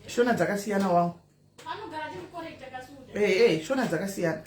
Shona dzakasiyana wangu. Shona dzakasiyana.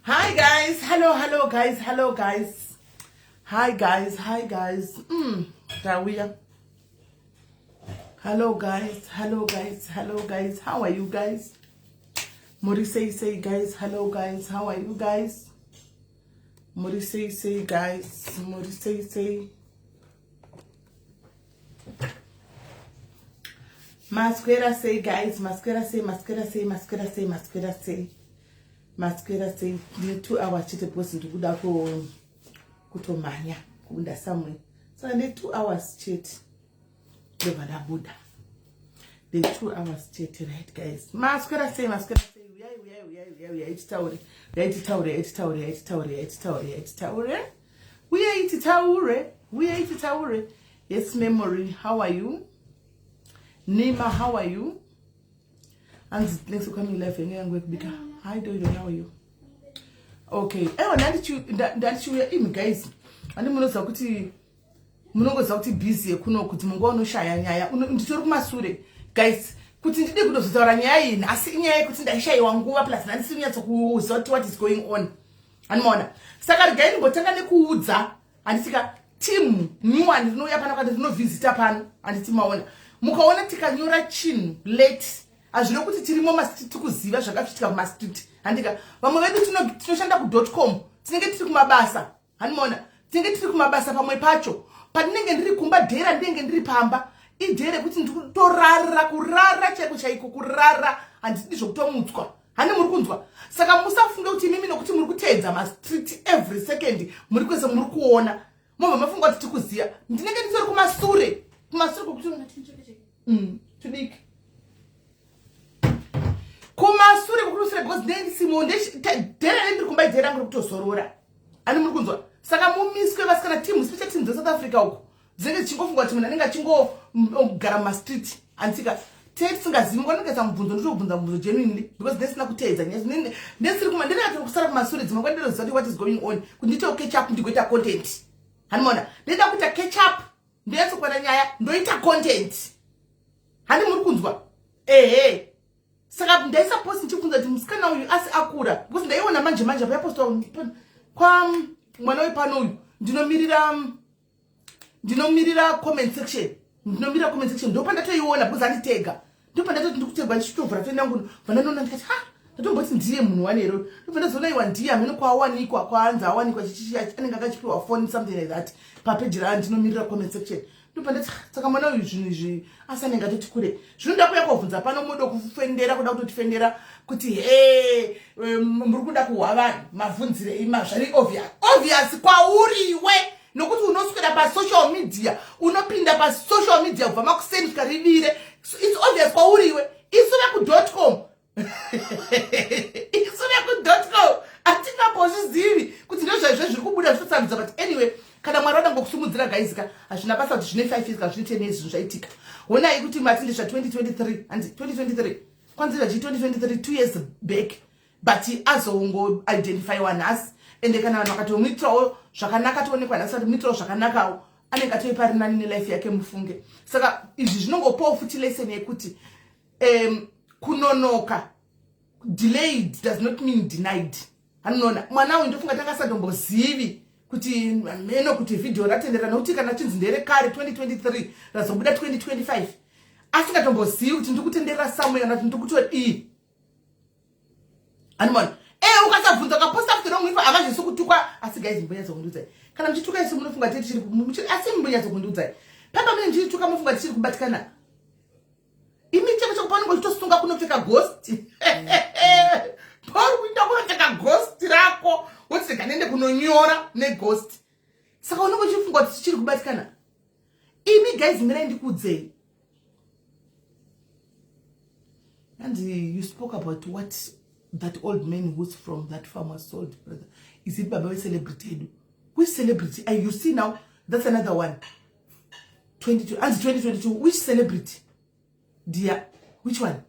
Hi guys, hello guys, hi guys, Rawia. Hello guys, how are you guys? Muri say guys, hello guys, how are you guys? Muri say guys, Muri say. Masquera say guys, Masquera say. Masquera say ne 2 hours chete because ndikuda kutomanya kunda somewhere. So I need 2 hours chat. Levada Buddha. The 2 hours chat, right guys? Masquera say we are it tower. We are it tower. Yes, memory. How are you? Nima, how are you? And thanks for coming live and work bigger. Hi, how are you? Okay. That you guys. And I'm busy. Guys, what is going on? And Mona. Saka again, but and team new and no yapana no visitor pan and Timona. Mukaona tika nyura chin late. As you know, put it in Mama to Kuziva, Shaka ma street. And they go, Mamma, to shanda.com. Think it took my bassa. And Mona, think it took my bassa from my pacho. But Ningen Rikumba, Dera, Ningen Ripamba. It did put into Torara, Kurara, Chekuchaiku, Kurara, and Tomutko. And Mukunzwa. Sakamusa Fundo Timino Timukuteza, my street every second. Murkuza Murkuona. Mama, Funga to Kuzia. Ningen Zokuma Sure. Masuku to Nick. Kuma sure kukusire because then Simone dera endri kumba dera ngikuto sorora ani muri kunzwa saka mumiswe vasikana team special team za South Africa uko zenge chingofungwa kuti mina ninga gara ma street antika tete singazivi ngwanike samubvunzo ndotobvunza mubvunzo genuinely because desina kuteedza nyezi ndesiri kuma ndinenge kusara kumasure dzimwe kwandiro zati what is going on kuti ndito catch up ndigoita content hanimona ndenda kuita catch up ndiyatso kwana nyaya ndoita content hani muri kunzwa saka ndaisa post ndichifunza kuti musikana uyu asi akura because ndaiona manje pa post kwa mwana wepano uyu ndinomirira comment section ndo pandatoiona because anditega ndo pandatoti ndikutegwa ndichitovhura friend yangu vananona ndikati ndatomboti ndiye munhu wanero ndo pandazoona iwa ndiye amene kwawanikwa kwaanza awanikwa anenge akachipiwa phone something like that papeji ndinomirira comment section ndo pandati saka mwana uyu zvinhu izvi asanenge atoti kure zvinoda kuya kovhunza pano modo kufendera kuda kutotifendera kuti muri kuda kuhwa vanhu mabvunzire ima zvari obvious kwauriwe nokuti unoswera pasocial media unopinda pasocial media kubva makuseni kusvika rivire. It's obvious kwauriwe isuveku.com isuveku.com atingambozvizivi kuti ndozvaizvo zviri kubuda zvitosarudza. But anyway, kana mwari wada ngokusimudzira gaizika hazvina basa kuti zvine 5 years kana zvine 10 years zvinhu zvaitika. Honai kuti matindi zva2023 and 2023 kwanzira chi 2023 2 years back, but azongo identify nhasi ende kana vanhu vakatomuitirawo zvakanaka toonekwa nhasi kuti muitirawo zvakanakawo anenge atoipari nani nelife yake mufunge. Saka izvi zvinongopawo futi lesson yekuti kunonoka, delayed does not mean denied. Anoona mwana uyu ndofunga tangasatombozivi kuti meno kuti video ratendera nokuti kana chinzi nderekare 2023 razobuda 2025 asingatombozivi kuti ndikutenderera somewhere kana kuti ndikutori anoona ukasabvunza ukaposta kuti romwifa havazvisi kutukwa. Asi guys, mbonyatso kundiudzai kana muchituka isu munofunga tiri asi mbonyatso kundiudzai pamba mune ndichituka munofunga tichiri kubatikana imi chero chekupaunenge uchitosunga kunopfeka ghost pauri kuita kunopfeka ghost rako woti kanende kunonyora neghost. Saka unenge uchifunga kuti tichiri kubatikana. Imi guys, mirai ndikuudzei, and you spoke about what that old man who's from that farmer sold, brother. Is it Baba celebrity? Which celebrity? And you see now, that's another one. 22 and 2022. Which celebrity? Dear, which one?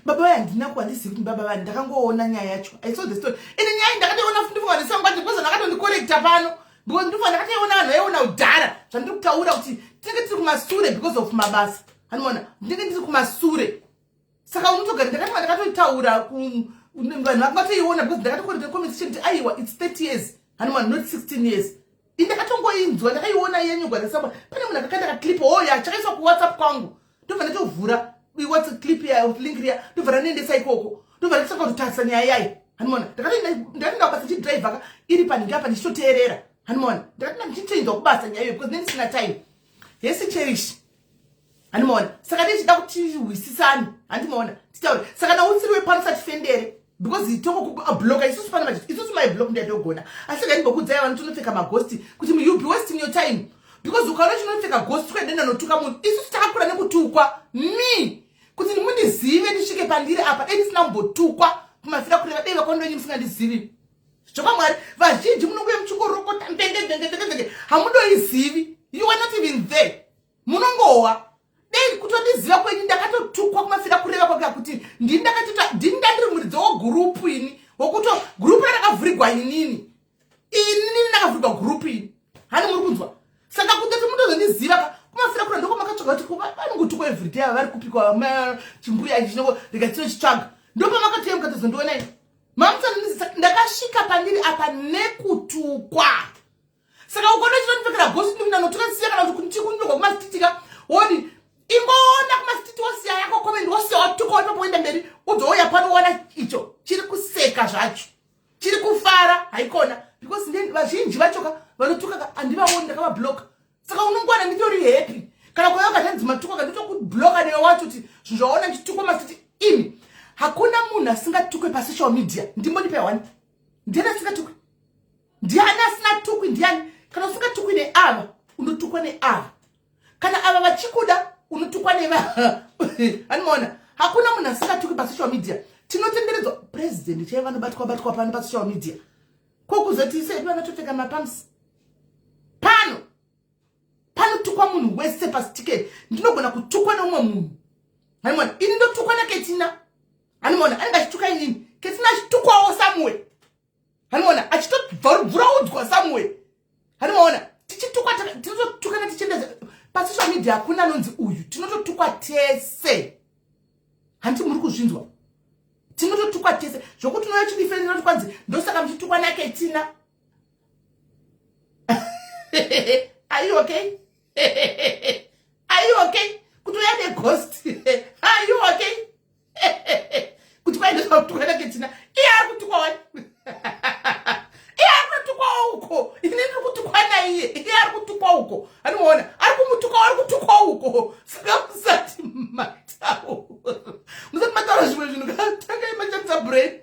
Baba and ndinakuandisi kuti baba ndakangoona nyaya yacho. I saw the story. Ine nyaya ndakatoona fundi kwa ndisanga kuti because ndakatoni correct pano. Because ndifuna ndakatoona vanhu vaiona udhara. Zvandikutaura kuti tinenge tiri kumasure because of mabasa. Anoona, ndinenge ndiri kumasure. Saka unotogara ndakatoitaura vanhu vakatoiona because ndakatokorera comment chete aiwa it's 30 years anoona not 16 years. Ndakatongoinzwa ndakaiona yenyu gwarisamba pane munhu akakanda ka-clip oya chakaiswa kuWhatsApp kwangu ndobva ndatovhura WhatsApp clip ya link ya ndobva ranoendesa ikoko ndobva ndachaka kutarisa nyaya yayi anoona ndakatoenda kubasa chidriver iri panhingi apa ndichitoteerera anoona ndakatoenda ndichitenzwa kubasa nyaya iyo because ndisina time yesi cherish anoona. Saka ndichida kuti hwisisani handimoona titaure saka nautsiriwe pano satifendere because itongo kubloka isusu pana majiti isusu my block ndiyatogona asi ngani bokudzaya vanhu tunopfeka maghost kuti you be wasting your time because ukaona chinopfeka ghost kwedenda notuka munhu isusu takakura nekutukwa mi kuti mundizive ndisvike pandiri apa endisina kumbotukwa kumafira kureva dei vakondonyi musinga ndizivi zvokwamwari vazhinji munongoye muchingorokota mbenge hamundoizivi you are not even there munongowa dei kutondiziva kwenyu ndakatotukwa kumafira kureva kwake kuti ndindandiri muridzi wogurupu ini wokuti gurupu rakavhurigwa inini ndakavhurigwa gurupu ini hani muri kunzwa. Saka kutoti mutozondiziva kumafira kura ndoko makatsvaga kuti vanongotukwa everyday ava vari kupikwa chimbuya chinoko ndikachitsvaga ndopa makatoye mukatozondiona ini mamusanondizisa ndakasvika pandiri apa nekutukwa. Saka ukaona chinondipfekera gosi ndinotuka sisiya kana kuti kundichikundirwa kumasitika wodi ingoona kumasititi wosiya yako komendi wosiya watuka watopoenda mberi udzouya pano uona icho chiri kuseka zvacho chiri kufara haikona because vazhinji vachoka vanotuka handivaoni ndakavabloka. Saka unongwana nditori happy kana kwaya katanzi matuka kanditokubloka newe wacho kuti zvinhu zvaona ndichitukwa masititi ini hakuna munhu asingatukwe pasocial media. Ndimbonipa one ndiani asingatukwi ndiani asinatukwi ndiani kana usingatukwi neava unotukwa neava kana ava vachikuda unotukwa neva anoona hakuna munhu asingatukwi pasocial media. Tinotenderedzwa president chaiva nobatwa pano pasocial media kwokuzoti isedu vanotopfeka mapamsi panotukwa munhu wese pasitiketi ndinogona kutukwa neumwe munhu anoona ini ndotukwa naketina anoona anenge achituka inini ketina achitukwawo samwe anoona achitovhuraudzwa samwe anoona tichitukwa tinototukana tichiendeza pasocial media hakuna anonzi uyu tinototukwa tese handi muri kuzvinzwa tinototukwa tese zvokuti unoya chidifenzi noti kwanzi ndosaka muchitukwa naketina. Are you okay? Are you okay? Kuti uya neghost are you okay? Kuti kwaendeswa kutukwa naketina iye ari kutukwa wani iye ari kutukwa uko ini ndiri kutukwa naiye iye ari kutukwa uko anoona ari kumutukwa ari kutukwa uko saka musati matauro zvimwe zvinhu katanga imachanisa brain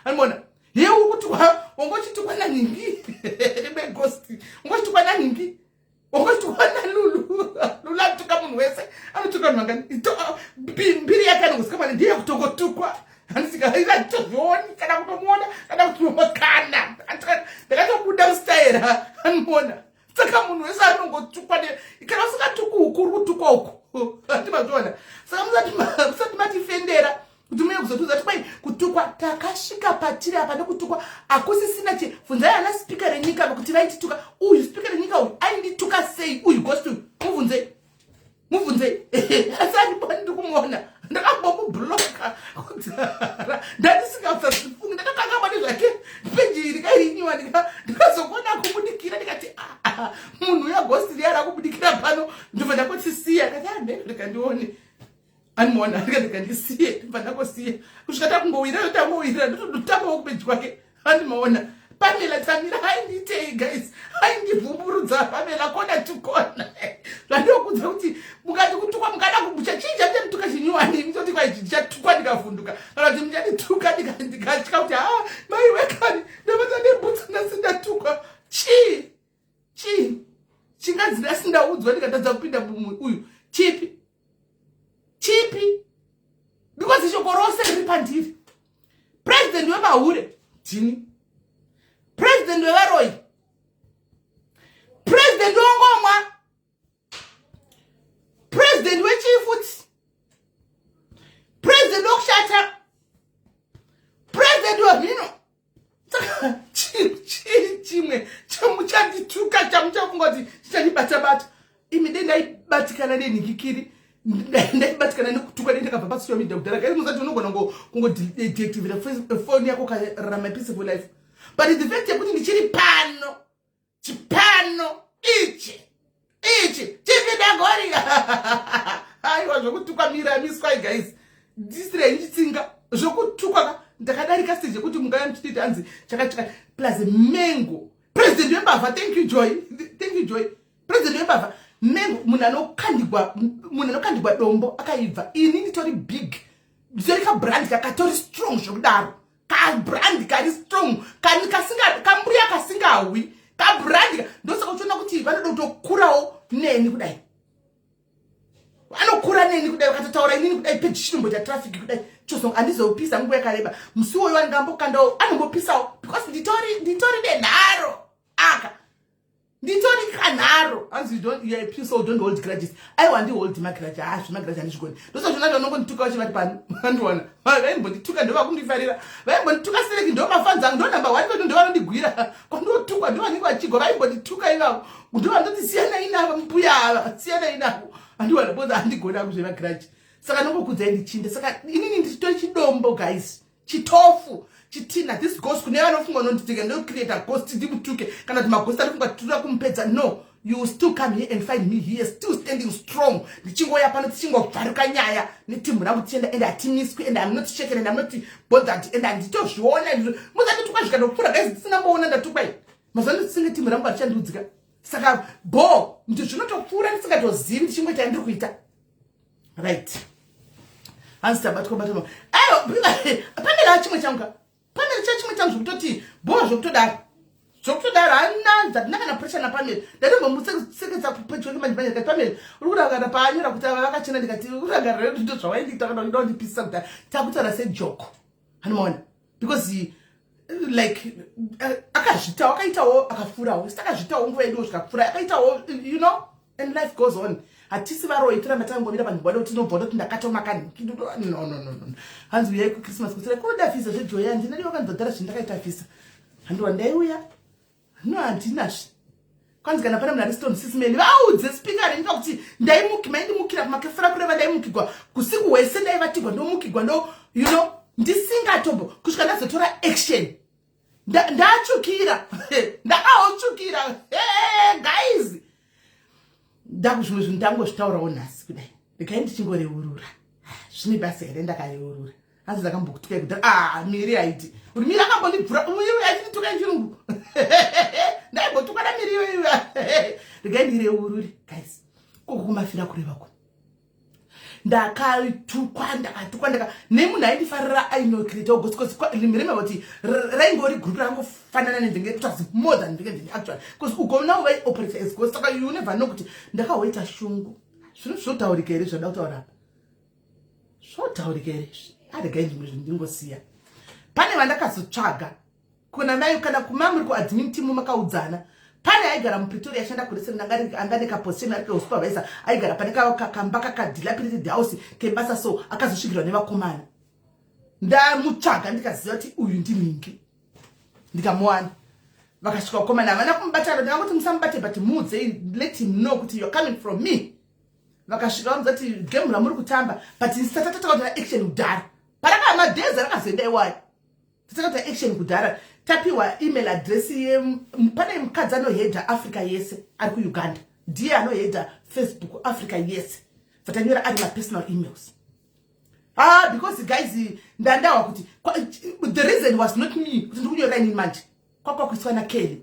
anoona Ye ukutukwa ungochitukwa na ningi. Rebe ghost. Ungochitukwa na ningi. Ungochitukwa na lulu. Lula tuka munhu wese. Anotuka nwangani. Mbiri yake anosikama ndiye kutokotukwa. Anisika ila tozoni kana kutomona kana kutomokana. Ndakatobuda style anmona. Saka munhu wese anongotukwa ne kana usingatuku ukuru kutukwa uko. Andimazona. Saka musati matifendera. Kutumia kuzotuza tupai kutukwa takashika patiri apa nekutukwa akusisina chi funzai ana speaker renyika kuti vaitituka uyu speaker renyika uyu aindituka sei uyu ghost muvunze asani bandi kumuona ndakambomubloka kudzara ndandisingausazifunga ndakakangama nezvake peji rikarinyiwa ndikazokona kubudikira ndikati munhu ya ghost riya rakubudikira pano ndobva ndakotsisiya kati ndikandione anmona ndikandisiye ndakosiye kusvika kungowira yotangowira ndototamawo kubeji kwake andimaona Pamela Tamira hainditei guys haindivhumburudza Pamela kona tukona zvandokudza kuti mukati kutukwa mukada kubucha chinja muchatuka chinyuwani mutoti kwaichichatukwa ndikavhunduka kana kuti muchatituka ndikatya kuti mai wekani ndapata nebhutsa ndasindatukwa chingadzi ndasindaudzwa ndikatadza kupinda mumwe uyu chipi because shoko rose riri pandiri president wemahure tini president wevaroi president wengomwa president wechifuti president wekushata president wehino saka chimwe chamuchandituka chamuchafunga kuti chichandibata imi dendaibatikana nenhingikiri ndaibatikana nekutukwa ndakabva pasocial media kudhara kai musati unogona kungodeactivira phone yako ukararama peaceful life but the fact yekuti ndichiri chipano ichi chipindagori aiwa zvokutukwa miramiswai guys ndisire ndichitsinga zvokutukwa ndakadarika stage yekuti mungaya muchititi hanzi chakachika plus mengo president wembavha thank you joy president wembavha mengo munhu anokandigwa dombo akaibva ini nditori big nditori kabrand kakatori strong zvokudaro kabrand kari strong kambuya kasingawi kabrand ndosaka uchiona kuti vanoda kutokurawo neni kudai vanokura neni kudai vakatotaura inini kudai pechishombo chatrafiki kudai chosonga andizopisa nguva yakareba musi woyo wangambokandawo anombopisawo because nditori nenharo aka nditori kanharo anzi don't hold grudges aiwa ndihold magrudge zvemagrudge handizvigoni ndosazvona ndonongondituka vachivari pano andiona vaimbondituka ndovakundifarira vaimbondituka sereki ndomafanzangu ndo number 1 kuti ndovanondigwira kwandotukwa ndovanenge vachigwa vaimbondituka ivavo ndovandoti siyanai navo mbuya ava siyanai navo andiwana boza handigona kuzvemagrudge saka nongokudzai ndichinde saka inini nditori chidombo guys chitofu chitina this ghost kune vanofunga nonditika ndocreate a ghost ndimutuke kana kuti maghost anofunga tura kumupedza no you still come here and find me here still standing strong ndichingoya pano tichingobvaruka nyaya netimu rangu tienda and hatimiswi and I'm not shaken and I'm not bothered and handitozviona muzatotukwa zvikandopfuura guys tisingamboona ndatukwai mazuva ndisinge timu rangu harichandiudzika saka ndizvinotopfuura ndisingatozivi ndichingoita ndiri kuita right hanzitabatwa ayo Pamela chimwe changu chimwe changu zvokutoti zvokutodaro hana dzandinakana pressure naPamela ndatombomusekesa pedyo kemanjimanya ndikati Pamela uri kurangara paanyora kuti ava vakachena ndikati urangarira zvinto zvawaindiita kana uida kundipisa kuti takutaura sejoko hanomaona because like akazvitawo akaitawo akafurawo sitakazvitawo nguva yedu zvikafura akaitawo you know and life goes on hatisi varoi tiramba tangomira panzvimbo ado tinobva ndoti ndakatomaka no hanzi uyai kuChristmas kuti kunodafisa zvejoya handina ndiwo kanzodhara zvindakaitafisa handiwa ndaiuya no handinazve kwanzi kana pana munhu ari stone sismeni vaudze speaker renyika kuti maindimukira kumakefura kureva ndaimukigwa kusiku hwese ndaivatigwa ndomukigwa ndo you know ndisingatombo kusvika ndazotora action ndachukira ndakaochukira guys ndakuzvimwe zvinhu ndangozvitaurawo nhasi kudai rekai ndichingoreurura zvine basa here ndakareurura hanzi ndakambokutukai kudhara miri haiti uri miri akambondibvura miri achindituka nechirungu ndaimbotuka namiri iyoiyo rekai ndireurure guys uku kumafira kurevako ndakatukwa nemunhu aindifarira ainocreate august because remember kuti raingori group rangofanana nendenge it was more than ndenge actually because ugona way operate as ghost saka you never know kuti ndakahoita shungu zvinhu zvotaurika here zvoda kutaura zvotaurika here arega ndingosiya pane vandakazotsvaga kuna mai kana kumamuri kuadmin team makaudzana pane aigara mupretoria ashanda kureseni anga nekaposition ari kesupervisor aigara pane kamba kakadilapidated house kebasa so akazosvikirwa nevakomana ndamutsvaga ndikaziva kuti uyu ndimingi ndikamuwana vakasvika vakomana havana kumubatana ndakangoti musamubate but muudze let him know kuti you're coming from me vakasvika vamudza kuti game ramuri kutamba but tatakautira action kudhara paraka madhezi rakazoenda iwayo tatakautira action kudhara tapiwa email address pane mukadzi anohedha africa yese ari kuuganda ndiye anohedha Facebook africa yese vatanyora ari mapersonal emails because guys ndandawa kuti the reason was not me kuti ndikunyora ini manje kwakwakuiswa naKelly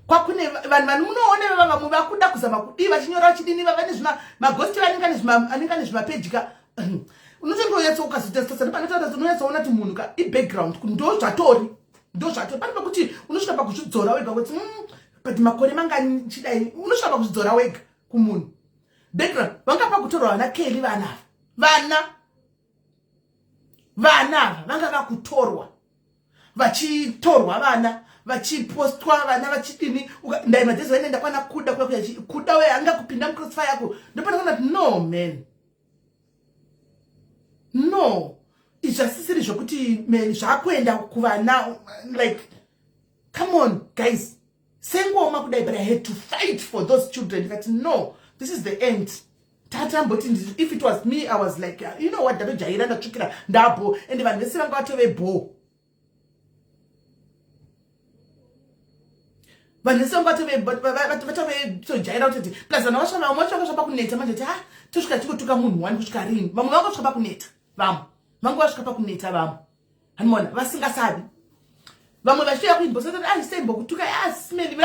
kwakune vanhu munoone vamwe vakuda kuzama kudi vachinyora vachidini vavane maghosti anenge nezvimapeji ka unotongoyatsa ukazotesitasa nepanotaura unoyatsaona kuti munhu ka ibackground ndo zvatori pane pakuti unosvika pakuzvidzora wega kuti but makore mangani chidai unosvika pakuzvidzora wega kumunhu background vanga pakutorwa vanaKelly vana vanga vakutorwa vachitorwa vana vachipostwa vana vachidini ndai madhezi vainenda kwana kuda we anga kupinda mucrossfire yako ndopana kana no man no izvasisiri zvokuti man zvakuenda kuvana like come on guys sengoma kudai but I had to fight for those children ndikati no this is the end tatamboti if it was me I was like you know what ndatojaira ndatsvukira ndabho ende vanhu vese vanga vatove bho vanhu vese vanga vatove kuti plus vanhu vashona vamwe vacho vakasvika pakuneta manje kuti tosvika tikotuka munhu wani kusvika rini vamwe vanga vasvika pakuneta vamwe vanga vasvika pakuneta vamwe hanimona vasingasavi vamwe vachitoya kuinbox sembo kutuka smeli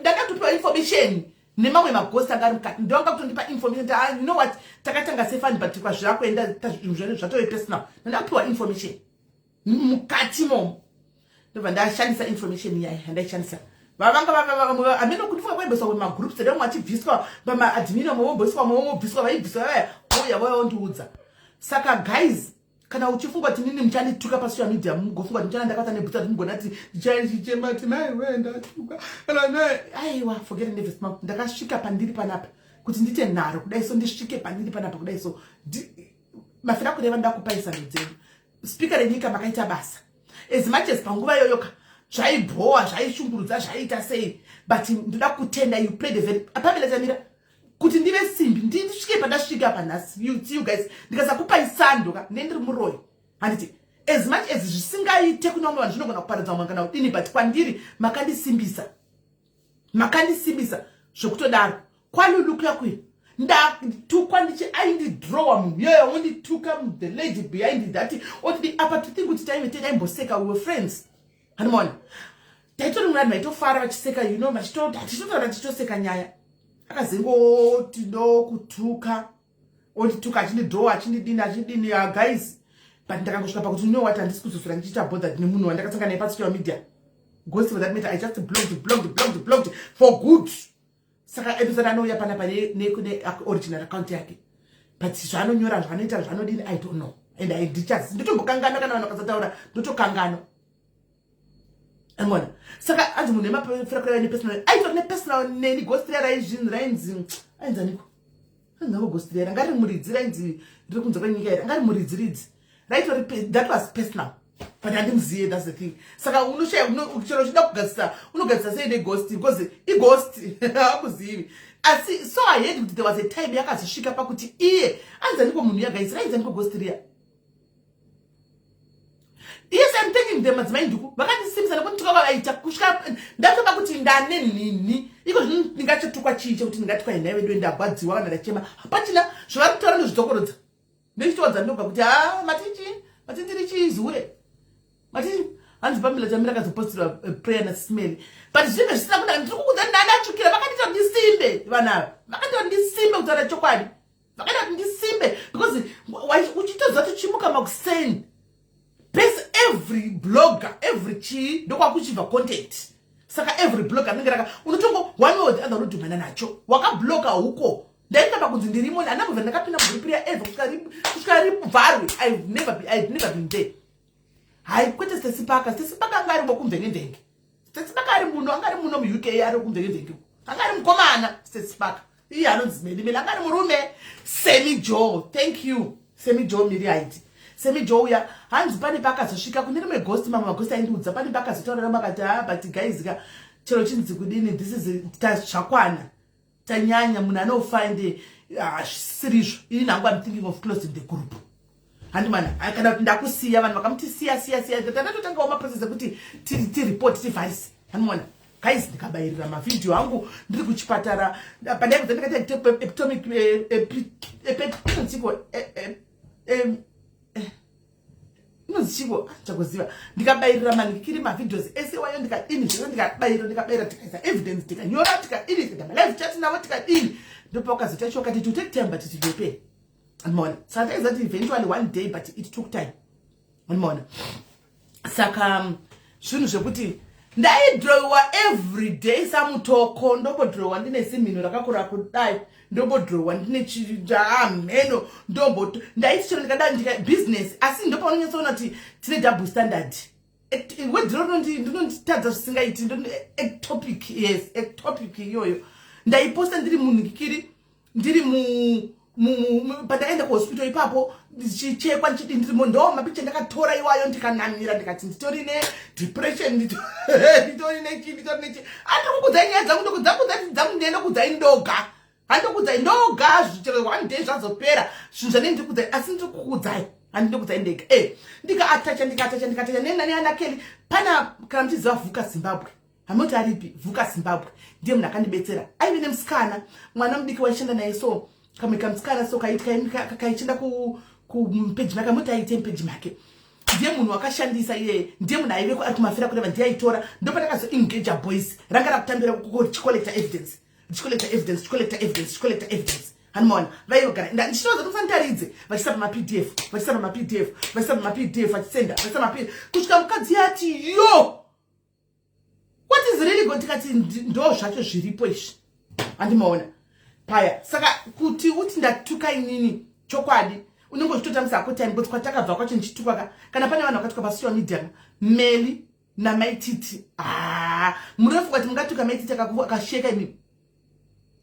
ndakatopiwa information nemamwe maghost anga ari mukati ndovanga kutondipa information you know what takatanga sefani but kwazvirakuenda zvatove personal ndakapiwa information mukati momo ndobva ndashandisa information iyayi handaishandisa vavanga amene kundifunga kwaibviswa kwemagroups ede vamwe vachibviswa pamaadmin vamwe vobviswa vamwe vobviswa vaibviswa vaya vaondiudza saka guys kana uchifunga kuti nini muchandituka pasocial media mugofunga kuti muchana ndakata nebhuta kuti mugona kuti ndichaichichema kuti nai we ndatuka kana nai aiwa forget and never smoke ndakasvika pandiri panapa kuti ndite nharo kudai so ndisvike pandiri panapa kudai so mafira kureva ndakupaisa ndzenu speaker renyika makaita basa as much as panguva yoyoka zvaibhowa zvaishungurudza zvaiita sei but ndoda kutenda you played a very apamela tamira kuti ndive simbi ndisvike pandasvika panhasi you guys ndikasakupai sando ka ndendiri muroyi handiti as much as zvisingaite kuna vamwe vanhu zvinogona kuparadza vamwe kana kudini but kwandiri makandisimbisa zvokutodaro kwalulukuya kwe ndatukwa ndichi aindidrowa munhu yoyo wondituka the lady behind that otidi apa to think kuti taimboseka we were friends hanimona taitori munhu vanhu vaitofara vachiseka you know vachitotaura tichitoseka nyaya akazengoti ndokutuka ondituka achindidrowa achindidini guys but ndakangosvika pakuti you know what handisi kuzosvira ndichiita bothered nemunhu wandakasangana naye pasocial media gosi for that matter I just blocked for good saka episode anouya panapa nekune original account yake but zvaanonyora zvanoita zvanodini I don't know and I ndichazi nditombokangana kana vanhu vakasataura ndotokangana amona saka anzi munhu emafira nepersonal aitori nepersonal neni ghost rainzi ainzaniko anzango ghost ngari muridzi rainzi riri kunze kwenyika here ngari muridzi raitori that was personal but handimuziye that's the thing saka unoshaya chero chida kugadzisa unogadzisa sei neghost because ighost hakuzivi asi so I heard kuti there was a time yakazosvika pakuti iye anzaniko munhu yagaisi rainzaniko ghost riya. Yes, I'm taking them as my nduku. Vakandisimbisa nekuti tukavaita kusvika ndatoka kuti ndane nini. Iko ndingachotukwa chiche kuti ndingatukwa ina wedu ndagwadziwa kana ndachema. Hapachina zvavari kutaura nezvitokorodza. Ndechitodza ndoga kuti matindiri chizure. Matindi hanzi Pamela Chamira akazopostira prayer na smell. But zvimwe zvisina kuti ndiri kukuudza ndandachukira vakandita ndisimbe vanava. Vakandita ndisimbe kutaura chokwadi. vakada kuti ndisimbe because uchitoziva kuti chimuka makuseni base every blogger every chi ndokwakuchibva content saka every blogger anenge raka unotongo one way or the other unodhumana nacho wakabloga huko ndaitamba kunzi ndirimo anambobva ndakapinda mugrupu yaevo kusvika ribvarwe I've never been there. Hai kwete Stacey-Parker anga ari wokumvengevenge. Stacey-Parker ari munhu anga ari muno mu-UK ari wokumvengevenge. Anga ari mukomana Stacey-Parker. Iye anonzi Meli anga ari murume. Semi Joe, thank you. Semi Joe miri haiti. Semi Joe uya hanzi pane pakazosvika kune rimwe ghost mamwe magost aindiudza pane pakazotaura makati but guys chero chinzi kudini this is tazvakwana. Tanyanya munhu anofind sirizvo. Ini nangu I'm thinking of closing the group. Handi mana kana kuti ndakusiya vanhu vakamuti siya tatatotangawo maprocess ekuti report tivharise. Handi mana guys ndikabayirira mavideo angu ndiri kuchipatara pandaibva ndakati epitomic inozichiko chakuziva ndikabayirira manikiri mavideos ese wayo ndikadini zvino ndikabayira tikaisa evidence tikanyora tikadini tikama live chat navo tikadini ndopakazota choka to take time but it will pay. Anmona saka that eventually one day but it took time. Anmona saka zvinhu zvekuti ndaidrowa every day samutoko ndobodrowa ndine simino rakakura kudai ndobodrowa ndine chiameno ndaiti chero ndikada ndika business asi ndopaunonyatsoona kuti tine double standard wedhiro ndinonditadza zvisingaiti ectopic yes ectopic iyoyo ndaiposta ndiri munhikiri ndiri pandakaenda kuhospital ipapo ndichichekwa ndichiti ndirimo ndo mapicha ndakatora iwayo ndikanamira ndikati nditori depression nditori nechi andikukudzai nyaya dzangu dzangu ndiende kudzai ndoga handikukudzai ndoga zvichero one day zvazopera zvinhu zvanei ndikukudzai asi ndiri kukudzai handinde kudzai ndega ndikatacha nenani anakeli pana kana muchiziva Vuka Zimbabwe hamoti aripi Vuka Zimbabwe ndiye munhu akandibetsera aive nemusikana mwana mudiki waishanda naye so kamikamusikana so kaichenda kupeji make muti aite peji make ndiye munhu wakashandisa iye ndiye munhu aive ari kumafira kureva ndiye aitora ndopatakazo engage boys ranga rakutambira chicollector evidence hanimona vaiyogara ndichitoza kufanitaridze vachisaba mapdf vachisenda kusvika mukadzi yati yo what is really going tikati ndo zvacho zviripo izvi handimaona paya saka kuti uti ndatuka inini chokwadi unenge uchitotamisa time because kwatakabva kwacho ndichituka kana pane vanhu vakatuka pasocial media Meli namaititi murefu kwati mungatuka maititi akasheka imi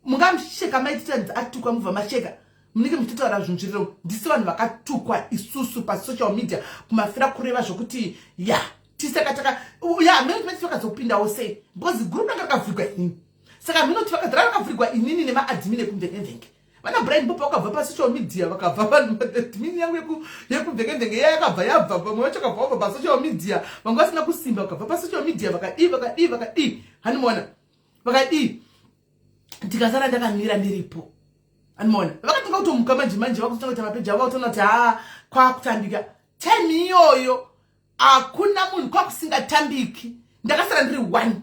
mungamsheka maititi atuka mubva masheka munenge muchitotaura zvinhu zviriro ndisi vanhu vakatukwa isusu pasocial media kumafira kureva zvokuti ya tisakataka ya management vakazopindawo sei because group ranga rakavhurigwa inini saka minoti vakavhurigwa inini nemaadmin ekumvengevenge vana Brian Bopa vakabva pasocial media vakabva paadmin yangu yekumvengevenge yakabva yabva pamwe wacho akabva wabva pasocial media vanga vasina kusimba vakabva pasocial media vakadii hanimona vakadii ndikasara ndakamira ndiripo hanimona vakatonga kutomuka manje vakutonga mapeji avo vakutoona kuti kwakutambika time iyoyo hakuna munhu kwakusingatambiki ndakasara ndiri one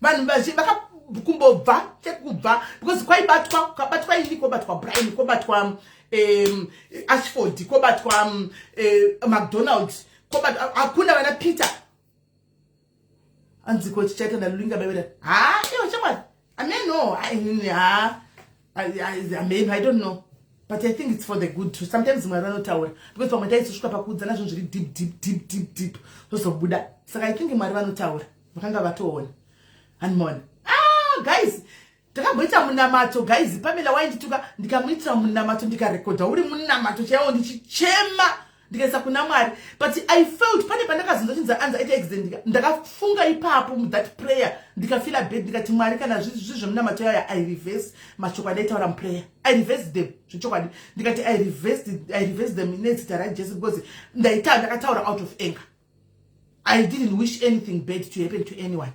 vanhu vazhinji vakakumbobva chekubva because kwabatwa ini kobatwa Brian kobatwa Ashford kobatwa McDonald hakuna vana Peter anziko chichaita ndalulinga bebera iwo chamwari ameno I don't know. But I think it's for the good too. Sometimes mwari vanotaura because pamwe taisosvika pakudza nazvo zviri deep zozobuda saka I think mwari vanotaura vakanga vatoona hanimona guys ndakamboita munamato guys Pamela waindituka ndikamuitira munamato ndikarekodha uri munamato chaiwo ndichichema ndikaisa kuna mwari but I felt pane pandakazondochinza anza aita accident ndakafunga ipapo that prayer ndikafila bed ndikati mwari kana zvizvi zvemunamato yayo I reverse machokwadi aitaura muprayer I reverse them zvechokwadi ndikati I reverse them nezita raJesu because ndakataura out of anger. I didn't wish anything bad to happen to anyone.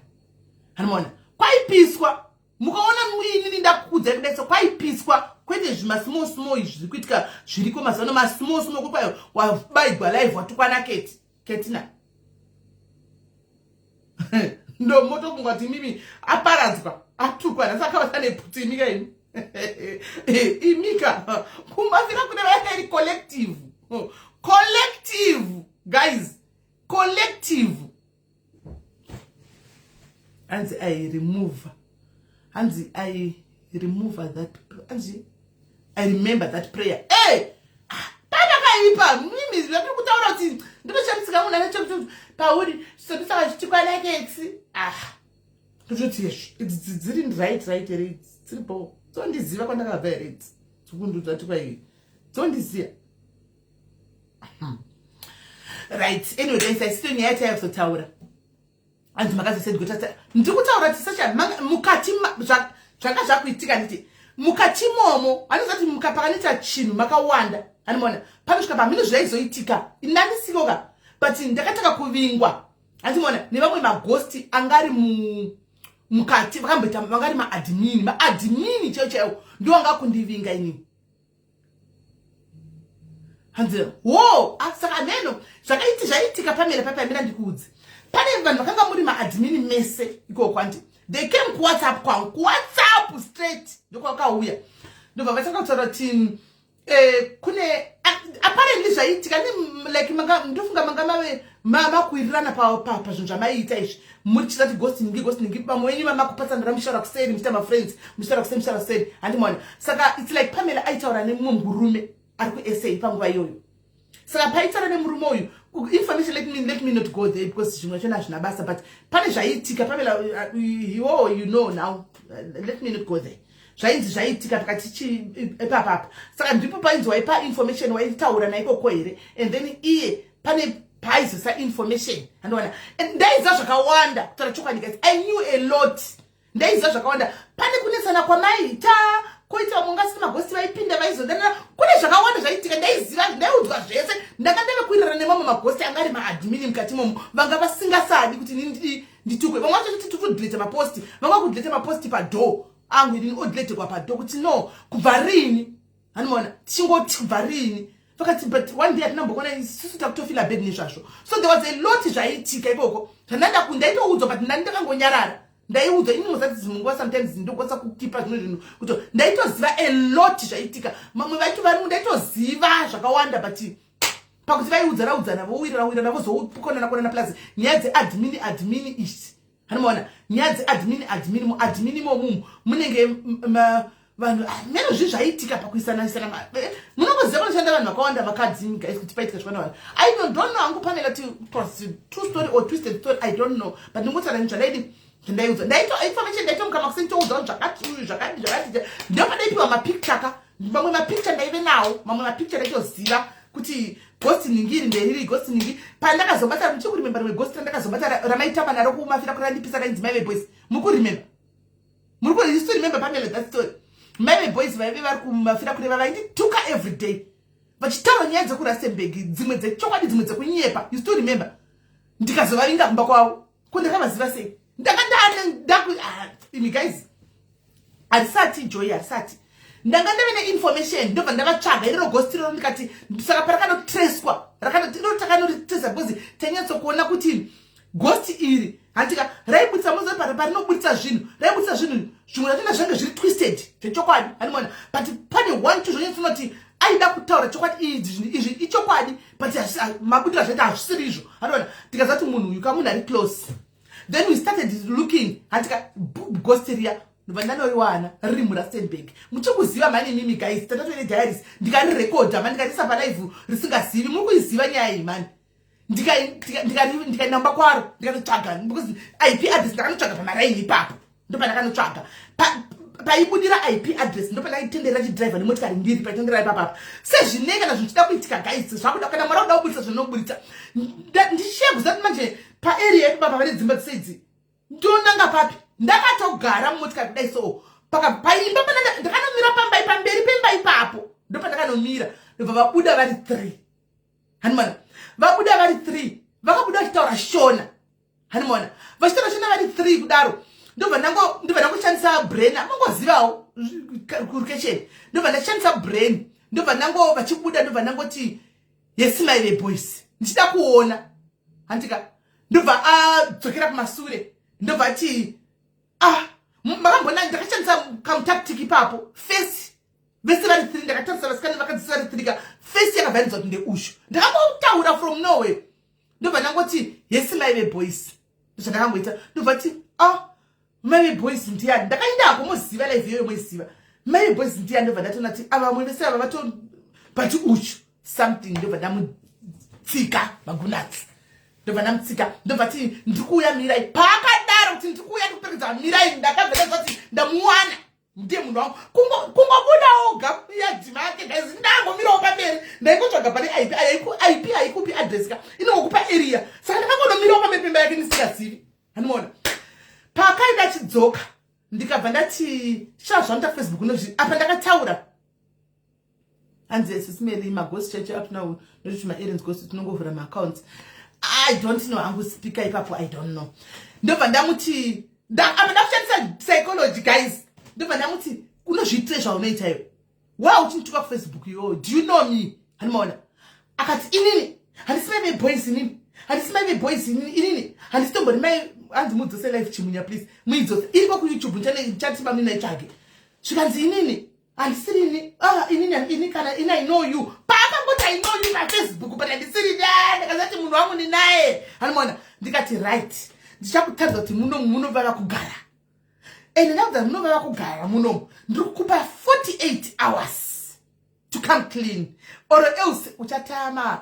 Hanimona kwaipiswa mukaona muinini ndakukudza kudaisa kwaipiswa kwete zvimasmall izvi zviri kuitika zviriko mazano masmall kupayo wabaigwa live watukwana ketina ndo moto kungati mimi aparadzwa atukwana saka vasane putimika ini imika kumafika kune vairi collective guys, collective. And I remove that, and I remember that prayer. Hey, papa kaipa mimi lakini kutaona uti ndio chamsika una nacho pauri so this is chikwa like it it's didn't right it's simple so ndiziva kwandakabva here tsukunduta tikwai so ndiziva right anyway guys I still need to have to taura and makazi said gutata ndikutaura tisacha mukati zvanga zvakuitika nditi mukati momo anozati mukapakanita chinhu makawanda animona panosvika pamhino zvaizoitika inandisikoka but ndakataka kuvingwa andimona nevamwe maghosti angari mukati vakamboita vangari maadmini chaiwo ndio vanga kundivinga inini hanzi wo saka neno zvaitika pamera papamira ndikuudzi pane vanhu vakanga muri maadmini mese ikoko andi they came kuwhatsapp kwangu kuwhatsapp straight ndokwakauya ndobva vatanga kutaura kuti kune apparently zvaitika like ndofunga manga mave makuwirirana pazvinhu zvamaiita izvi muchitati ghost ningi vamwe wenyu vamakupatsanira mushara kuseri muchita mafriends mushara kuseri handimona saka it's like pamela aitaura nemumwe murume ari kusa panguva iyoyo saka paitaura nemurume uyu information let me not go there because zvimwe chona hazvina basa but pane zvaitika pamela you know now let me not go there zvainzi zvaitika pakati epapapa saka ndipo painzi waipa information waitaura naikoko here and then iye pane paizosa information andoona ndaiziva zvakawanda kutaura chokwadi guys I knew a lot ndaiziva zvakawanda pane kunesana kwamaita koita mungasiti maghosti vaipinda vaizodana kune zvakawanda zvaitika ndaiudzwa zvese ndanga ndavekuirana nemamwe maghosti angari maadmini mukati momo vanga vasingasadi kuti nditukwe vamwe vacho kuti tikudelete maposti vanga kudelete maposti padoor angu idini odelete kwa padoor kuti no kubva rini hanimona tichingoti kubva rini fakati but one day atinambokona isusu takutofila bed nezvazvo so there was a lot zvaitika ikoko ndaitoudzwa but ndandakangonyarara ndaiudzwa ini muzati munguva sometimes ndokwanisa kukipa zvimwe zvinhu kuti ndaitoziva a lot zvaitika mamwe vaiti varimu ndaitoziva zvakawanda but pakuti vaiudzana vowirirana vozokonana plus nyaya dzeadmini ishi hanimona nyaya dzeadmini muadmini momumu munenge vanhu meno zvaitika pakuisana munongoziva kunoshanda vanhu vakawanda vakadzimi guys kuti paitika zvakana vanhu I don't know hangu panela kuti true story or twisted story I don't know but ndingotaura nezvalaidi ndaiudzwa information ndaitomukama kusentoudzwa zvakati ndio padaipiwa mapicture mamwe mapicture ndaive nawo mamwe mapicture ndaitoziva kuti ghost ningiri nderiri ghost ningiri pandakazobata muchikuremember rimwe ghost randakazobata ramaitamba naro kumafira kurandipisa rainzi my boys mukuremember muri still remember pamela that story my boys vaive vari kumafira kureva vaindituka every day vachitaura nyaya dzekurastenburg dzimwe dzechokwadi dzimwe dzekunyepa you still remember ndikazovavinga kumba kwavo kundakavaziva sei imi guys harisati joy harisati ndanga ndave neinformation ndobva ndavatsvaga iriro ghosti riro ndikati saka parakanotracwa rakanotakanoritresa because tanyatsokuona kuti ghosti iri handika raibudisa muzo parinobudisa zvinhu raibudisa zvinhu zvimwe zvatenda zvange zviri twisted zvechokwadi handimona but pane 1-2 zvonyatsunoti aida kutaura chokwadi izvi ichokwadi but mabudiro zvaita hazvisiri izvo handimona ndikazati munhu uyu kamunhu ari close. Then we started looking hatika ghost riya vandanoriwana riri murustenburg muchikuziva mani mimi guys tatatoine diaries ndikarirekodha mani ndikatisa palive risingazivi muri kuiziva nyaya iyi mani ndikainamba kwaro ndikanotsvaga because IP address ndakanotsvaga pamaraini ipapo ndopandakanotsvaga paibudira IP address ndopandakitenderera chidriver nemotikari mbiri paitenderera ipapapa sezvinenge kana zvichida kuitika guys zvakuda kana mara kuda kubudisa zvinobudisa ndichiyekuzati manje paarea yedu baba vane dzimba dzisedzi ndonanga papi ndakatogara mumotikari kudai so paimba ndakanomira pamberi pemba ipapo ndopandakanomira ndobva vabuda vari 3 hanimona vabuda vari 3 vakabuda vachitaura shona hanimona vachitaura shona vari 3 kudaro ndobva ndangoshandisa brain amangozivawo communication ndobva ndashandisa brain ndobva ndango vachibuda ndobva ndangoti yes my boys ndichida kuona handika ndobva adzokera kumasure ndobva ati makambona ndakashandisa kamutactic ipapo face vese vari 3 ndakatarisa vasikana vakadzisi vari 3 ka face yakabvanidzwa kuti ndeushu ndakambotaura from nowhere ndobva ndangoti yesi maive boys ndochandakangoita ndobva ti maive boys ndiani ndakaendako moziva live iyoyo moiziva maive boys ndiani ndobva ndatona ti avamwe vese ava vato bati ushu something ndobva ndamutsika magunatsi ndobva ndamutsika ndobva ti ndikuuya mirai paakadaro kuti ndikuuya ndikupekedza mirai ndakabvera kuti ndamuwana ndiye munhu wangu kungobuda oga yadhima yake guys ndangomirawo pamberi ndaikutsvaga pane ip haikupi adress ka inongokupa area saka ndakangonomirawo pamberi pemba yake ndisingazivi hanimona paakaenda achidzoka ndikabva ndati zvamuta Facebook nozvi apa ndakataura hanzi sisimeri maghost church up now nokuti ma-errands ghost tinongovhura ma-accounts I don't know hangu speaker ipapo I don't know ndobva ndamuti ndakushandisa psychology guys ndobva ndamuti kunozviitire zvaunoita iwe wa uchinituka kuFacebook yo do you know me handimaona akati inini handisi mai boys inini handisi mai boys inini handisi tombori mai hanzi mudzose live chimunya please muidzose iripo kuYouTube chatiba mini naitsvage zvikanzi inini handisiri inini kana I know you paakangoti I know you paFacebook but handisiri ndakazati munhu wangu ndinaye handimaona ndikati right ndichakutaridza kuti munovava kugara and ndakuda munovava kugara munomu ndikukupa 48 hours to come clean or else uchatama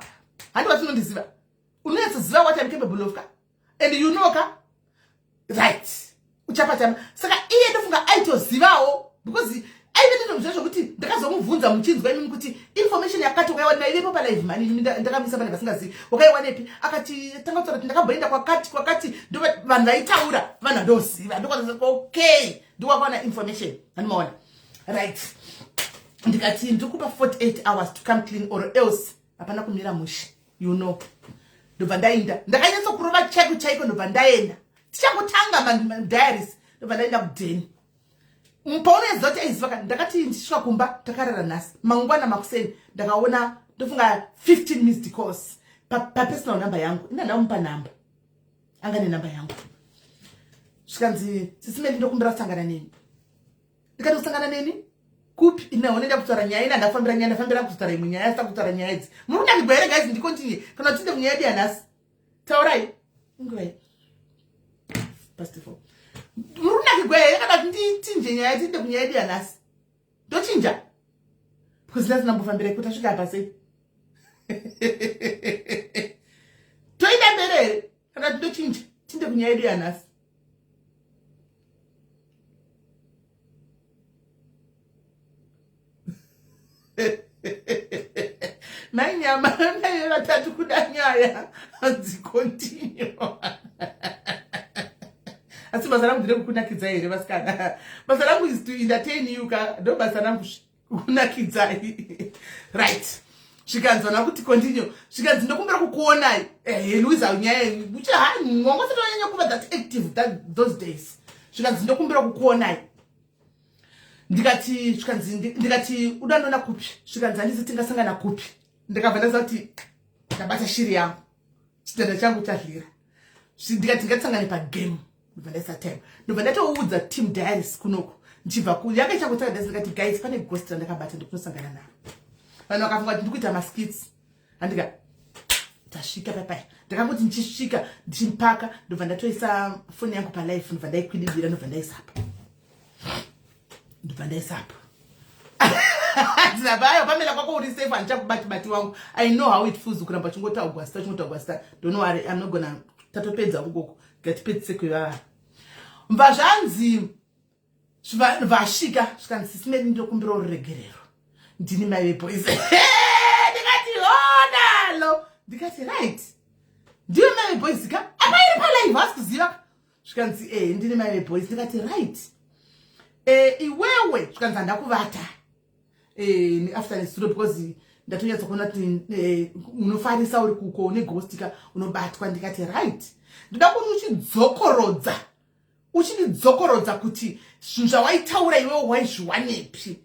handiwati unondiziva unonyatsoziva what I'm capable of ka and you know ka right uchapatama saka iye ndofunga aitozivawo because aive ndizvo zvokuti ndakazomubvunza muchinzwa imimi kuti information yakati wakaiwana iripo palive mani ndakamisa pane vasingazivi wakaiwanepi akati tanga kutaura kuti ndakamboenda kwakati ndo vanhu vaitaura vanhu vandoziva ndokwaza okay ndokwakawana information handimaona right ndikati ndikupa 48 hours to come clean or else hapana kumira mushi you know ndobva ndaenda ndakanyatsokurova chaiko ndobva ndaenda tichangotanga madiaries ndobva ndaenda kudheni paunaiziva kuti aiziva ndakati ndisvika kumba takarara nhasi mangwana makuseni ndakaona ndofunga 15 missed calls papersonal number yangu ina ndamupa namba anga nenamba yangu zvikanzi sisimeli ndokumbira kusangana neni ndikati kusangana neni kupi inawo nenda kutaura nyaya ina ndafambira kutaura imwe nyaya asita kutaura nyaya idzi muri kuda ndigwere guys ndikontinue kana tinde munyaya yedu yanhasi taurai ingwai past 4 muruna kigweye yakada tinje nyaya tinde kunyaya yedu yanhasi ndochinja because ndazina mbofambira kuti asvika apa sei toida mbere kana ndochinja tinde kunyaya yedu yanhasi nanyama naye vatatu kuda nyaya hadzikontinue asi basa rangu ndire kukunakidza here vasikana basa rangu is to entertain you ka ndo basa rangu kunakidzai right zvikanzwana kuti continue zvikanzi ndokumbira kukuonai Louisa nyaya uchi hai mwangosatonyanya kuva that active those days zvikanzi ndokumbira kukuonai ndikati udanona kupi zvikanzi handisi tingasangana kupi ndikabva ndaziva kuti ndabata shiri yangu chitenda changu chadlira ndikati ngatisangane pagame ndobva ndaisa time ndobva ndatoudza team diaries kunoko ndichibva yanga ichangotanga ndikati guys pane ghost randakabata ndikunosangana naro vanhu vakafunga kuti ndikuita maskits handika tasvika papai ndakangoti ndichisvika ndichimpaka ndobva ndatoisa foni yangu palife ndobva ndaikwidibira ndobva ndobva ndaisapo dzinabayo pamela kwako uri safe handichakubati wangu I know how it feels kuramba chingotaugwasta don't worry I'm not gonna tatopedza ukoko ngatipedzise kwevava mva zvanzi vasvika zvikanzi simeri ndokumbira uregerero ndini mai veboys ndikati honalo ndikati right ndiyo mai veboys ka apa iri palive hasi kuziva zvikanzi ndini mai veboys ndikati right iwewe zvikanzi handakuvata after nestudio because ndatonyatsa kuona kuti unofarisa uri kuko negostika unobatwa ndikati right ndoda kuti uchindidzokorodza kuti zvinhu zvawaitaura iwewe waizviwanepi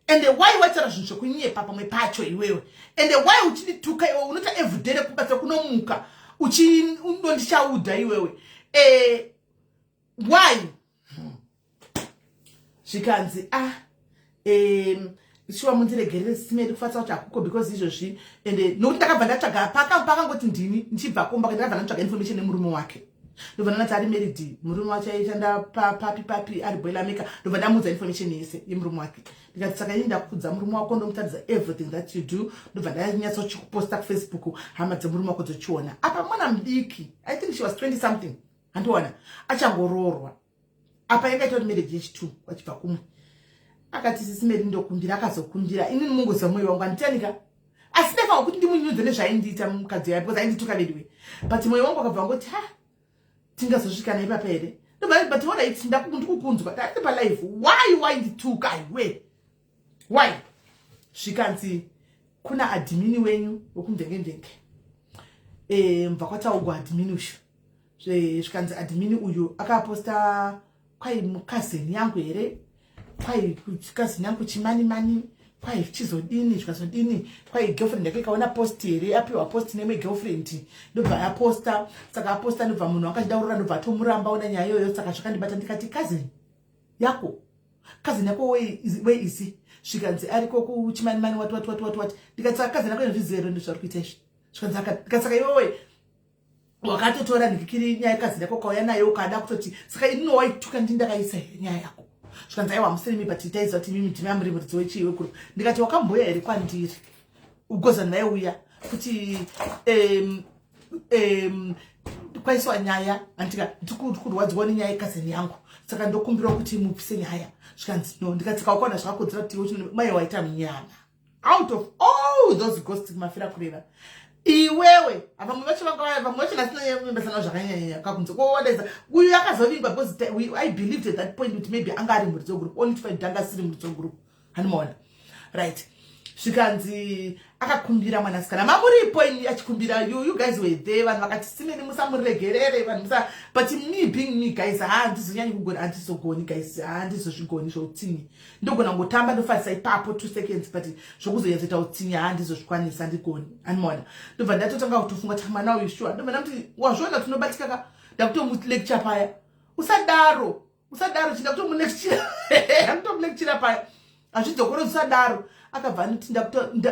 ende why waitaura zvinhu zvokunyepa pamwe pacho iwewe ende why uchindituka iwewe unoita everyday nekubata kunomuka uchindondichaudha iwewe why zvikanzi shuwa mundiregerere simeri kufatsa kuti hakuko because izvozvi ende nokuti ndakabva ndatsvaga pakangoti ndini ndichibva kumba ndakabva ndatsvaga information nemurume wake ndobva ndanati ari married murume wacho aishanda papi ari boilermaker ndobva ndamudza information yese yemurume wake ndikati saka ini ndakudza murume wako ndomutaridza everything that you do ndobva ndanyatsokuposta kufacebook hama dzemurume wako dzochiona apa mwana mudiki I think she was 20 something andiwana achangororwa apa yakaita kuti marriage yechitu wachibva kumwe akati sisimeri ndokundira akazokundira inini mungoza mwoyo wangu anditanika asi ndafanwa kuti ndimunyudze nezvaindiita mukadzi yayo because aindituka vediwe but mwoyo wangu akabva ngoti tingazosvika naipapa here but what I ndikukunzwa tati palife why ndituka iwe why zvikanzi kuna adimini wenyu wokumvengevenge mva kwataugwa adimini ushu zvikanzi adimini uyu akaposta kwai mukazeni yangu here kwai kazini yangu chimani kwai chizodini zvikazodini kwai girlfriend yake ikaona post here apiwa post neme girlfriend ndobva aposta saka aposta ndobva munhu akachida ndobva atomuramba ona nyaya iyoyo saka zvakandibata ndikati kazini yako where is he zvikanzi ariko kuchimani wati ndikati saka kazini yako inozvizero ndozvari kuita izvi zvikanzi saka iwewe wakatotora ndikiri nyaya kazini yako kauya nayo ukada kutoti saka inino waituka ndindakaisa nyaya yako zvikanzi aiwa musirimi but itaiza kuti mimi ndimi amuri muridzi wechiiwe kuru ndikati wakamboya here kwandiri ugoza naye uya kuti kwaiswa nyaya andika ndikurwadziwa nenyaya yekazini yangu saka ndokumbira kuti mupise nyaya zvikanzi no ndikati kaukona zvakakodzera kuti mai waita munyama out of all those ghosts mafira kureva iwewe vamwe vacho vamwe vacho nasinayembesana zvakanyanya kakunze kowadaiza uyu akazovimba because I believed at that point kuti maybe anga ari muridzi wegroup only to find anga asiri muridzi wegroup hanimaona right zvikanzi akakumbira mwanasikana mamuripo ini achikumbira you guys were there vanhu vakati simeni musamuregerere vanhu musa but me being me guys handizonyanyi kugona handizogoni guys handizozvigoni zvoutsinyi ndogona ngotamba ndofarisa ipapo 2 seconds but zvokuzoedzoita utsinyi handizozvikwanisa ndigoni animona ndobva ndatotanga kutofunga kuti mwana uyu shuwa ndobva ndamuti wazviona tinobatika ndakutomulecture paya usadaro chinda kutomulecture ndakutomulecture paya azvidzokoro usadaro akabva anoti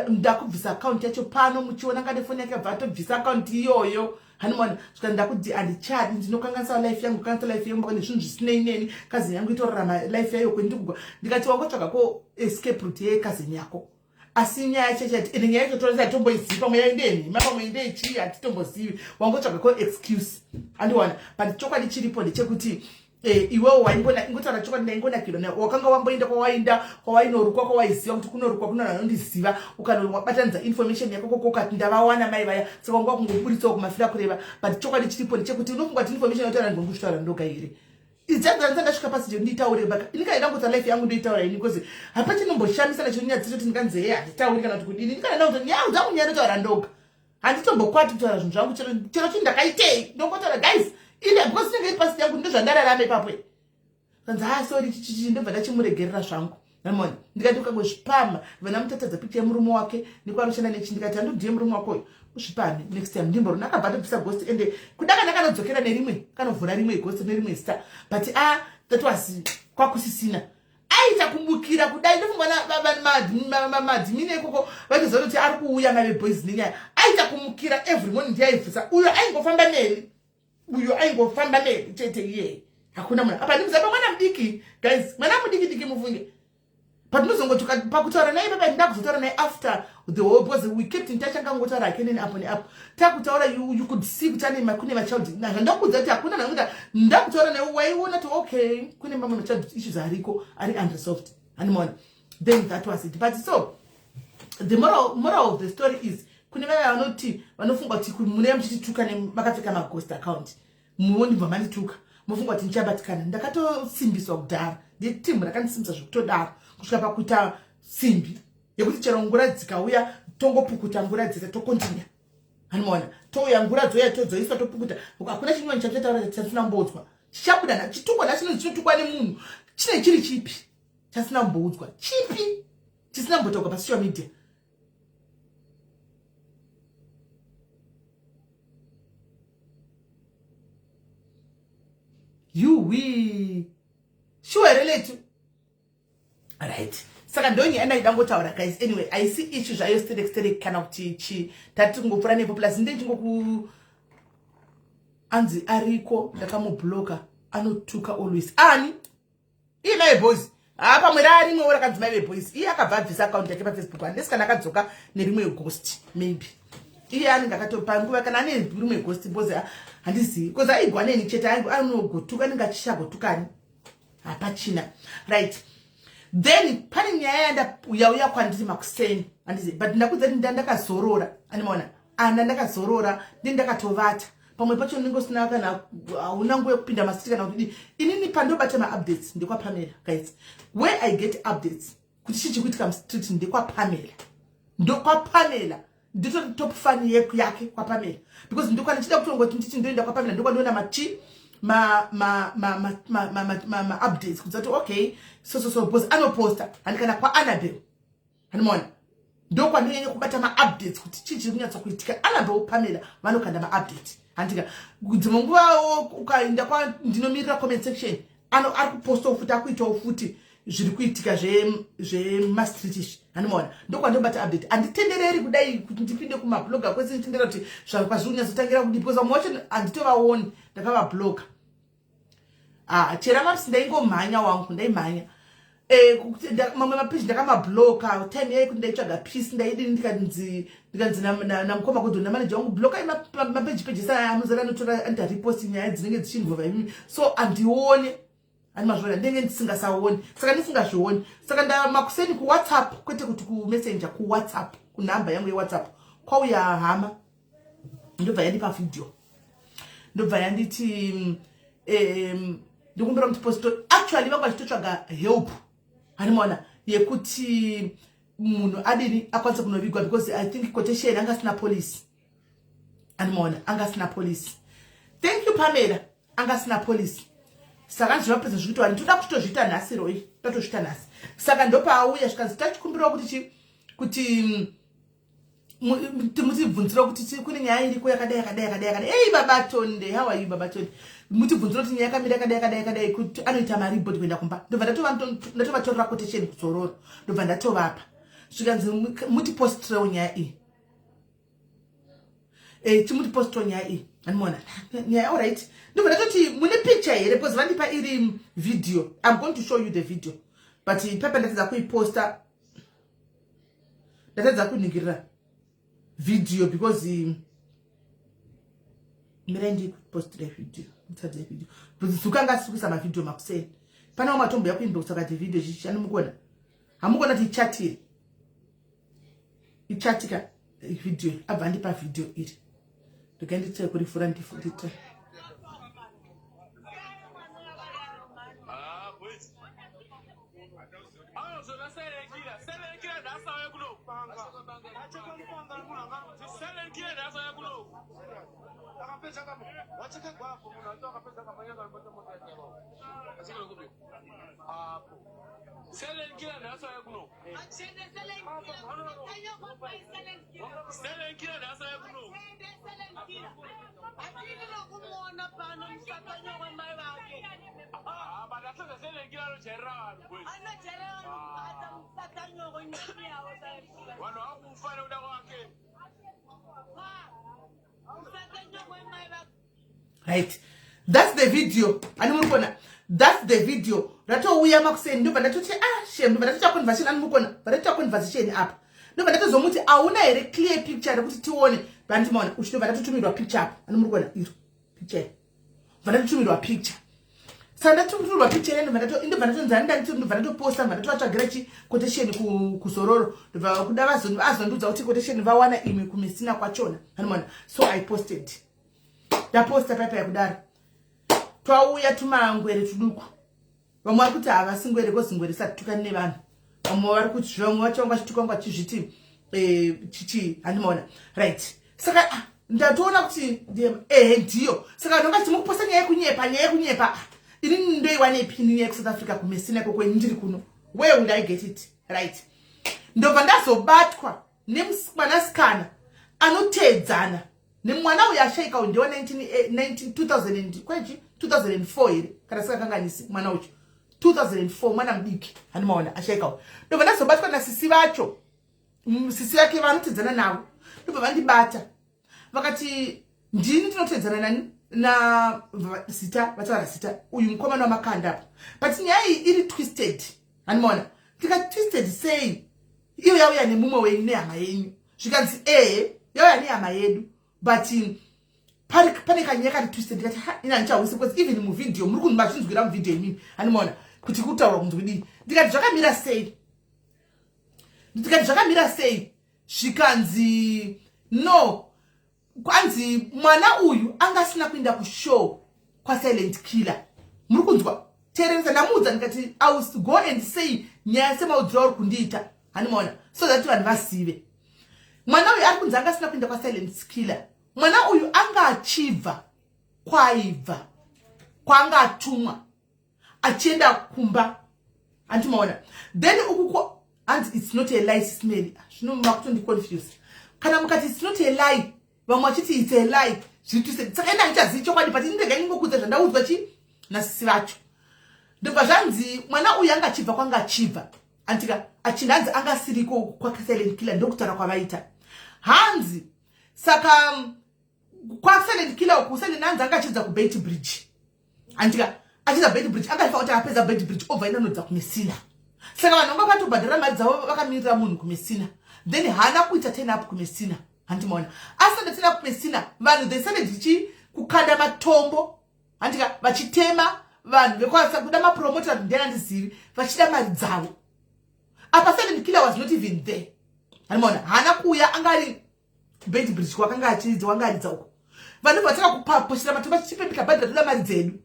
ndakubvisa account yacho pano muchiona ngade foni yake abva atobvisa account iyoyo hanimona zvika ndakudi andichadi ndinokanganisa life yangu kanganisa life yangu pane zvinhu zvisinei neni kazini yangu itorarama life yayo kwendikugwa ndikati wangotsvaga ko escape route yekazini yako asi nyaya chechati ende nyaya yacho torisa tomboiziva pamwe yaindenhima pamwe indeichii hatitombozivi wangotsvaga ko excuse andiwana but chokwadi chiripo ndechekuti iwewo waingona ingotaura chokwadi ndaingonakirwa nayo wakanga wamboenda kwawainorukwa kwawaiziva kuti kunorukwa kuna vanondiziva ukanowabatanidza information yako koko ukati ndavawana mai vaya saka wanga kungoburitsawo kumafira kureva but chokwadi chiripo ndechekuti unofunga kuti information yautaura ndingongusvitaura ndoga here idzadzanisa ndasvika pasi je nditaure baka ndikaenda kuti life yangu ndoitaura ini because hapachinomboshamisa nachonyaya dzito kuti ndikanzi hey handitauri kana kuti kudini ndikaenda kuti nyaya dzangu nyaya ndotaura ndoga handitombokwati kutaura zvinhu zvangu chero chii ndakaitei ndongotaura guys ile because ndinenge iri pasi yangu ndozvandararama ipapo kanzi sorry chichichi ndobva ndachimuregerera zvangu namoni ndikati ukangozvipama vana mutatadza picha yemurume wake nekwanoshanda nechi ndikati handodiye murume wakoyo uzvipame next time ndimborona akabva ndobvisa ghost ende kudaka ndakanodzokera nerimwe kanovhura rimwe ghost nerimwe star but that was kwakusisina aita kumukira kudai ndofungwa madhimini ikoko vachizoona kuti ari kuuya maveboys nenyaya aita kumukira every morning ndiyaibvisa uyo aingofamba neni chete iye hakuna mwana apa ndimuzapa mwana mudiki guys mwana mudiki mufunge but nozongotuka pakutaura naye baba ndakuzotaura naye after the whole because we kept in touch angangotaura akeneni apo neapo takutaura you could see kuti ane kune machild nazvo ndakudza kuti hakuna nakuda ndakutaura naye waiona kuti okay kune mamwe machild issues ariko ari unresolved animal then that was it but so the moral of the story is kune vaya vanoti vanofunga kuti mune muchitituka nemakapfeka maghost account muoni bva mandituka mufunga kuti ndichabatikana ndakatosimbiswa kudhara ndetimu rakandisimbisa zvekutodaro kusvika pakuita simbi yekuti chero ngura dzikauya tongopukuta ngura dzese tokontinya hanimona touya ngura dzoya todzoiswa topukuta hakuna chinyuwani chatotaura chatisina mboudzwa chichabuda na chitukwa nachino chinotukwa nemunhu chine chiri chipi chasina mboudzwa chipi chisina mbotoka pasocial media we sure relate right. Saka ndonye enda ngotaura guys. Anyway, I see issues ayo steady kana kuti tati ngopfura nepo plus ndenge ngoku anzi ariko ndakamublocker anotuka always ani ina boys apa mwera rimwe ora kanzima boys iye akabva bvisa account yake pa Facebook andisi kana akadzoka nerimwe ghost maybe iye ani ngakatopa nguva kana ane rimwe ghost boys handisi because aigwa neni chete anogotuka ningachichagotukani apa china right. Then pani nyaya yanda uyauya kwandiri makuseni handisi but ndakudza ndakazorora animaona ndakazorora ndakatovata pamwe pacho ndingosina kana una nguva yekupinda masiti kana kuti inini pandobata ma-updates ndekwa Pamela guys. Where I get updates kuti chichikuitika mstreet ndekwa Pamela, ndokwa Pamela ndito top fan yake kwa Pamela because ndokwa ndichida kutongoti nditi ndoenda kwa Pamela ndokwa ndona machi ma updates kuti okay so boss anoposta andikana kwa Annabelle animona ndokwa ndinenge kubata ma-updates kuti chichi kunyatsa kuitika Annabelle Pamela vanokanda ma-update andika dzimwe nguva ukaenda kwa ndinomirira comment section ari kuposta ufuti akuitawo futi zviri kuitika zvemastreetish andimona ndokwandobata update anditendereri kudai kuti ndipinde kumabloga kwese nditendera kuti zvakazvi kunyatsotangira kudi because vamwe vacho handitovaoni ndakavabloga chera mapisi ndaingomhanya wangu ndaimhanya mamwe mapeji ndakamabloka time yai kuti ndaitsvaga peace ndaidi ndikanzi namukoma kudzo namanager wangu bloka mapeji sana anozara anotora andariposti nyaya dzinenge dzichingova imimi so andione ani mazvona ndenge ndisingasaoni saka ndisingazvioni saka makuseni kuWhatsApp kwete kuti kuMessenger kuWhatsApp kunhamba yangu yeWhatsApp kwauya hama ndobva yandipa video ndobva yanditi ndikumbira kuti posto actually vanga vachitotsvaga help animaona yekuti munhu adini akwanisa kunovigwa because I think quotation angasina police animaona angasina police. Thank you Pamela angasina police saka ndinopedza zvikuti vanhu toda kutozviita nhasi roi totozviita nhasi saka ndopa auya zvikanzi tachikumbira kuti mutibvunzira kuti kune nyaya iriko yakadai hey baba Tonde how are you baba Tonde mutibvunzira kuti nyaya yakamira yakadai kuti anoita maribodi kuenda kumba ndobva ndatovatorera quotation kuzororo ndobva ndatovapa zvikanzi mutipostirawo nyaya iyi chimutipostirawo nyaya iyi animona nyaya alright ndobva ndatoti mune picture here because vandipa iri video. I'm going to show you the video but pepa ndatadza kuiposta ndatadza kuningirira video because mirendi postire video mutadze video because sukanga sikuisa ma video makuseni pana matombo yakuinbox akati video chichi anomukona hamukona kuti ichatika video abva ndipa video iri ndikanditse kurifura ndifundite right. That's the video. Animukona. That's the video. Rato uya makuseni ndobva ndatoti shame ndobva ndatoita conversation animukona. Ndatoita conversation apa. Ndobva ndatozomuti auna here clear picture rekuti tione. Bandimona uchindobva ndatotumirwa picture apa. Animukona iro picture. Ndobva ndatotumirwa picture. Saka ndatotumirwa picture ndobva ndatonzanda ndobva ndatoposta ndobva ndatovatsvagira quotation kuzororo. Ndobva kuda vazondudza kuti quotation vawana imwe kumesina kwachona. Animona. So I posted. Ndaposta papa yakudaro twauya tumangwere tuduku vamwe vari kuti havasi ngwere kozingwere satitukani nevanhu vamwe vari kuti vamwe vacho vanga chitukangwa chizviti chichi handimaona right saka ndatoona kuti ndiyo saka ndonga timukuposta nyaya yekunyepa ini ndoiwane pini nyaya kuSouth Africa kumesina kokweni ndiri kuno where would I get it right ndobva ndazobatwa nemwanasikana anoteedzana nemwana uyu ashaika ndiwa 2004 here kana saka kanganisi mwana uyu 2004 mwana mdiki hanimaona ashaikawo ndobva ndazobatwa nasisi vacho sisi vake vanotedzana navo ndobva vandibata vakati ndini ndinotedzana nani na zita vataura zita uyu mukomana wamakanda apo but nyaya iyi iri twisted hanimaona tikati twisted sei iyo yauya nemumwe wenyu nehama yenyu zvikanzi yauya nehama yedu but pane kanyaya kari twisted ndikati ina ndichahwisi because even muvidhio muri kunzi mazvinzwira muvidhio imini hanimaona kuti kutaura kunzwi dii ndikati zvakamira sei zvikanzi no kwanzi mwana uyu anga asina kuenda kushow kwasilent killer muri kunzwa teereresa ndamuudza ndikati I will go and say nyaya semaudziro uri kundiita hanimaona so that vanhu vazive mwana uyu ari kunzi anga asina kuenda kwasilent killer mwana uyu anga achibva kwaibva kwanga atumwa achienda kumba antimaona then ukuko and it's not a lie smell zvino makutondi confused kana mukati it's not a lie vamwe vachiti it's a lie zvituse saka ina ndichazivi chokwadi but ndinenge ndingokudza zvandaudzwa chi nasisi vacho ndobva zvanzi mwana uyu anga achibva kwanga achibva antika achinanzi anga asiriko kwasilent killer ndokutaura kwavaita hanzi saka kwasilent killer kusende nanzi anga achidza kubait bridge antika achiza bait bridge anga ifa kuti apedza bait bridge obva inonodza kumesina saka vanhu vanga vatobhadhara mari dzavo vakamirira munhu kumesina then hana kuita turn up kumesina handimaona asanda turn up kumesina vanhu they started kukanda matombo handika vachitema vanhu vekwasa kuda mapromota ndenandizivi vachida mari dzavo apa silent killer was not even there handimaona hana kuuya angari bait bridge kwakanga achidza wanga aridza uko vanhu vataka kupaposhira matombo achipepika bhadhara toda mari dzedu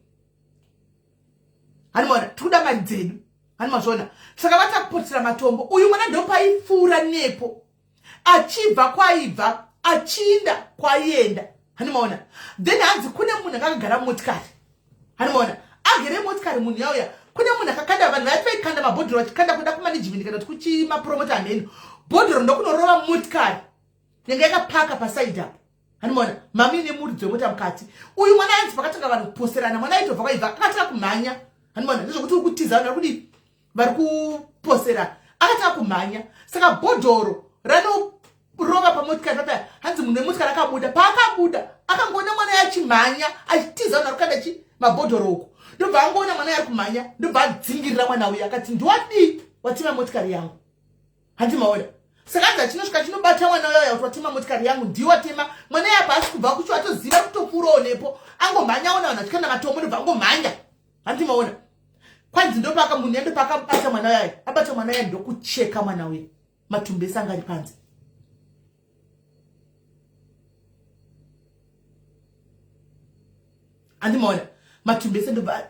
handimaona toda mari dzedu hanimazvona saka vatakupotsera matombo uyu mwana ndopaipfuura nepo achibva kwaibva achinda kwaienda hanimaona then hanzi kune munhu akagara motikari hanimaona agere motikari munhu yauya kune munhu akakanda vanhu vaiti vaikanda mabhodhoro vachikanda kuda kumanagement kana kuti kuchimapromota ameni bhodhoro ndokunorova motikari yanga yakapaka pasaidi apo hanimaona mamini nemuridzi wemota mukati uyu mwana ainzi pakatanga vanhu kuposerana mwana aitobva kwaibva akatanga kumhanya hanimaona ndezvokuti uri kutiza vanhu vakudi vari kuposera akataka kumhanya saka bhodhoro ranorova pamotikari papaya hanzi munhu wemotikari akabuda paakabuda akangoona mwana yachimhanya achitiza vanhu arikanda chi mabhodhoro uko ndobva angoona mwana yari kumhanya ndobva adzingirira mwana uyu akati ndiwadii watima motikari yangu handimaona saka anzi achinosvika chinobata mwana uyoya kuti watima motikari yangu ndiwatema mwana yapa asi kubva kucho atoziva kutopfuurawo nepo angomhanya aona vanhu achikanda matombo ndobva angomhanya handimaona kwanzi ndopaka munhu ndopaka abata mwana waye abata mwana waye ndokucheka mwana we matumbu ese anga ari panze handimaona matumbu ese ndobva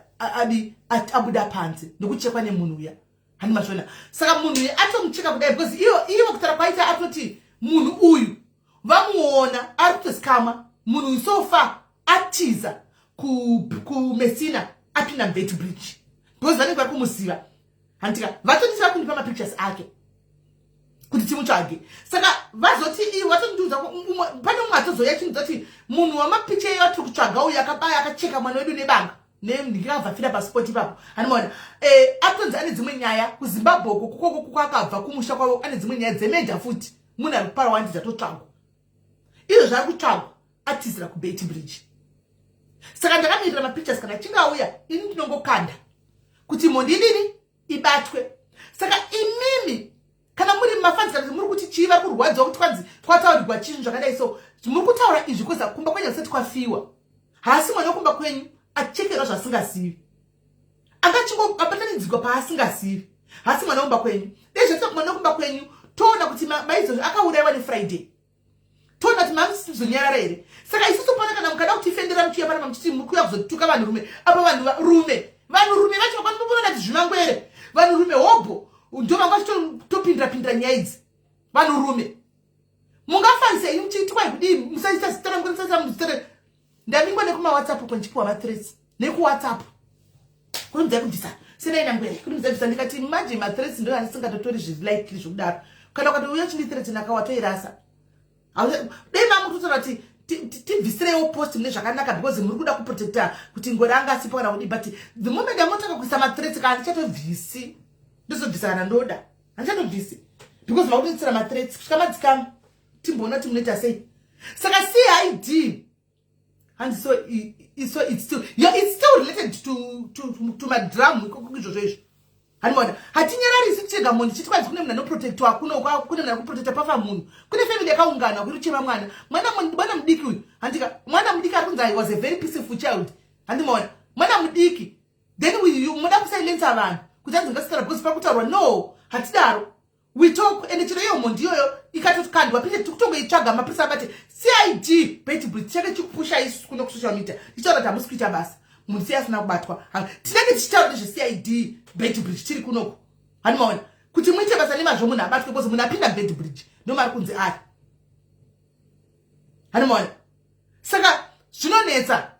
abuda panze ndokuchekwa nemunhu uya handimazvona saka munhu uyu atomucheka kudai because ivo kutaura kwaita atoti munhu uyu vamuona ari kutozikamwa munhu uyu sofa atiza kumesina apinda mubait bridge because vanenge vari kumuziva handika vatondisira kundipa mapictures ake kuti timutsvage saka vazoti ivo vatondiudza pane umwe atozoya chinhu dzati munhu wamapicha iyo atiri kutsvaga uyu akabaya akacheka mwana wedu nebanga ndikabvafira paspoti ipapo hanimaona atonzi ane dzimwe nyaya kuzimbabwe uko kukoko kwakabva kumusha kwavo ane dzimwe nyaya dzemeja futi munhu ari kupara wandi dzatotsvagwa izvo zvari kutsvagwa atizira kubait bridge saka ndakamirira mapictures kana chingauya ini ndinongokanda kuti mondidini ibatwe saka imimi kana muri mafanzi kana muri kuti chii vari kurwadziwa kuti kwanzi kwataurirwa chinhu zvakadai so muri kutaura izvi kweza kumba kwenyu kusati kwafiwa hasi mwana wekumba kwenyu achekerwa zvasingazivi angachingobatanidzikwa paasingazivi hasi mwana wekumba kwenyu dezvese mwana wekumba kwenyu toona kuti maizvozvo akaurayiwa nefriday toona kuti mamuzonyarara here saka isusu pana kana mukada kutifendera muchiya pana mamuchiti muri kuuya kuzotuka vanhurume apa vanhurume vacho vakanombona kuti zvimangwere vanhurume hobho ndo vanga vachitopindira nyaya idzi vanhurume mungafanisei muchiti kwai kudii musaita zitara musaita muzitara ndamingwa nekumawhatsapp kwenchipiwa mathreats nekuwhatsapp kurimudza kudisa senaina ngwere kurimudza kudisa ndikati imagine mathreats ndo anisingatotori zvilikely zvokudaro kana ukati uya chindithreats nakawatoirasa dei mamutotora kuti tibvisirewo post mune zvakanaka because muri kuda kuprotecta kuti ngori anga asipo kana kudi, but the moment amotaka kuisa mathreats kana ndichatobvisi ndizobvisa kana ndoda handichatobvisi because vakutitsira mathreats kusvika madzikama timboona kuti munoita sei. Saka CID and so it's still related to madrum izvozvo izvo. Hanimona hatinyararisi chega munhu chitikwanzi kune munhu anoprotectwa kune munhu akuprotecta pafa munhu kune family yakaungana kuri chema mwana mudiki uyu handika mwana mudiki ari kunzi I was a very peaceful child. Handimona mwana mudiki then muda kusilensa vanhu kuti anzi ngasitara because pakutaurwa no hatidaro we talk and chiro iyo mhondi iyoyo ikatokandwa pinde kutongoitsvaga mapurisa abati CID Beitbridge chake chikupusha isu kuno kusocial media ichitaura kuti hamusi kuita basa munhu sei asina kubatwa tinenge tichitaura nezveCID Beitbridge tiri kunoko. Handimaona kuti muite basa nemazvo munhu abatwe because munhu apinda Beitbridge ndomari kunzi ari. Handimaona saka zvinonetsa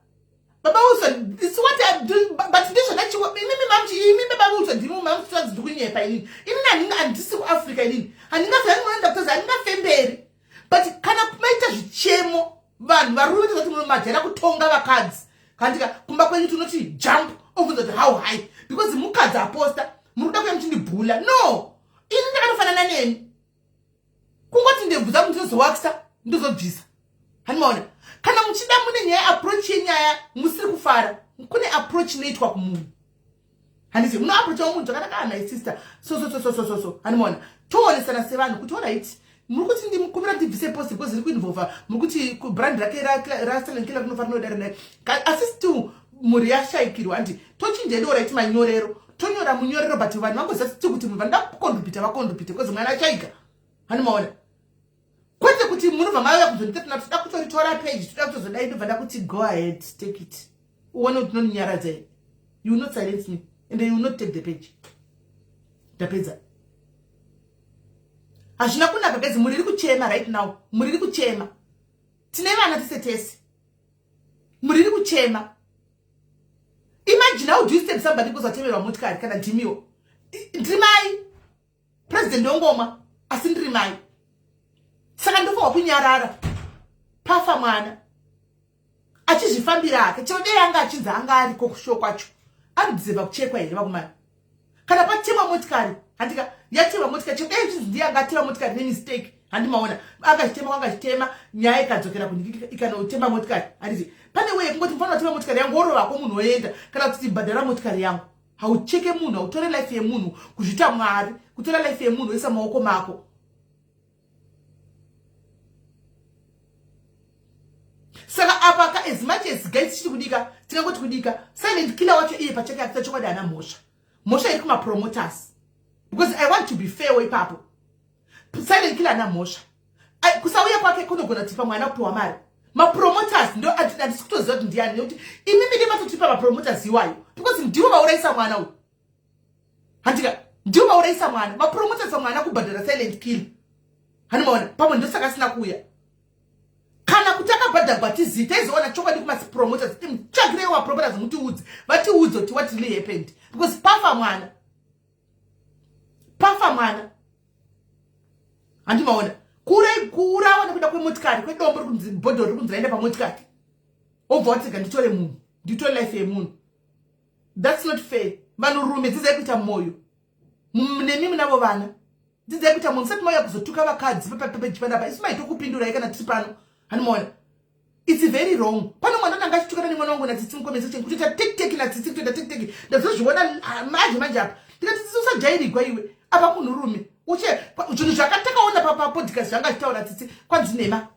Baba Wilson, it's what I'm doing, but this is actually mimi Baba Wilson, ndimi mamutsi ndikunyepa inini. Inini handisi kuAfrica inini. Handina zvani doctors, handina femberi. But kana kumaita zvichemo vanhu varume kuti munhu majera kutonga vakadzi. Kandika kumba kwenyu tunoti jump over the how high because mukadzi aposta muruda kuya muchindibhula. No. Ini ndakanofanana neni. Kungoti ndebvudza ndizowakisa ndizobvisa. Handimaona kana muchida mune nyaya approach yenyaya musiri kufara kune approach inoitwa kumunhu. Handisi muno approach munhu zvakanaka my sister so handimaona toonesana sevanhu kuti alright muri kuti ndimukumira ndibvise post because iri kuinvolva muri kuti brand rake rasilent killer kunofanira kudarana assist muri yashaikirwa handi tochinjeni alright manyorero tonyora munyorero but vanhu vangoziva kuti munhu vanoda vakondupita because mwana achaika. Handimaona kwete kuti munobva mauya kuzonditeta toda kutoritora page toda kutozodai ndobva kuti go ahead take it uone kuti nonyaradza. You will not silence me and you will not take the page. Ndapedza hazvina kunaka guys, muri kuchema right now, muri kuchema tine vana tisetesi muri kuchema. Imagine how do you step somebody because atemerwa motikari kana ndimiwo ndirimai president wongoma asi ndirimai. Saka ndofa kunyarara pafa mwana achizvifambira hake chodei anga achinzi anga ariko kusho kwacho anodziva kuchekwa here vakumana kana patemwa motikari handika yatemwa motikari chodei achinzi ndiye anga atema motikari nemistake. Handimaona angachitema nyaya ikadzokera kunhu ikanotemba motikari. Handiti pane weye kungoti mufanira kutema motikari yangu worovako munhu oenda kana kuti bhadhara motikari yangu. Haucheke munhu, hautore life yemunhu kuzvita Mwari, kutora life yemunhu oisa maoko mako. Saka apaka as much as guys chikudika tingangoti kudika silent killer wacho iye pachake akita chokwadi ana mosha iri kuma promoters because I want to be fair way papo silent killer ana mosha kusauya kwake kunogona tipa mwana kutowa mari ma promoters ndo andisikutoziva kuti ndiani nekuti imimi ndimatotipa ma promoters iwayo because ndiwo vauraisa mwana uyu. Handika ndiwo vauraisa mwana ma promoters mwana kubhadhara silent killer. Handimaona pamwe ndosaka sina kuya kana kutaka bhadhagwa tizita izoona chokwadi kuma promoters chagire wa promoters mutiudze vatiudze kuti what really happened because pafa mwana. Handimaona kurawa nekuda kwemotikari kwedombo ri kunzi bhodho ri kunzi raenda pamotikari obva watsika nditore munhu nditore life yemunhu. That's not fair. Vanhurume dzidzai kuita moyo nemimi navo vana dzidzai kuita moyo musati mauya kuzotuka vakadzi pachipanda isu maito kupindura kana tiri pano. Handimaona it's very wrong. Pano mwana nanga chitukana ni mwana wangu na tsitsi mukomesa kuti take na tsitsi kuita take ndazozviona manje apa ndikati tsitsi usajairigwa iwe apa munhurume uche zvinhu zvakatakaona pa podcast zvanga zvitaura tsitsi kwanzi nema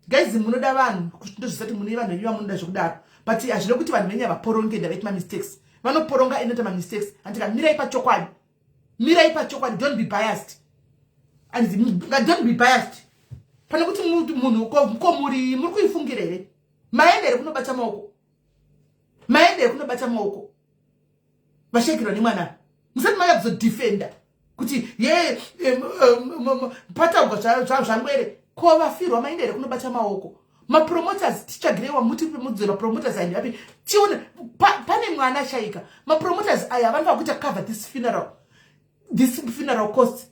guys munoda vanhu ndozvisati mune vanhu venyu vamunoda zvokudaro but hazvino kuti vanhu venyu vaporonge ndavaita ma mistakes vanoporonga inoita ma mistakes andika mirai pachokwadi don't be biased and don't be biased. Pane kuti munhu ko muri kuifungira here maendere kunobata maoko vashekirwa nemwana musati maya kuzodefenda kuti ye pataugwa zvangwere ko vafirwa maendere kunobata maoko. Mapromoters tichagirewa mudzira promoters and happy tione pane mwana shaika mapromoters aya vanhu vakuita cover this funeral. This funeral cost.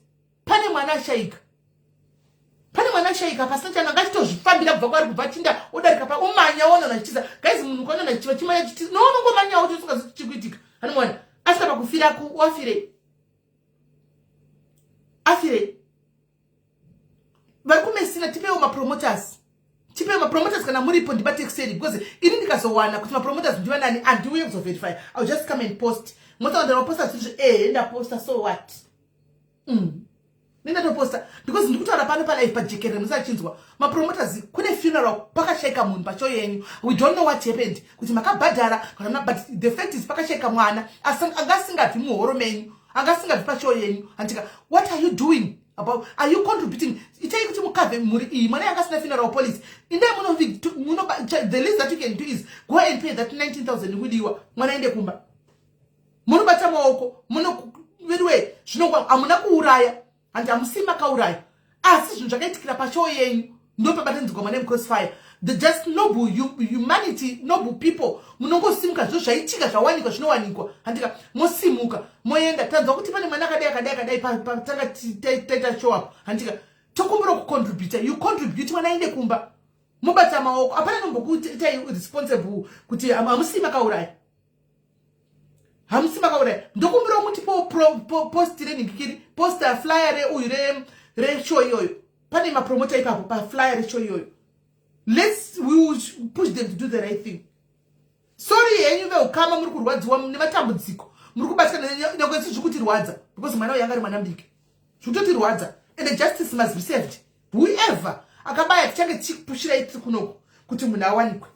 Pane mwana shaika. Pane mwana shaika pasina chana ngachitozvifambira kubva kwari kubva chinda odarika pa umanya ona nachiza guys munhu kwana nachiva chimanya chiti no unongomanya kuti usingazi chikuitika hanomwana asika pakufira ku wafire afire vari kumesina tipewo mapromoters kana muripo ndibate extend because ini ndikazowana kuti mapromoters ndiva nani andiuye kuzoverify I'll just come and post motanda maposta kuti ndaposta so what nenda toposta because ndikutaura pano pa live pajekere musachinzwa mapromoters kune funeral pakasheka munhu pacho yenyu we don't know what happened kuti makabhadhara kana but the fact is pakasheka mwana angasingabvi muhoro menyu angasingabvi pacho yenyu andika what are you doing about are you contributing itai kuti mukave muri iyi mwana yangasina funeral police inde muno the least that you can do is go and pay that 19,000 widiwa mwana ende kumba muno bata maoko muno vedwe zvinongwa amuna kuuraya and amusima kauraya asi zvinhu zvakaitikira pacho yenyu ndopabatanzikwa mwana crossfire the just noble humanity noble people munongosimuka zvo zvaitika zvawanikwa zvinowanikwa handika mosimuka moenda tanzwa kuti pane mwana akadai patanga taita show up handika tokumbira kucontribute you contribute mwana aende kumba mobata maoko apana nombokuti itai responsible kuti amusima kauraya hamusima kauraya ndokumbira kuti post reningikiri poster flyer uyu re show iyoyo pane mapromoter ipapo pa flyer re show iyoyo we will push them to do the right thing sorry yenyu veukama muri kurwadziwa nematambudziko muri kubatsika nyangwe zvikutirwadza because mwana yanga ari mwana mbiki zvikutotirwadza and the justice must be served whoever akabaya tichange tichipushira iti kunoko kuti munhu awanikwe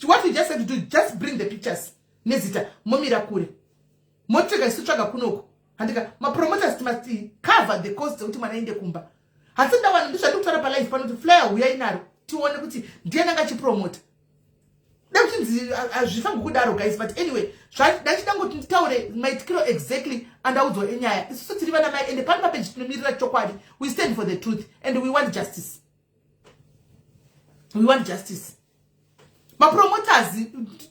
what we just have to do just bring the pictures nezita momira kure motega isitsvaga kunoko handika mapromoters must cover the cost kuti mwana aende kumba hasi ndawana ndizvandikutaura palive pano kuti flyer uyai naro tione kuti ndiani angachipromota dakuti hazvifangi kudaro guys but anyway ndachidangoti nditaure maitikiro exactly andaudzwa enyaya isusu tiri vana mai ende pani papeji tinomirira chokwadi we stand for the truth and we want justice mapromoters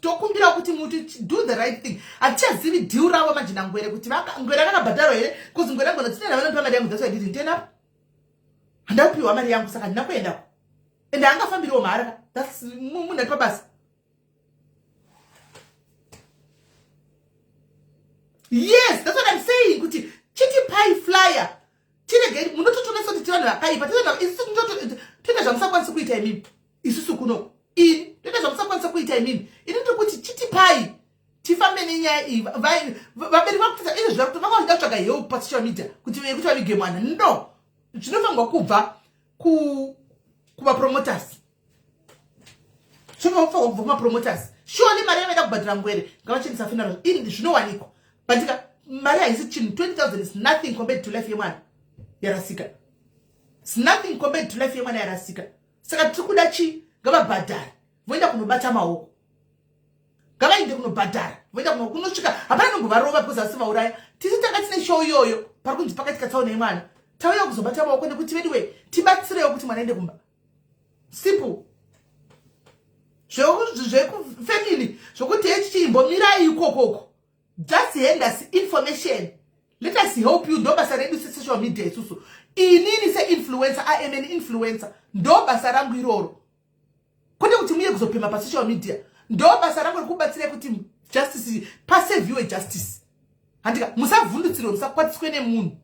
tokumbira kuti muti do the right thing hatichazivi deal ravo majina ngwere kuti ngwere akakabhadharwa here because ngwere angona tinena vanopiwa mari yangu that's why I didn't turn up handakupiwa mari yangu saka ndina kuendako ende angafambiriwo mhara that's munhu ari pabasa yes that's what I'm saying kuti chiti pai flyer tirege munototonesa kuti tivanhu vakaipa tenda zvamusakwanisi kuita imimi isusu kuno ini tenda zvamusakwanisa kuita imimi ini ndikuti chiti pai tifambe nenyaya iyi vaberi vakutisa izvo zvakuti vakaida kutsvaga help pasocial media kuti vavige mwana no zvinofangwa kubva kuvapromoters zvinofangwa kubva kumapromoters shoni mari yavaida kubhadhira ngwere ngavachendisa funeral ini zvinowanikwa bandika mari haisi chinhu 20,000 is nothing compared to life yemwana yarasika it's nothing compared to life yemwana yarasika saka tiri kuda chi ngavabhadhara voenda kunobata maoko ngavainde kunobhadhara voenda kunosvika hapana nongovarova because hasi vauraya tisi tanga tine show iyoyo pari kunzi pakatika tsaona yemwana tauya kuzobata maoko nekuti vediwe tibatsirewo kuti mwana aende kumba simple zvekufamily zvokuti hechichimbomirai ikokoko just hand us information let us help you ndo basa redu social media isusu inini se-influencer I am an influencer ndo basa rangu iroro kwete kuti muye kuzopema pa social media ndo basa rangu rikubatsire kuti justice paseviwe justice handika musavhundutsirwe musakwatiswe nemunhu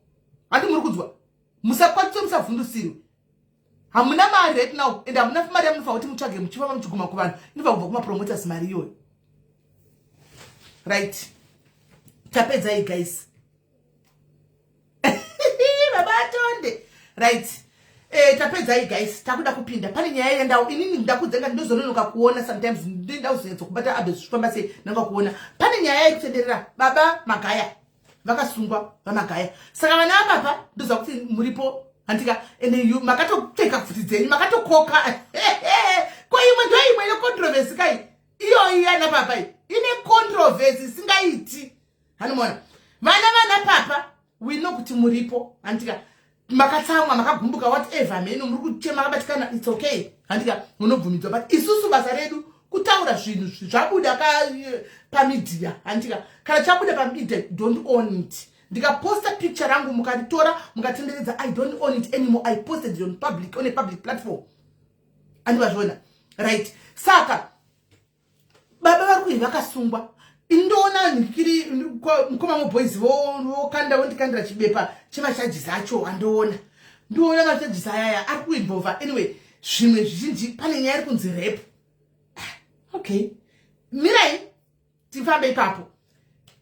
handi muri kudzwa musakwatiswe musavhundutsirwe hamuna mari right now and hamuna mari yamunofanira kuti mutsvage muchifamba muchiguma kuvanhu inofanira kubva kumapromoters mari iyoyo right tapedzai guys babatonde right tapedzai guys takuda kupinda pane nyaya yendau inini ndakudzenga ndozononoka kuona sometimes ndindauzonetso kubata abe zvifamba sei nanga kuona pane nyaya yekutenderera baba magaya vakasungwa vamagaya saka vana apapa ndoza kuti muripo handika ende makatopfeka pfuti dzenyu makatokoka koimwe ndoimwe necontroversy kai iyoyi yana papa ine controversy singaiti hanomona vana papa we know kuti muripo handika makatsamwa makagumbuka whatever meno muri kuchema makabatikana it's okay handika munobvumidzwa but isusu basa redu kutaura zvinhu zvabuda pamedia handika kana chabuda pamedia don't own it ndikaposta picture rangu mukaritora mukatenderedza I don't own it anymore, I posted it on a public platform. Andivazvona right. Saka baba vari kuyi vakasungwa. Indona ndikiri mukoma muboys vokanda vondikandira chibepa chemashajisi acho andoona. Ndoona mashajisi ayaya ari kuinvolva. Anyway, zvimwe zvizhinji pane nyaya iri kunzi rape. Okay. Mirai tifambe ipapo.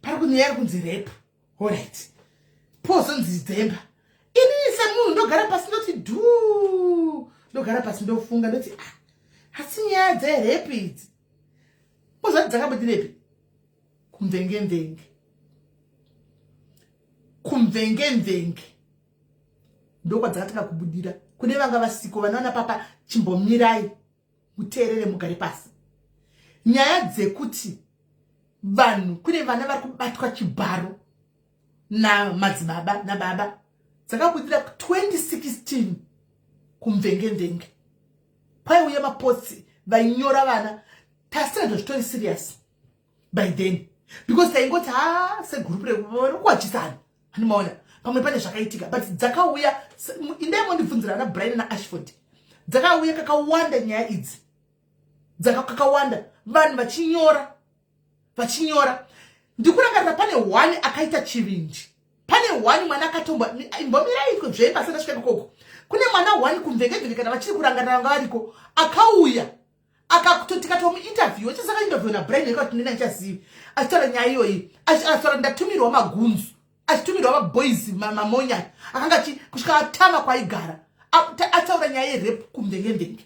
Pari kunyaya iri kunzi rape. Alright. Pozonzi Dzemba. Ini semunhu ndogara pasi ndoti ndogara pasi ndofunga ndoti asi nyaya dzerape idzi. Mozvati dzakamboti rape. Kumvenge ndokwadzakatika kubudira. Kune vanga vasiko vanaona papa chimbomirai muteerere mugare pasi. Nyaya dzekuti vanhu kune vana vari kubatwa chibharo na madzibaba nababa dzakabudira 2016 kumvenge. Paiuya maposti vainyora vana tasina ndozvitori serious by then because taingoti segroup rekuwachisana hanimaona pamwe pane zvakaitika but dzakauya indaimo ndibvunzira na Brian na Ashford dzakauya kakawanda nyaya idzi kakawanda vanhu vachinyora ndikurangarira pane one akaita chivinji pane one mwana akatomba imbomira iko zvepasana svika koko kune mwana one kumvenge kana vachiri kurangarira vanga variko akauya akakutotikatomu interview wachisaka interview na Brian yakati ndina chazivi achitora nyaya iyoyi achitora ndatumirwa magunzu achitumirwa maboys mamonya akanga kusvika atama kwaigara ataura nyaya yerep kumvenge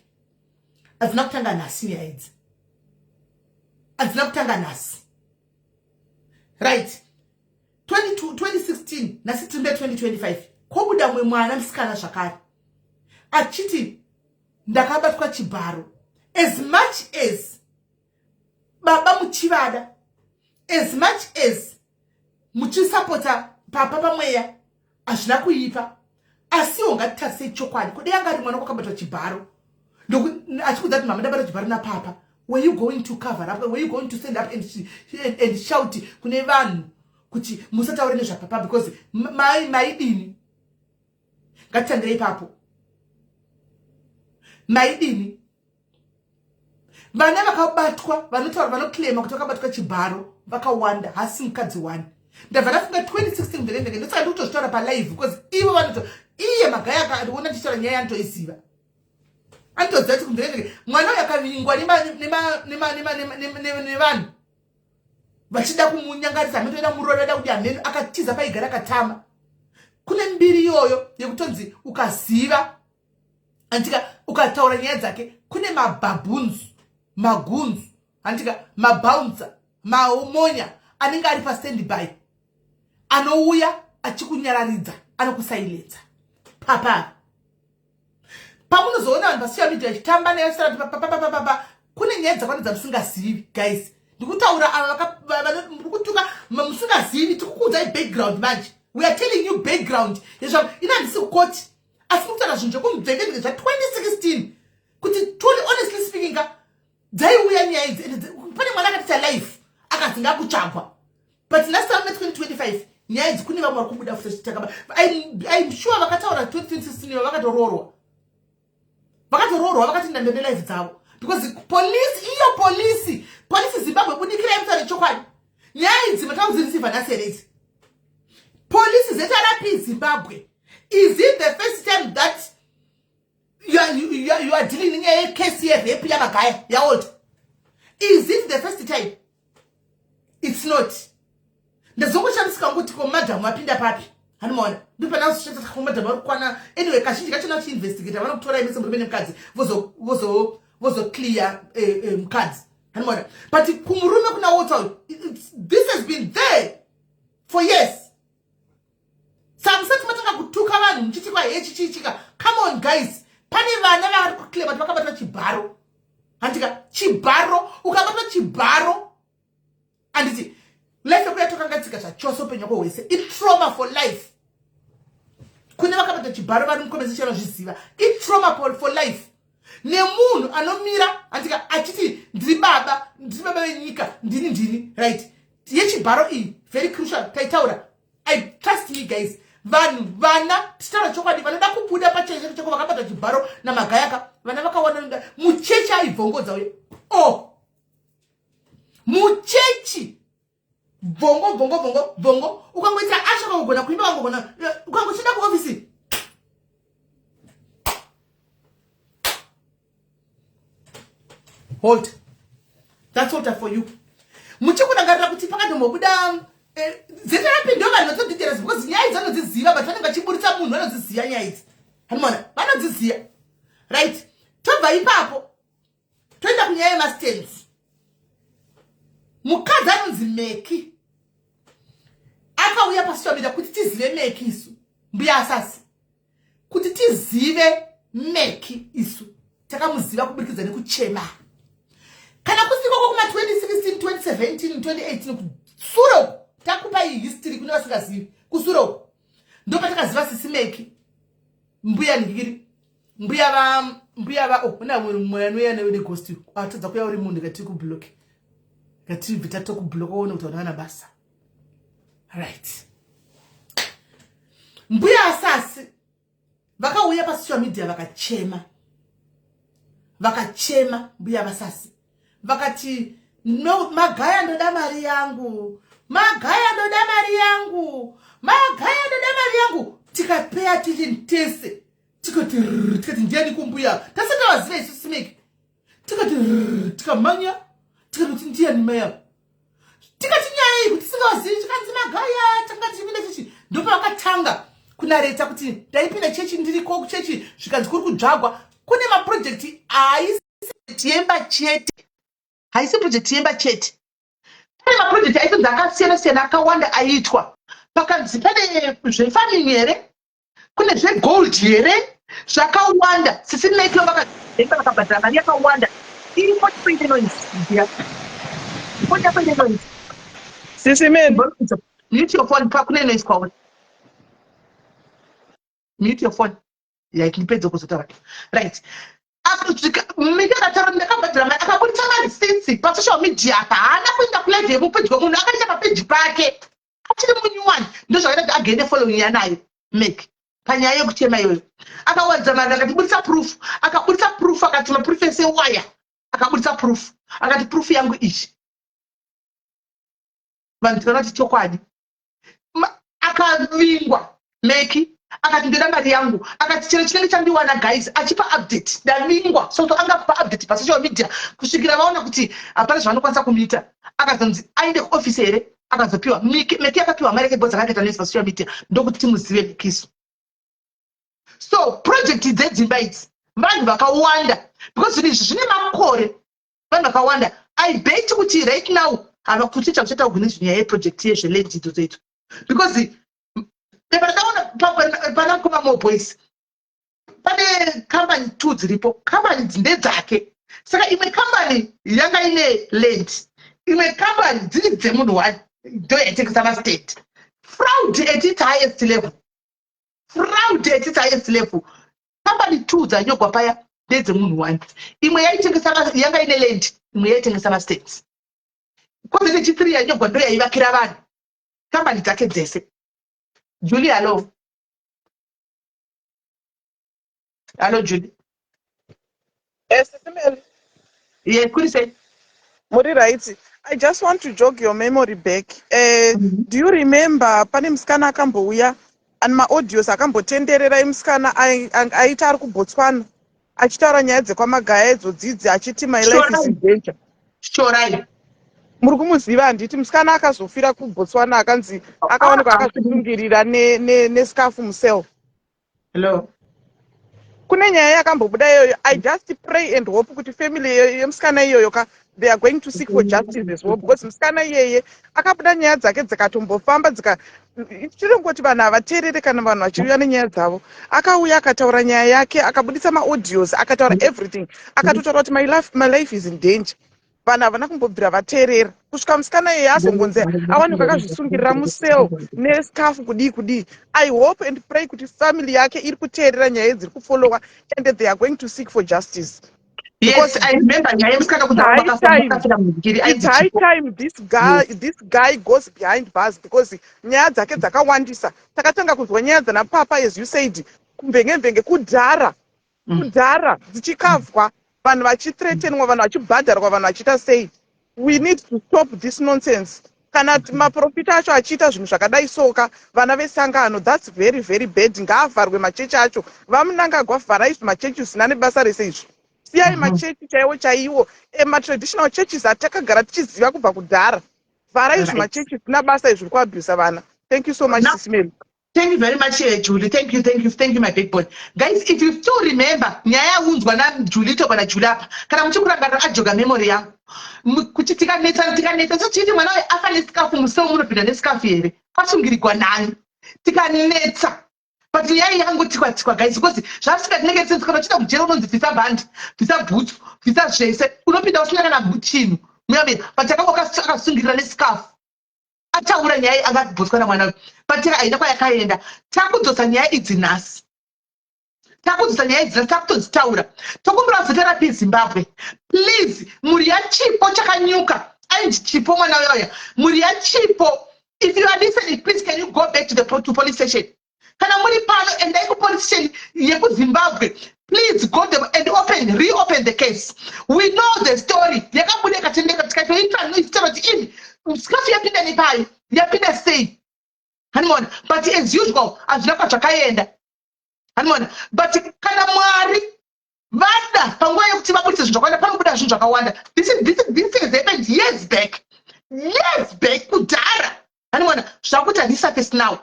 azina kutanga nhasi nyaya idzi azina kutanga nhasi right 2016 nasi tinde 2025 kobuda mwe mwana musikana zvakare achiti ndakabatwa chibharo as much as baba muchivada as much as muchisapota papa pamweya azvina kuipa asi ungatarise chokwadi kudi yanga ari mwana kwakabatwa chibharo achikudza kuti mama ndabata chibharo na papa. Were you going to cover up? Were you going to stand up and shout kune vanhu kuti musataure nezvapapa because maidini ngatitangire ipapo maidini vana vakabatwa vanotaura vanoclaima kuti vakabatwa chibharo vakawanda hasi mukadzi wani ndabva ndafunga 2016 ndenge ndosaka ndikutozvitaura palive because ivo vanoti iye magaya akaona tichitaura nyaya yanotoiziva antoziva kuti kumvenge mwana uyu akavingwa nevanhu vachida kumunyangarisa ametoenda muroro veda kuti amhenu akatiza paigara akatama. Kune mbiri iyoyo yekutonzi ukaziva antika ukataura nyaya dzake kune mababoons magunzu antika mabouncer maomonya anenge ari pastandy anouya achikunyararidza anokusailedza papa pamunozoona vanhu pasocial media vachitamba neyosarati papapapapapa kune nyaya dzakwanidza musingazivi guys ndikutaura ava murikutuka musingazivi tikukuudzai background manje we are telling you background yezvavo inandisi kukoti asi ndikutaura zvinhu zvekumvengenge zva2016 kuti truly honestly speaking dzaiuya nyaya idzi pane mwana akatita life akazinga kutsvagwa but last time 2025 nyaya idzi kune vamwe vari kubuda futi chitakaba I'm sure vakataura 2016 vakatororwa vakatinda mbembe life dzavo because polisi Zimbabwe budikira imutsa nechokwadi nyaya idzi matauzirisivha nasereti polisi ZRP Zimbabwe. Is it the first time that you are dealing in a case here rape yamagaya yaold? Is it the first time? It's not. Ndazongoshamsika ngokuti ko madam wapinda papi hanimona ndipana usithatha ko madam arikwana anyway kazhinji kachona chiinvestigate vanokutora imese murume nemukadzi vozo clear mukadzi hanimona but kumurume kuna water this has been there for years. Samsati mataka kutuka vanhu muchiti kwa chichichika. Come on guys, pane vana vari kuclaim kuti vakabatwa chibharo handika chibharo ukabatwa chibharo anditi life yakuyatokangatsika zvachoso upenyu hwako hwese itrauma for life. Kune vakabatwa chibharo vari mukomesi chenozviziva itrauma for life. Nemunhu anomira handika achiti ndiri baba venyika ndini right yechibharo iyi very crucial taitaura I trust me guys. Vana titaura chokwadi vanoda kubuda pacheche chako vakabata chibharo namagayaka vana vakaona muchechi aibvongodza uye muchechi bvongo ukangoita asha kugona kuimba kangogona ukangochida kuofisi hold. That's what for you. Muchikurangarira kuti pakatombobuda zvetarapi ndo vanotodhidhera because nyaya idzi vanodziziva but vanenge vachiburitsa munhu vanodziziva nyaya idzi hanimona vanodziziva right. Tobva ipapo toenda kunyaya yemastens. Mukadzi anonzi Meki akauya pasocial media kuti tizive Meki isu mbuya asasi kuti tizive Meki isu takamuziva kubudikidza nekuchema kana kusiko kuma 2016 2017 2018 kusuro takupa history kune vasingazivi kusuro ndo patakaziva sisi Meki mbuya ndigiri mbuya va una mwana uyana wene ghost atadza kuya uri munhu ngati kublock ngati vitatu kublock one utaona basa right. Mbuya asasi vakauya pa social media vakachema mbuya vasasi vakati no magaya ndoda mari yangu tikapeya tichintese tikati ndiani kumbuya tasita wazive isu Simeki tikamanya tikati ndiani maya tikati nyaya iyi kuti singawazivi tikanzi magaya takati chimine chichi ndopa vakatanga kunareta kuti ndaipinda chechi ndiriko kuchechi zvikanzi kuri kudzvagwa kune maprojekti haisi project yemba chete pane maprojekti aitonzi akasiyana akawanda aitwa pakanzi pane zvefarming here kune zvegold here zvakawanda sisi Meki vakabhadhara mari yakawanda iri 40 noise Sisi men. Mute your phone pakune noise kwauri. Mute your phone. Yaikipedza kuzotaura. Right. Mimi ndakabhadhara mari akabudisa mari since pa social media haana kuenda kulive yemupedyo munhu akaisa papeji pake achiri munyuwani ndo zvakaita kuti agende following yanayo Meki panyaya yekuchema iyoyo akawadza mari akatibudisa proof akati maproof ese waya akabudisa proof akati proof yangu ichi vanhu vakati chokwadi akavingwa Meki akati ndoda mari yangu akati chero chinenge chandiwana guys achipa update ndavingwa so angapa update pa social media kusvikira vaona kuti hapana zvavanokwanisa kumuita akazonzi aende kuofisi here akazopiwa Meki akapiwa mari yake bodza akaita news pa social media ndokuti timuzive Meki isu. So project dzedzimba idzi vanhu vakawanda because zvinhu izvi zvine makore vanhu vakawanda I bet kuti right now hava kuchicha kucheta kugune zvinyaya yeproject yezveland idzodzo idzo because ndakaona pana kuma Moboys pane company 2 dziripo company ndedzake saka imwe company yanga ine land imwe company dziri dzemunhu wani ndo yaitengesa mastate fraud at its highest level company 2 dzanyogwa paya ndedzemunhu wani imwe yaitengesa yanga ine land imwe yaitengesa mastates covid chitiri yanyogwa ndo yaivakira vanhu company dzake dzese. Julie, hello Julie. Yes, Sisi men. Yes, could you say? Muri right. I just want to jog your memory back. Do you remember pane musikana akambouya and maaudios akambotenderera imusikana aita ari kuBotswana achitaura nyaya dzekwamagaya idzodzidzi achiti my life is in danger. Sure. Muri kumuziva handiti musikana akazofira kuBotswana akanzi akaonekwa akazvisungirira nesikafu musel. Hello. Kune nyaya yakambobuda iyoyo. I just pray and hope kuti family yemusikana iyoyo they are going to seek for justice as well because musikana iyeye akabuda nyaya dzake dzikatombofamba chirongoti vanhu havateerere kana vanhu vachiuya nenyaya dzavo. Akauya akataura nyaya yake akabudisa maaudios akataura everything akatotaura kuti my life is in danger. Vanhu havana kumbobvira vateerera kusvika musikana iyeye azongonzi awanikwa akazvisungirira musel nesikafu kudii. I hope and pray kuti family yake iri kuteerera nyaya dziri kufollowa and they are going to seek for justice. Yes, I remember. It's high time this guy goes behind bars because nyaya dzake dzakawandisa. Takatanga kuzwa nyaya dzana papa, as you said, kumvenge kudhara dzichikavwa, vanhu vachithreatenwa, vanhu vachibhadharwa, vanhu vachiita sei. We need to stop this nonsense. Kana maprofita acho achiita zvinhu zvakadai soka vana vesangano, that's very very bad. Ngaavharwe machechi acho. Vamunangagwa vharai machechi zvisina nebasa rese izvi. Siyai machechi chaiwo traditional churches atakagara tichiziva kubva kudhara. Vharai machechi zvisina basa izvi kuabhusa vana. Thank you so much, Sisimeli. Thank you very much, Julie. Thank you, my big boy. Guys, if you still remember, nyaya unzwa na Julie to bana Julapa. Kana mchukuranga ajoga memory yangu. Kuchitika neta so chiti mwana afa nesikafu musomo munopinda nesikafu here. Kwasungirigwa nani? Tika neta. But nyaya yangu tikwa guys because zvasika tinenge sense kana chita kujera unonzi visa band, visa boot, visa zvese. Unopinda usina kana buchinu. Muyabe, but akasungirira nesikafu. Ataura nyaya akabhuswa na mwana patika aida kwayakaenda takudzosa nyaya idzi nhasi takutodzitaura tokumbira zveterapi Zimbabwe. Please, muri yachipo chakanyuka ainzi chipo mwana uyoya muri yachipo. If you are listening, please can you go back to the police station? Kana muri pano endai kupolice station yekuZimbabwe, please go there and reopen the case. We know the story. Yakabude katendeka tikaitoita noisitema kuti sikafu yapinda nepai yapinda sei. Hanimona, but as usual hazvina kwazvakaenda. Hanimona, but kana Mwari vada panguva yekuti vabudise zvinhu zvakawanda panobuda zvinhu zvakawanda. This has happened years back kudhara. Hanimona, zvakuti handisafesi now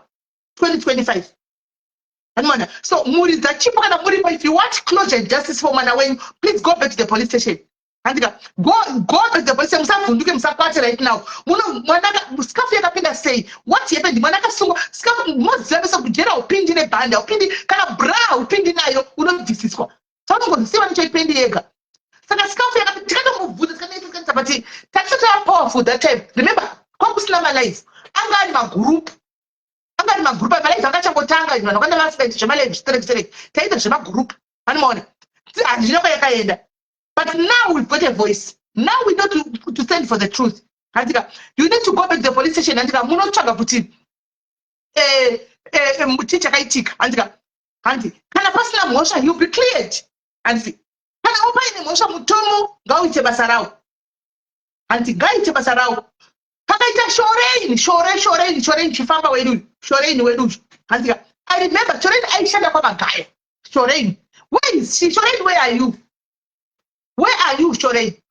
2025. Hanimona, so muri dzachipo kana muripo, if you want closure and justice for mwana wenyu, please go back to the police station. Handika, go back to the police station. Musavhunduke, musakwate right now. Mwana sikafu yakapinda sei? What happened? Mwana akasungwa sikafu moziva kujera upindi nebhanda upindi kana bra upindi nayo unobvisiswa. Saka ungoziva nechoipendi yega. Saka sikafu yakapinda tikatomubvunza tikaita but tatisati powerful that time. Remember, kwakusina malive. Anga ari magroup amalive akachangotanga vanhu vakanda vasingaiti zvemalive zvitereki taita zvemagroup. Hanimona, handina kwayakaenda. But now we've got a voice. Now we know to stand for the truth. Handika, you need to go back to the police station. Handika, munotsvaga kuti chii chakaitika. Handika, kana pasina mhosva you'll be cleared. Handisi, kana upaine mhosva mutomo ngauite basa rawo. Handiti, ngaiite basa rawo. Pakaita Shorein chifamba wedu. Shorein wedu. Handika, I remember Shorein aishanda kwamagaya. Shorein, where is she? Shorein, where are you? Where are you, Shorein?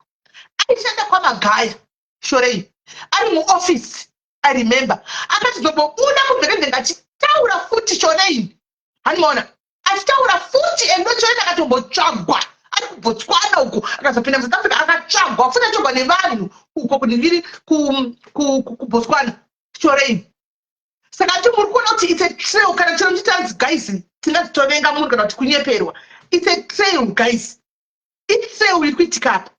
Aishanda kwamagaya. Shorein ari muoffice. I remember akatizobobuda kubverenzenga achitaura futi Shorein. Hanimona, achitaura futi endo Shorein akatombotsvagwa ari kuBotswana uko akazopinda muSouth Africa akatsvagwa futi atsvagwa nevanhu uko kuningiri kuBotswana Shorein. Saka ati muri kuona kuti it's a trail. Kana chiro chitanzi guys tingazitovenga munhu kana kuti kunyeperwa. It's a trail guys. Itsewu iri kuitika apa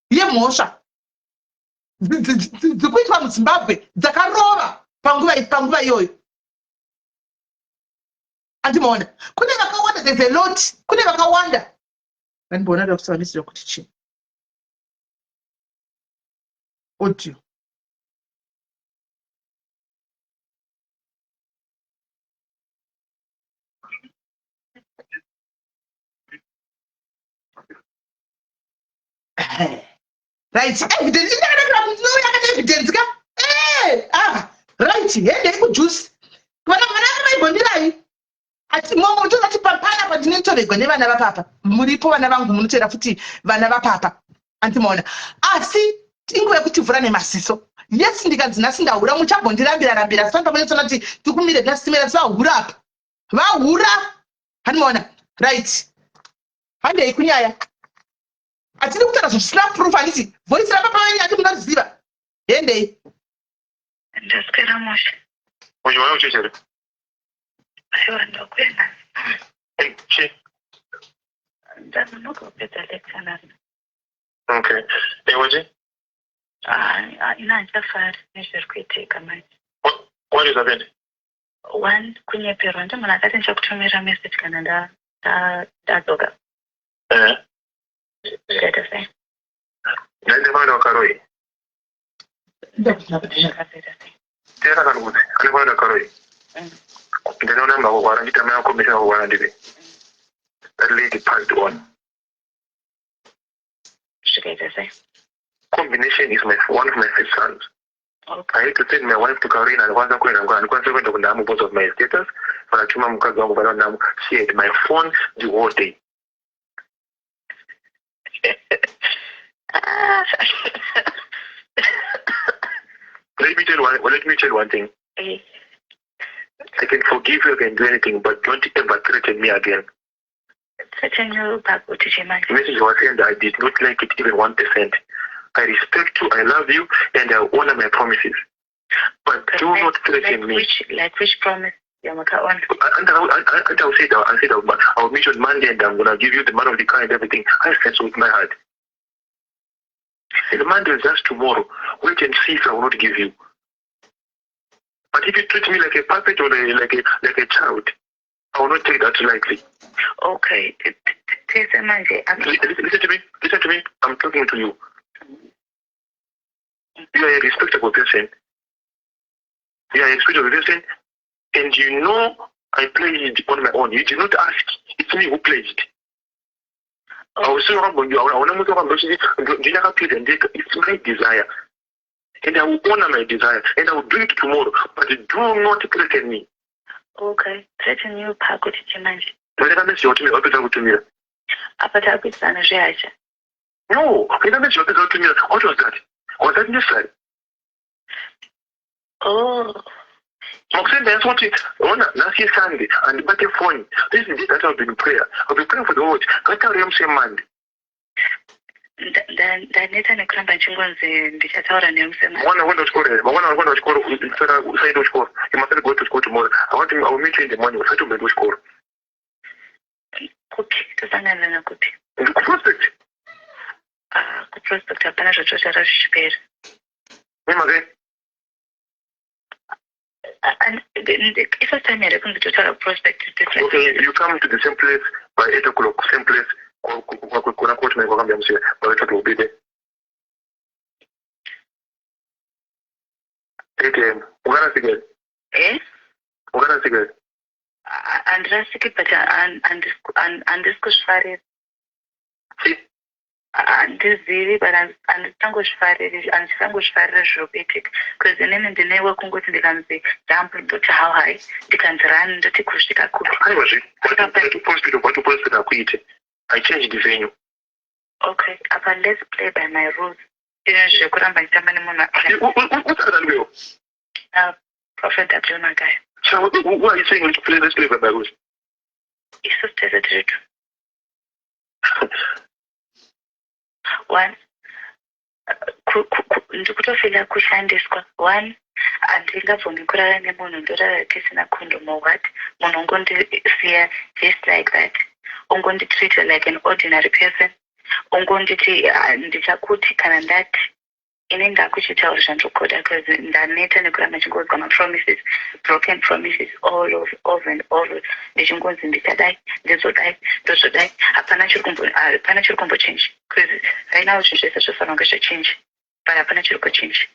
yemhosva dzikuitwa muZimbabwe dzakarova panguva iyoyo. Andimoona kune vakawanda, there's a lot, kune vakawanda. Ndanimbona ndakusavanidzira kuti chii audio. Right, evidence evidence ka right hende kujuice vana vaibondirai ati momo tozati papana pandinotorerwa nevana vapapa. Muripo vana vangu munotera futi vana vapapa. Andimoona asi inguva yekuti vhura nemaziso. Yes, ndikanzi nhasi ndahura muchabondirambira saka pamunotona kuti tikumire nasimera vahura apa vahura. Handimoona right handei kunyaya atiri kutaura zvisina proof. Handiti voice rapapa venyu ati munoriziva hendei. Ndaswera musha. Uchiona uchechere? Aiwa ndokwenda. Chi? Ndanonoka kupedza lecture nhasi. Okay. Wati? Ina handichafari nezviri kuitika manje. What is happening? One, kunyeperwa ndimunhu akati ndichakutumira message kana ndadzoka. Data say. Nandimana Karoi. Tera Kanwood, Kanimana Karoi. The no number of one, the American Commission of one day. That lady part one. Combination is one of my first sons. Okay. I had to send my wife to Karina and once I'm going to Namu both of my status for a Chuma Mukazo. She had my phone the whole day. Let me tell you one thing. I can forgive you, I can do anything, but don't ever threaten me again. Threaten you back to Jimmy. The message was saying that I did not like it even 1%. I respect you, I love you, and I honor my promises. But do not threaten me. Which promise? Yamaka on. And I said, I'll meet you on Monday and I'm going to give you the man of the car and everything. I said so with my heart. And Monday is just tomorrow. Wait and see if I will not give you. But if you treat me like a puppet or like a child, I will not take that lightly. Okay. Listen to me. I'm talking to you. You are a respectable person. You are a respectable person, and you know I played on my own. You did not ask. It's me who played. I was so wrong on you. I want to it's my desire. And I will honor my desire. And I will do it tomorrow. But do not threaten me. Okay. Threaten you, Paco Tichimanji. No, I don't miss to me. What was that? Was that necessary? Oh. That's what it on last year Sunday and back a phone. This is that I've been prayer. I'll be praying for the Lord. Can't tell him same Monday. Then Nathan and Cramp and Chingon and the Chatora and him. One I want to score, but one I want to score say to score. You must go to school tomorrow. I'll meet you in the morning. We'll try to make score. Cookie to Sangan and Cookie. Prospect. Good prospect of Panasha Share. Remember, and if I time I reckon the total prospect is different. okay, you come to the same place by 8 o'clock, same place. Will be there. 8 a.m. We're gonna see it. Eh? We're gonna see it. And Rasiki, but and this goes far. See? And this really, but and Tango Shfari and Tango Shfari robotic because the name in the network can go to the country, jump to how high they can run the Tikushika. I was it. What to post it. I changed the venue. Okay, but let's play by my rules. What's that will? Prophet W. Nagai. So what are you saying? Let's play by my rules. It's so territory. One, ndikutofila kushandiswa. One, andingavumi kurara nemunhu ndorara tisina kondomu. What? Munhu ungondisiya just like that. Ungonditreat like an ordinary person. Ungonditi ndichakuti kana ndati ine ndakuchitaura zvandokoda because ndaneta nekuramba chingonzwa mapromises, broken promises all over and over. Ndichingonzi ndichadai, ndizodai, ndozodai. Hapana chiri kumbochange because right now zvinhu zvese zvofanira kunge zvachange but hapana chiri kuchange.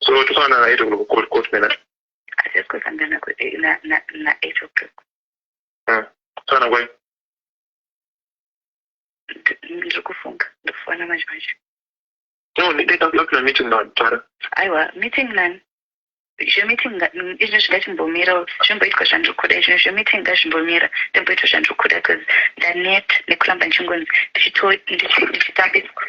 So tofanana na 8 o'clock court minute. Hatisi kusangana na 8 o'clock. Sana kwai. Ndiri kufunga ndikufana manje. No, ndinokuona meeting now, Tara. Aiwa, meeting nani? Meeting izvo zvingachimbomira zvimboitwa zvandikuda izvo meeting ngazvimbomira ndimboitwa zvandikuda because ndanet nekuramba ndichingonzi ndichitambidzwa.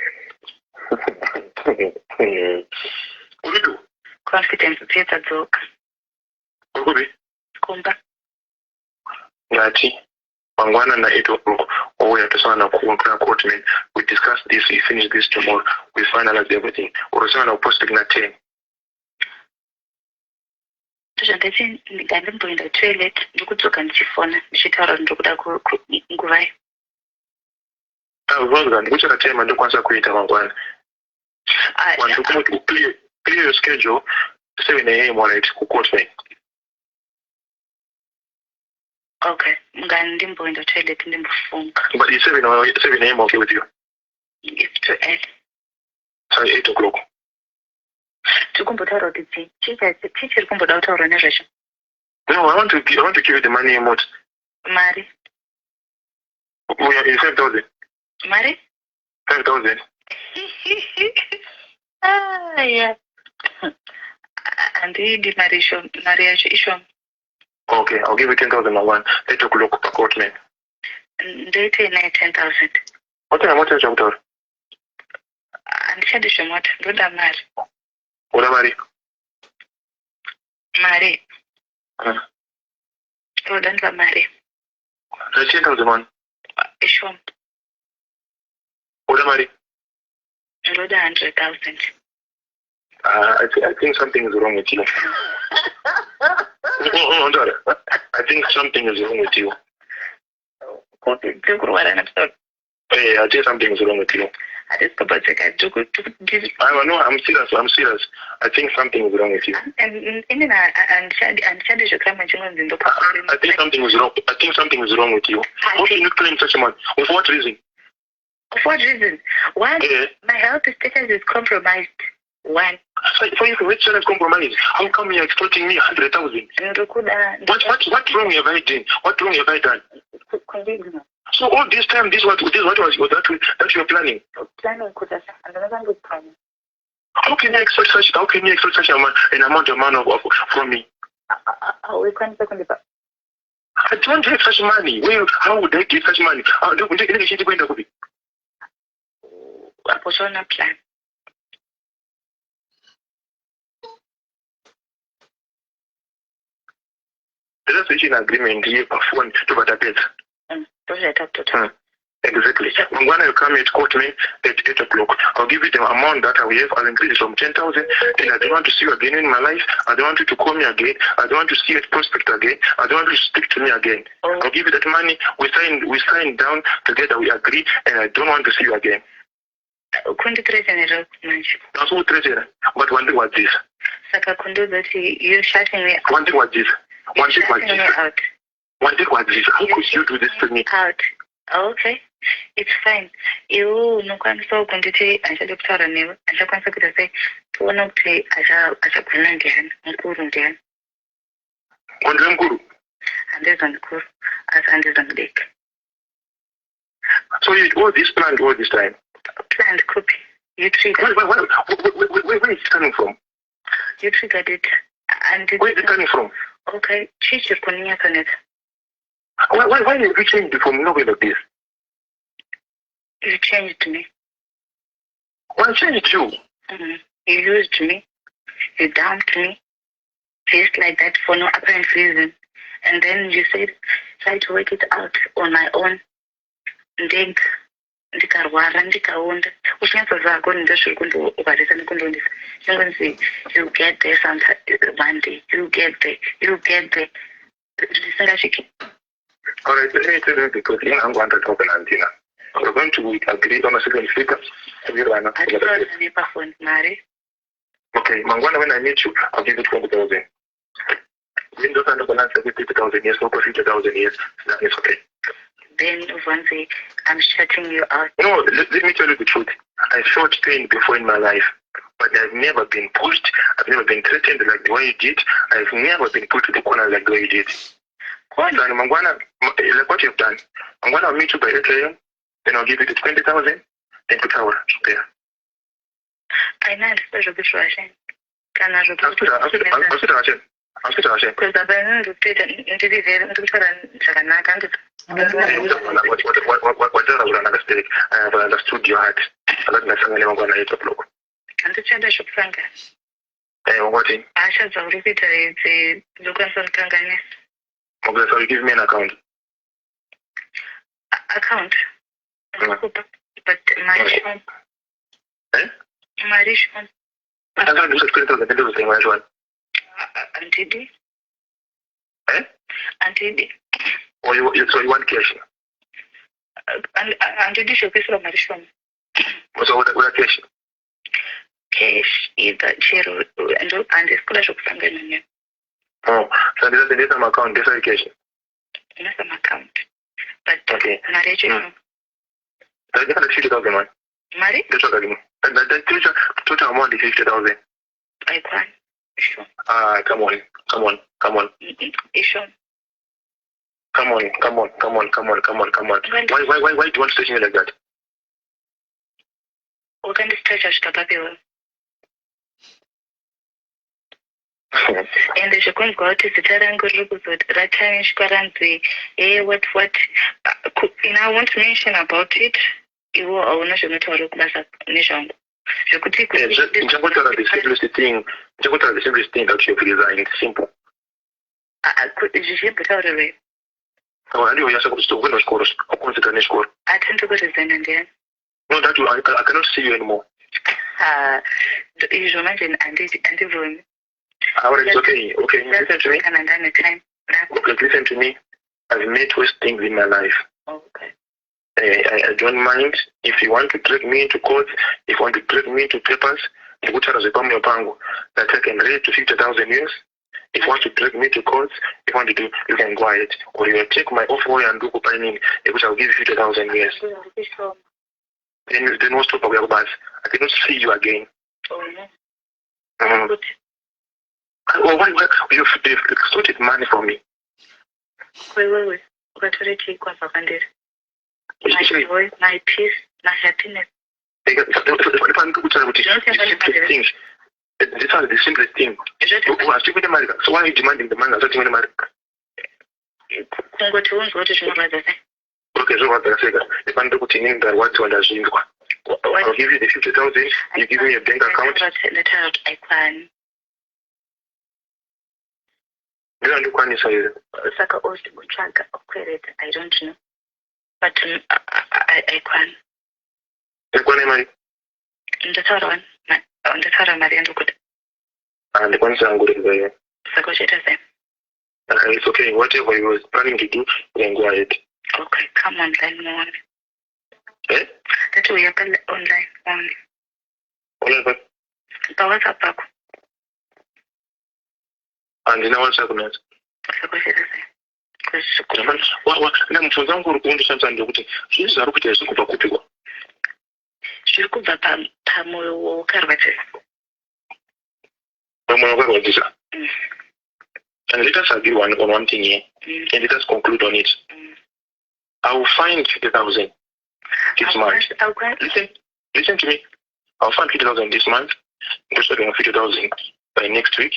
Urido? Confidence dzedzoka. Uri? Kumba. Ngati mangwana na 8 o'clock ouya tosana kuona court man. We discuss this, we finish this tomorrow, we finalize everything. Urosana upost na 10. Zvandati ndandimboenda toilet ndikudzoka ndichifona ndichitaura ndikuda nguvayo. Zvonga ndikuchera time ndokwanisa kuita mangwana. Want to clear your schedule 7 a.m. all right, ku court man. Okay, ngandimboenda toilet ndimbofunga. But it's 7 a.m. okay with you? It's too early. Sorry, 8 o'clock. Tikumbotaura kuti tichiri kumboda kutaura nezvazvo. No, I want to give you the money in what? Mari. We are in 5,000. Mari? 5,000. Yeah. Handidi mari yacho ishoma. Okay, I'll give you 10,000 at 1. 8 o'clock per court, man. Ndoite naye 10,000. What time is it? Handichadi zvemota, ndoda mari. Uda mari? Mari. Ndoda ndiva mari. 10,000 man. Ishoma. Uda mari? Ndoda 100,000. I think something is wrong with you. No, sorry. I think something is wrong with you. Hey, I think something is wrong with you. No, I'm serious. I think something is wrong with you. I think something is wrong. I think something is wrong with you. How can you claim such a man? For what reason? For what reason? One, my health status is compromised. One. For you, which is compromised? How come you're exploiting me 100,000? What wrong have I done? What wrong have I done? So all this time, this was that you were planning. How can you expect such? How can you expect such an amount of money from me? I don't have such money. How would I get such money? Plan. Let's reach an agreement here for phone to Batapet. Exactly. When I come and quote me at 8 o'clock, I'll give you the amount that I have. I'll increase it from 10,000. Then I don't want to see you again in my life. I don't want you to call me again. I don't want to see you at Prospect again. I don't want you to speak to me again. I'll give you that money. We sign down together. We agree, and I don't want to see you again. That's what treasure. But one thing was this. You're shutting me out. One thing was this. One thing was this. Out. One thing was this. How could you do this to me? Out. Okay. It's fine. You nokwanisa ukunditi achade kutaura newe. Achakwanisa kuita sei? Toona kuti achagona ndiani? Mukuru ndiani? Ndiwe mukuru? Handizwa mukuru. Asi handizwa mudiki. So you all this planned all this time? Planned copy. You triggered. Where is it coming from? You triggered it. And where is it coming from? Okay. Chichi kuninyaka net. Why have you changed it from nowhere like this? You changed me. Why changed you? Mm-hmm. You used me. You dumped me. Just like that for no apparent reason. And then you said, try to work it out on my own. Ndikarwara ndikaunda ushinatso zvako ndezviri kundovarisa nekundondisa chingonzi you get there sometime one day you get there zvisingasviki. All right, let me tell you because I'm going to talk to Antina. We're going to agree on a second figure. Okay, Mangwana, when I meet you, I'll give you 20,000. Windows and the balance of 50,000 years, over 50,000 years, that is okay. Then one day, I'm shutting you out. No, let me tell you the truth. I felt pain before in my life, but I've never been pushed. I've never been threatened like the way you did. I've never been put to the corner like the way you did. So Mangwana, like what you've done, I'm going to meet you by 8 a.m., then I'll give you the 20,000, then put our there. I know it's special situation. I'll I have understood your heart. I don't know I'm going to 8 o'clock. What thing? Okay, so you give me an account. Account? But my Marishon. I can't do 20,000 one. Antidi? Eh? Antidi. So you want cash? Antidi should be from Marishon. So what cash? Cash, either Chero and the school of Sangania. Oh, so this is the account, this is cash. not some account. But Okay. mari yacho That's 50,000 one. mari That's what I mean. The total amount is 50,000. I can't. Sure. Come on. Sure. Come on. Why do you want to stretch me like that? Wakandistretcha zvikapapewa. Ende zvekunzwa kuti zita rangu riri ratanishwa ranzi what and I won't mention about it. Iwo hauna zvinotaura kubasa nezvangu. Zvekuti Njangotaura the simplest thing that you have resigned. Simple. zvichibhutaurire Ndiyo yasa kuti kwenda kuchikoro, akukonzeka nechikoro. atindi kurizana ndiani. No, that I cannot see you anymore. Izvo manje handibvumi. Alright, it's okay. Listen to me. Kana ndane time. Okay, listen to me. I've made worse things in my life. Okay. I don't mind if you want to drag me into court, if you want to drag me into papers, that I can raise to 50,000 years. If you want to drag me to court, if you want to do, you can go ahead. Or you will take my offer and do opening, which I'll give you 50,000 years. Then what's the problem about? I cannot see you again. Well, why you've extorted money from me? Wait. Ukatore chikwa zvakandiri. My joy, my peace, my happiness. These are the simplest thing. So why are you demanding the money? Kungoti unzwa kuti zvinorwadza sei. Okay, so what I say, if I'm looking in that what to understand, I'll give you the 50,000, you give me a bank account. I can. You don't look on your side. Saka osti kutsvaga okwereta, I don't know. But I can. Ndikwane mari? Ndataura mari yandokuda. Ndikwanisa ngureza hiyo. Saka uchaita sei? It's okay. Whatever you was planning to do, then go ahead. Okay, come online more. Eh? That we are online only. Whatever. WhatsApp pako. Andina WhatsApp nazo. Saka uchaita sei? Mubvunzo wangu uri kundishandisa ndekuti zvinhu zviri kuita zviri kubva kupikwa. Zviri kubva pamwoyo wakarwadzisa. Pamwoyo wakarwadzisa. And let us agree on one thing here. And let us conclude on it. I will find 50,000 this month. Listen to me. I'll find 50,000 this month. I'm starting 50,000 by next week.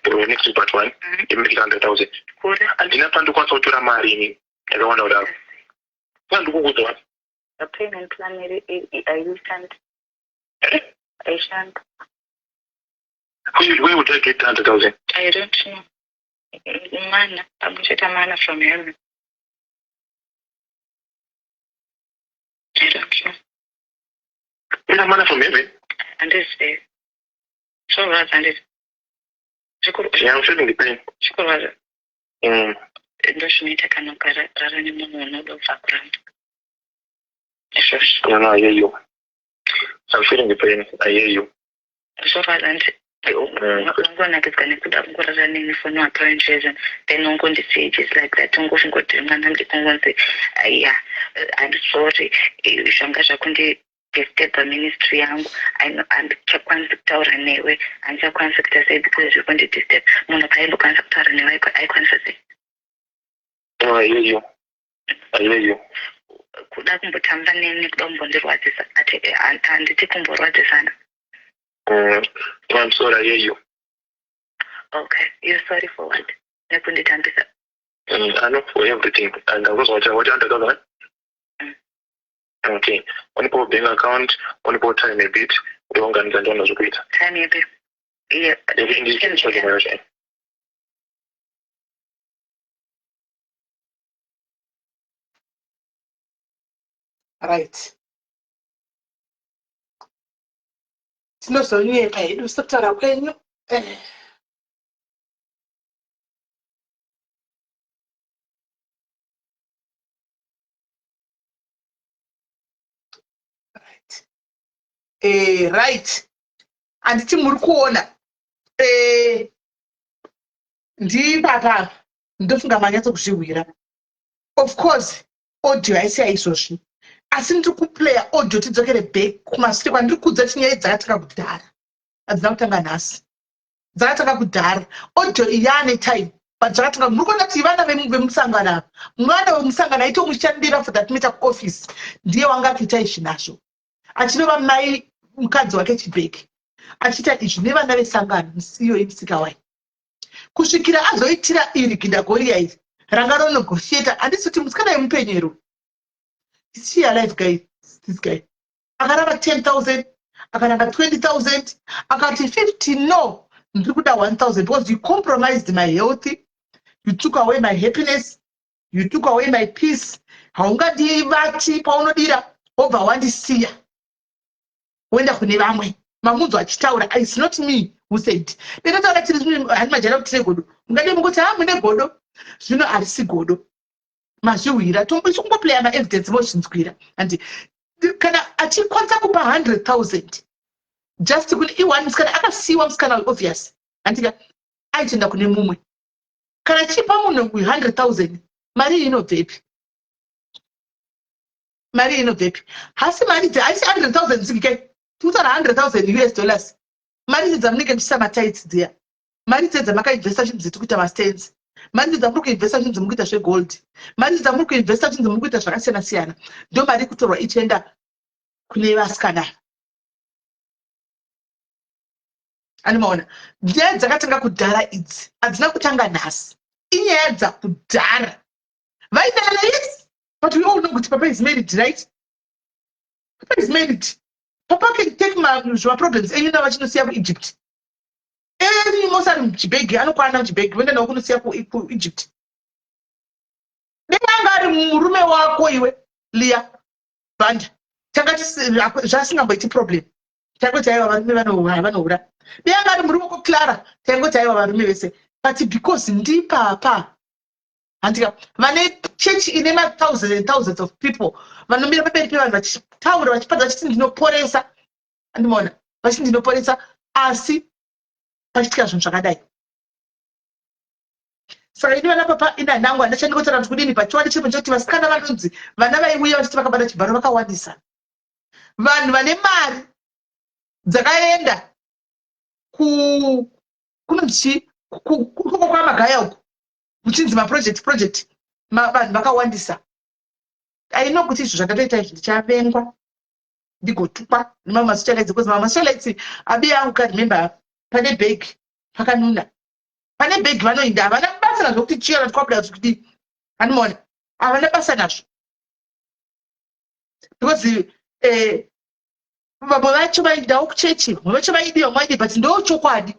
Or next week, but one. You make it 100,000. And then after you want to marry, I don't want to have. The payment plan, I shan't. Where would I get 100,000? I don't know. Mana, I'm just a mana from heaven. I don't know. You're a man from heaven? And this day. So rather than it. Yeah, I'm feeling the pain. Ndoshinoita kana ukarara nemunhu unoda kubva kuramba. No, I hear you. I'm feeling the pain. I hear you. So rather than ungonakidzwa nekuda kungorara neni for no apparent reason, then ungondisiya just like that, ungofunga kuti mwana ndikungonzi yeah, I'm sorry, zvanga zvakundidisturba ministry yangu, andichakwanisi kutaura newe, andichakwanisi kuita sei because zviri kundidisturba. Munhu paimbokwanisa kutaura newe aikwanisa sei? No, I hear you. Kuda kumbotamba neni, kuda kumbondirwadzisa, handiti kumborwadzisana. I'm sorry, I hear you. Okay, you're sorry for what? Nekunditambisa. I know for everything. And I was watching 100,000. Okay. Only for bank account, only for time a bit. We won't get done as a bit. Time a bit. Yeah. Right. Tinozonyeka hedu sekutaura kwenyu. Right. Right. Handiti muri kuona. Ndipapa. ndofunga manyatso kuzviwira. Of course audio haisi yaizvozvi, asi ndiri kuplaya audio tidzokere back kumashure kwandiri kudza chinyaya dzakatanga kudhara, hadzina kutanga nhasi, dzakatanga kudhara. Audio iyi yaane time but dzakatanga. Muri kuona kuti vana vemusangano apa, mwana wemusangano aitomushandira for that matter kuoffice ndiye wanga kuita izvi nazvo, achinova mai mukadzi wake Chibheki, achiita izvi nevana vesangano, musiyo imusika wai, kusvikira azoitira iri Gindagoria iri ranga ronegotiata. Handisi kuti musikana yemupenyero, is she alive guy? This guy akarava 10,000, akaranga 20,000, akati 50. No, ndiri kuda 1,000 because you compromised my health, you took away my happiness, you took away my peace. Haungadivati paunodira obva wandisiya woenda kune vamwe. Mamunzo achitaura, it's not me who said. Ndinotaura tiri hani majana kuti godo, ungade munguti mune godo, zvino harisi godo. Mazviwira tomboplaya ma-evidence mozvinzwira. And kana achikwanisa kupa 100,000 just kune iwani musikana akasiyiwa, musikana obvious, andika aitenda kune mumwe. Kana chipa munhu 100,000 mari inobvepi? Mari inobvepi? Hasi mari haisi 100,000 zikike, tinotaura 100,000 US dollars. Mari idzi dzamunenge muchiisa matights dziya, mari idzi dzamakainvesta chinhu dzekuita mastands, mari idzi dzamuri kuinvesta chinhu dzemukuita zvegold, mari idzi dzamuri kuinvesta chinhu dzemukuita zvakasiyana siyana, ndo mari kutorwa ichienda kune vasikana. Animaona nyaya dzakatanga kudhara idzi hadzina kutanga nhasi, inyaya dzakudhara. Vaidana, yes, but we all know kuti Papa is married, right? Papa is married. Papa can take my problems and you know what you see Egypt. Any most of Chibheki, I don't know Chibheki, when I know see Egypt. Then I got murume wako iwe Leah band. Takati just about problem. Tango chaiwa varume vanoura. Then I got murume Clara. Tango chaiwa varume vese. But because ndi papa. Antika vane church inema thousands and thousands of people. Vanomira peperi vanhu vachitaura vachipata vachiti ndinoporesa. Andimona vachiti ndinoporesa asi pachitika zvinhu zvakadai. Saka ini vana papa ina nhangu handichandikotaura kuti kudini pachiwandi chiripo chekuti vasikana vanonzi vana vaiuya vachiti vakabata chibharo vakawandisa. Vanhu vane mari dzakaenda kunonzi kwamagaya uko muchinzi maproject vanhu vakawandisa. Aino kuti izvo zvakatoita izvi ndichavengwa ndigotukwa nemamasuchalaitsi because mamasuchalaitsi abi angu karemember pane bhegi pakanuna, pane bhegi vanoinda havana basa nazvo kuti chiyana twabuda kuti animona havana basa nazvo because vamwe vacho vaendawo kuchechi, vamwe vacho vaidiwa mwaidi, but ndo chokwadi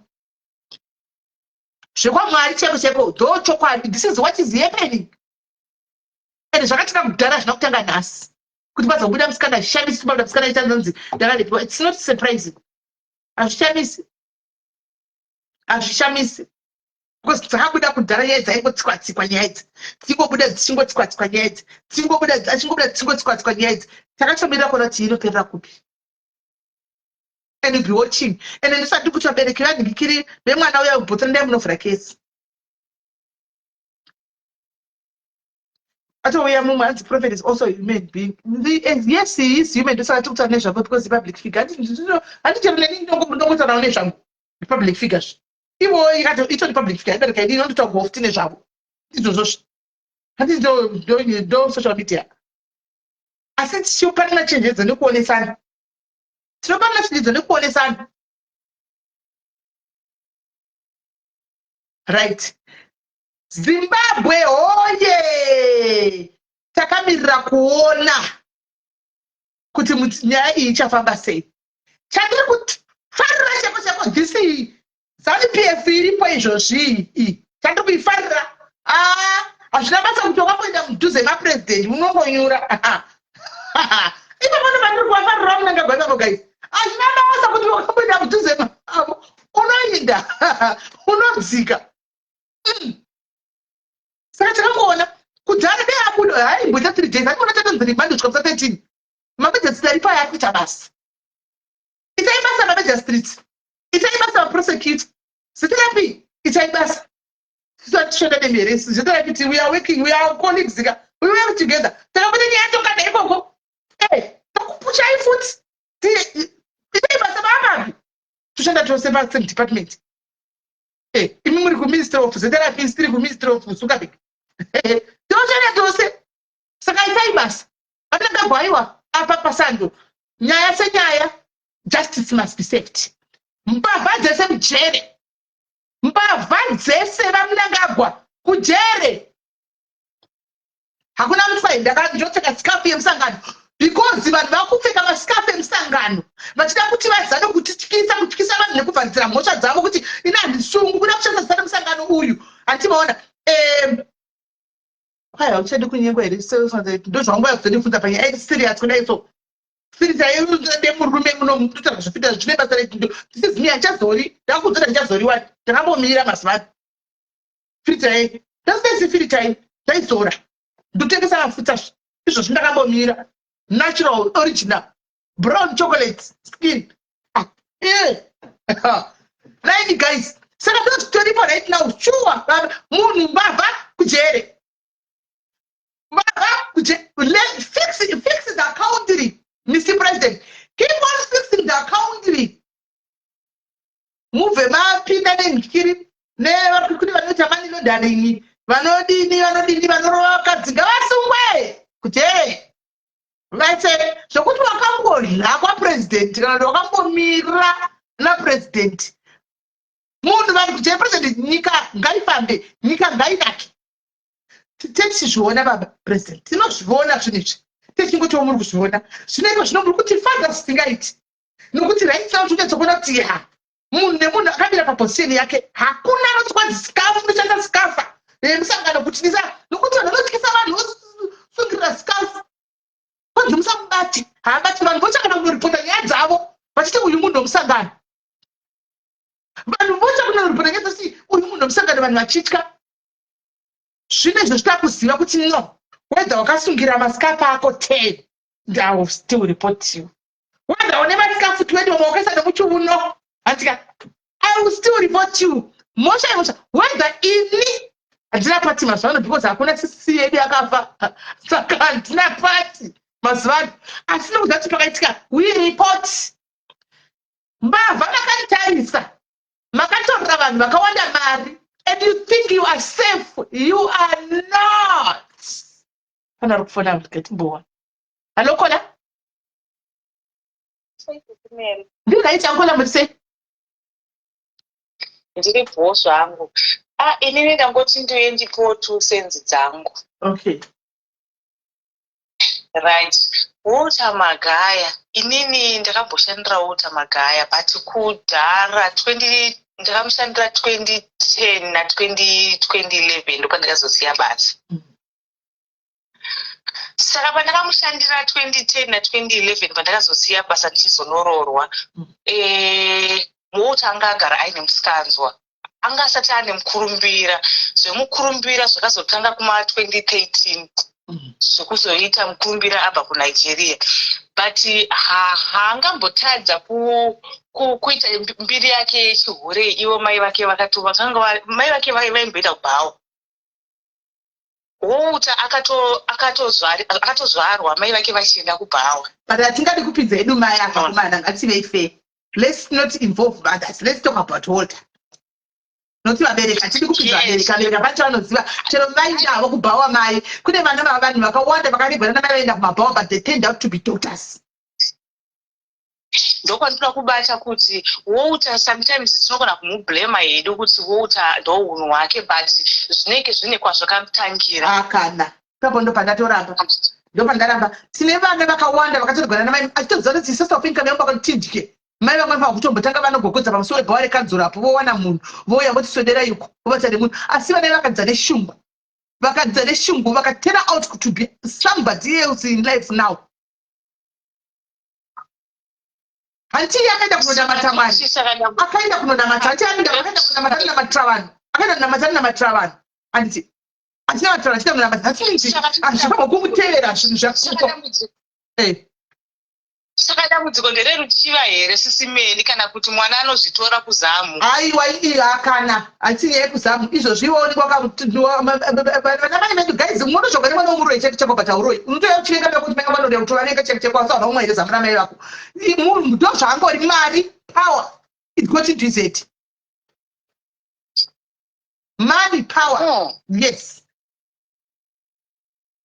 zvekwamwari cheko cheko, ndo chokwadi. This is what is happening. And zvakatika kudhara zvina kutanga nhasi kuti pazobuda musikana shamisi, kubuda musikana itanzanzi ndakalepiwa. It's not surprising. Azvishamisi because dzakabuda kudhara nyaya dzaingotsikwa nyaya idzi, dzingobuda dzichingotsikwa nyaya idzi, achingobuda dzichingotsikwa nyaya idzi. Takachomirira kuona kuti inoperera kupi. And you'll be watching. And then ndisati kuti vabereki vanhingikiri vemwana uya bhotoro ndai munovhura kesi. Atouya mumwe anzi prophet is also a human being. Yes, he is human. Ndosaka tikutaura nezvako because the public figure. Handichero neni ndongotaura nezvangu public figures. Ivo itori public figure. Ibereka ini ndinotaura kuhofti nezvavo. Izvozvo. Handisi ndo social media. Asi tichipanana chenjedzo nekuonesana. Tinopanana chenjedzo nekuonesana. Right. Zimbabwe oye! Takamirira kuona kuti nyaya iyi ichafamba sei. Chandiri kufarira cheko dhisi ZANU-PF iripo izvozvi. Chandiri kuifarira. Hazvina basa kuti wakamboenda mudhuze mapresident unongonyura. Ipo vanhu vandiri kuvafarira munanga gwavavo guys. Hazvina basa kuti wakamboenda mudhuze mavo. Unoinda. Unodzika. Saka takangoona kudhara beabudo haimboita 3 days haimboona tatanzi rimando kusvika 13. Mabedza street aripo ayakuita basa. Itai basa mabedza street. Itai basa maprosecute. Zitirapi itai basa. tishona nemhere zvinotaura kuti we are working, we are colleagues, we work together. Takapota nyaya tokana ikoko tokupusha ifuti ine basa bamapi toshanda tose pasame department. Imi muri kuministry of zetherapy, tiri kuministry of Zuckerberg. Toshanda tose saka itai basa atakabhaiwa apa pasando nyaya senyaya. Justice must be saved. Mbavha dzese mujere, mbavha dzese vamunangagwa kujere. Hakuna mutsayi ndakandoteka scarf yemusangano because vanhu vakupfeka mascarf emusangano vachida kuti vazane kutyisa vanhu nekuvharidzira mhosva dzavo kuti ina handisungu kuda kushandisa zita remusangano uyu. Handimaona kwai hauchadi kunyengwa here ndozvanguva kuzondifudza panyaya serious kudai so Firita de murume muno mutara zvifita zvine basa rechindo. This is me achazori. Ndakudzora ndichazoriwa. Ndakambomira masmart. Firita yake. Ndasisi firita yake. Ndaizora. Ndotengesa mafuta. Izvo zvindakambomira. Natural original. Brown chocolate skin. Right guys. Saka ndo story for right now. Sure. Munhu mbavha kujere. Mbavha kujere. Fix the country. Mr. President, keep on fixing the country. Move mapinda nemikiri nevarikuri vanoita manilo dharini vanodini vanoroka dzinga vasungwe kuti vaite zvokuti wakambodla kwapresident kana kuti wakambomira napresident munhu vari kuti president nyika ngaifambe nyika ngainake tichizviona baba president tinozviona zvinhu izvi techingoti muri kuzviona zvinoitwa zvino muri kuti fathers singaiti nokuti right now tinotsokuona kuti munhu nemunhu akamira paposition yake hakuna anotwa scarf unoshanda scarf musangano kutyisa nokuti vanhu vanotyisa vanhu vosungirira scarf kwanzi musamubati haabati vanhu vochakana kunoripota nyaya dzavo vachiti uyu munhu womusangano vanhu vochakana kuripota nyaya dzasi uyu munhu womusangano vanhu vachitya zvino izvo zvitava kuziva kuti no whether wakasungira masikafu ako 10 I will still report you. Whether une masikafu 20 wakaisa nemuchiuno andika I will still report you. Mosha whether ini handina pati mazuvano because hakuna sisi yedu yakafa saka handina pati mazuvano asi nokuziva kuti pakaitika we report. Mbavha makantarisa makatorera vanhu vakawanda mari and you think you are safe. You are not. Kana rukufona ngetimbona. Hello Kola? Ndikaita Kola mutse. Ndiri boss wangu. Inini ndangoti ndoendipo tu senzi dzangu. Okay. Right. Walter Magaya. Inini ndakamboshandira Walter Magaya but kudhara ndakamushandira 2010 na 2011 ndopandakazosiya basa. Saka pandakamushandira 2010 na 2011 pandakazosiya basa ndichizonororwa Walter anga agara aine musikanzwa anga asati ane mukurumbira zvemukurumbira zvakazotanga kuma 2013 zvekuzoita mukurumbira abva kuNigeria but haangambotadza kuita mbiri yake yechihure ivo mai vake vakanga mai vake vaimboita kubhawa Walter akatozvarwa mai vake vachienda kubhawa but hatingadi kupidza edu mai akakumana ngativei fair. Let's not involve others. Let's talk about Walter. Noti vabereki hatidi kupidza vabereki vacho vanoziva chero mai ndavo kubhawa mai kune vana vavanhu vakawanda vakaregwana navaenda kumabhawa but they turned out to be daughters. Ndokwandinoda kubata kuti Walter sometimes tinogona kumublema hedu kuti Walter ndo unhu hwake but zvinenge zvine kwazvakamutangira. Kana papo ndo pandatoramba ndo pandaramba tine vana vakawanda vakatorigwana navai achitoziva kuti source of income yangu vakatidye mai vamwe vakutombotanga vanogogodza pamusoro webhawa rekanzorapo vowana munhu vouya votiswedera iko vovatane munhu asi vana vakadza neshungu vakatena out to be somebody else in life now. Hanti akaenda kunonamata Mwari akaenda kunonamata hanti akaenda kunonamata namatravano akaenda kunonamata namatravano handiti hatina matravano achita kunonamata hatiniti hazvakamba kumutevera zvinhu zvakuko Saka dambudziko ndereruchiva here sisimeni kana kuti mwana anozvitora kuzamu? Aiwa iya kana achiye kuzamu izvozviwo vanamai vedu guys munoshonga nemwana womuroi cheko patauroi unotoyauchivenga nekuti menga vanode kutora nenge cheko asaona umwe zamu ramai vako ndo zvangori mari power it got into his head money power yes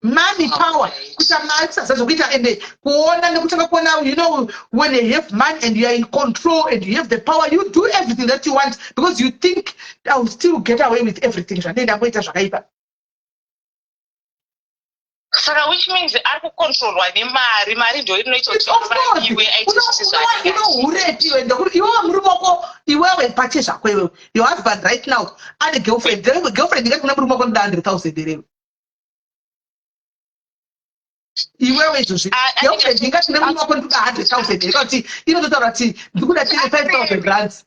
money power kuita mari sazokuita ende kuona nekutanga kuona you know when you have money and you are in control and you have the power you do everything that you want because you think I will still get away with everything zvandaenda ngoita zvakaipa saka which means ari kucontrolwa nemari ndo inoita kuti iwe aite unohurepi iwewe muri moko iwewe pache zvako iwewe your husband right now ane girlfriend ingati kuna muri moko nda 100,000 erewe iwewe izvozvi girlfriend ingati nemuri moko nda 100,000 ere kuti inototaura kuti ndikuda 5,000 rands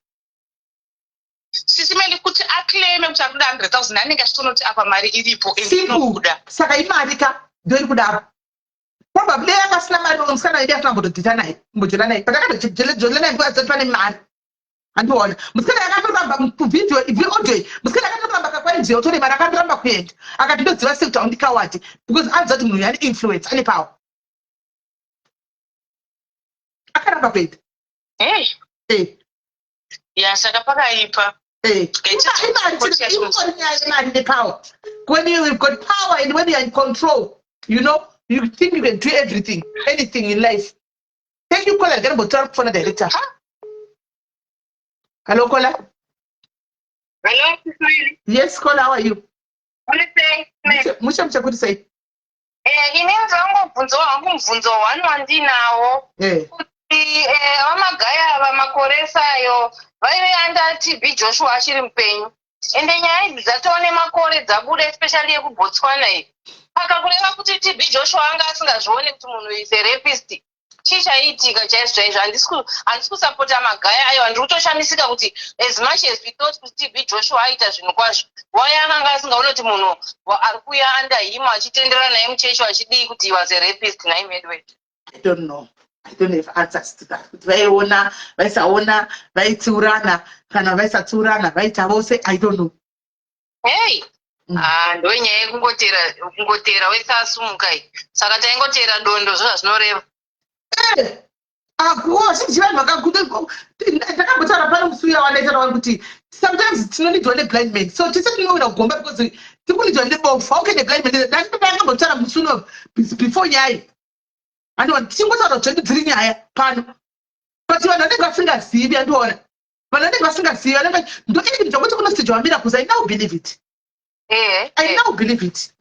sisimeni kuti aclaime kuti akuda 100,000 anenge achitonoti apa mari iripo inokuda saka imari ka ndo iri kudaro probably akasina mari musikana edi asina mbotodhita naye mbojela naye but akatojolela naye nguva dzati pane mari andiona musikana akatoramba video audio musikana akatoramba kakwainziwa utore mari akatoramba kuenda akati ndodziva sekuti aundikawati because anziva kuti munhu uyu ane influence ane power akaramba kuenda ya saka pakaipa imari nepower when you've got power and when you're in control you know you think you can do everything anything in life thank you Kola ngani botsara kufona director hello Kola hello Kiswahili yes Kola how are you musha kuti sei inenza ngobvunzo wangu mvunzo wandinawo kuti vamagaya vamakoresayo vaive anda TB Joshua achiri mupenyu ende nyaya idzi dzatova nemakore dzabuda especially yekubotswana iyi akakureva kuti TB Joshua anga asingazvione kuti munhu is a rapist chichaitika chaizvo chaizvo handisi kusapota magaya ayo handiri kutoshamisika kuti as much as we thought kuti TB Joshua aita zvinhu kwazvo waya akanga asingaone kuti munhu ari kuya under him achitenderana naye muchechi achidii kuti he was a rapist naimedway I don't have answers to that. Kuti vaiona, vaisaona, vaitsiurana, kana vaisatsiurana, vaita vose, I don't know. Hey! Ndo nyaya yekungotera wese asumuka iyi. Saka taingotera dondo zvazvinoreva. Zhinji vanhu vakaguta ndakambotaura pano musuya wandaitaura wangu kuti sometimes tinonidwa neblind men so tise tinowina kugomba because tikunidwa nebofu how can a blind man ndakambotaura musuno before nyaya andiona tichingotaura kuti dziri nyaya pano but vanhu vanenge vasingazivi andiona vanhu vanenge vasingazivi vanenge ndoini ndokuti kuno stage wambira kuzi I now believe it I now believe it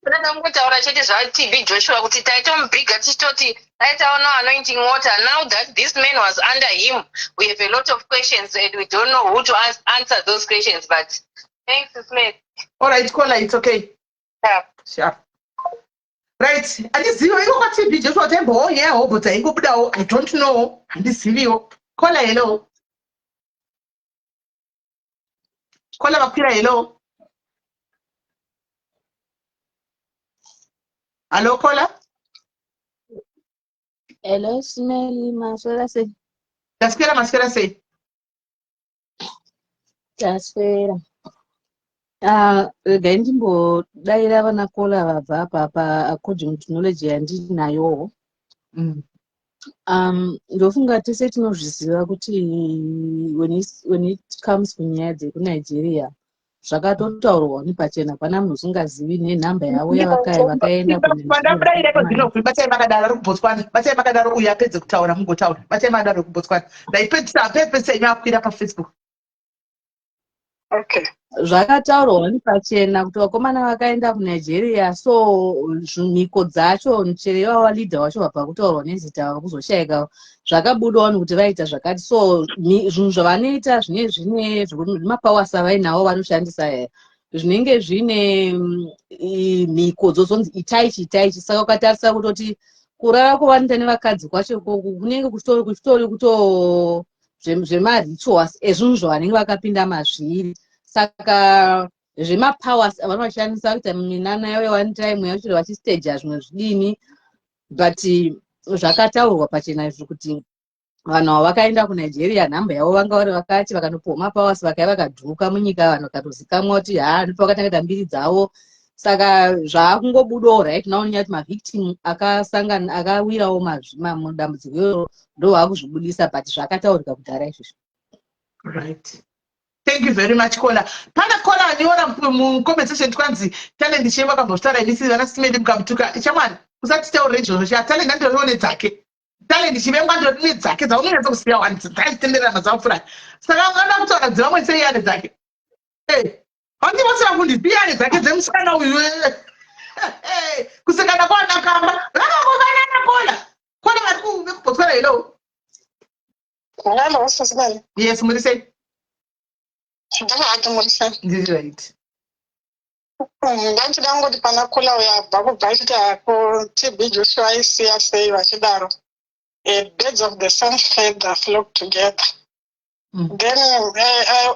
ndakangotaura chete zvaTB Joshua kuti taitomubhiga tichitoti taitaona anointing water now that this man was under him we have a lot of questions and we don't know who to answer those questions but thanks Smith. All right Kola it's okay sure right andiziva iko kwaTB Joshua tembo yeah but aingobudawo I don't know andiziviwo Kola hello Kola vakwira hello hello Kola hello Smeli maswera sei taswera sei taswera regai ndimbodaira vana Kola vabva apa according to knowledge yandinayo ndofunga tese tinozviziva kuti when it comes kunyaya dzekuNigeria zvakatotaurwa nepachena pana munhu usingazivi nenhamba yavo yavakaenda batai makadaro kubotswana batai makadaro uyu apedze kutaura mungotaura batai makadaro kubotswana ndaipedzisa imakwira paFacebook okay zvakataurwa nepachena kuti vakomana vakaenda kuNigeria so mhiko dzacho muchereva walidha wacho vabva kutaurwa nezita vakuzoshayika zvakabudawo nekuti vaita zvakati so zvinhu zvavanoita zvine mapawers avainavo vanoshandisa zvinenge zvine mhiko dzozonzi itaichi saka ukatarisa kutoti kurara kwavanoita nevakadzi kwacho kunenge kuchitori kuto zvemarituals ezvinhu zvavanenge vakapinda mazviri saka zvemapowers avanoshandisa kuita minana yavo one time yachiri vachistagea zvimwe zvidini but zvakataurwa pachena izvo kuti vanhu ava vakaenda kuNigeria nhamba yavo vanga vari vakati vakanopuwa mapawasi vakaiva vakadhuka munyika vanhu vakatozikamwa kuti ndipo vakatangeta mbiri dzavo. Saka zvaakungobudawo right now nyati mavictim akawirawo mudambudziko iroro ndo vaakuzvibudisa but zvakataurika kudhara izvozvo. Right. Thank you very much, Kola. Pana Kola aniona comment section twanzi talent chema kambozvitara inisi vana simedi mukabutuka. Chamwani, usati taure izvozvo cha talent ndorione dzake. Talent chivengwa ndorine dzake dzaunonyatsa kusiya wanzi dzaitenderana dzamfura. Saka ungada kutaura dzavamwe sei yane dzake. Vandivosira kundipiyane dzake dzemusana uyu. Kusekana kwana kamba. Vakangovanana Kola. Kola vari kubotwara ilo. Hello, Susman. Yes, muri sei? Right. Ndandida ngoti pana Kola uyabva kubva achita ko TB Joshua aisiya sei vachidaro. Birds of the same feather flock together. Then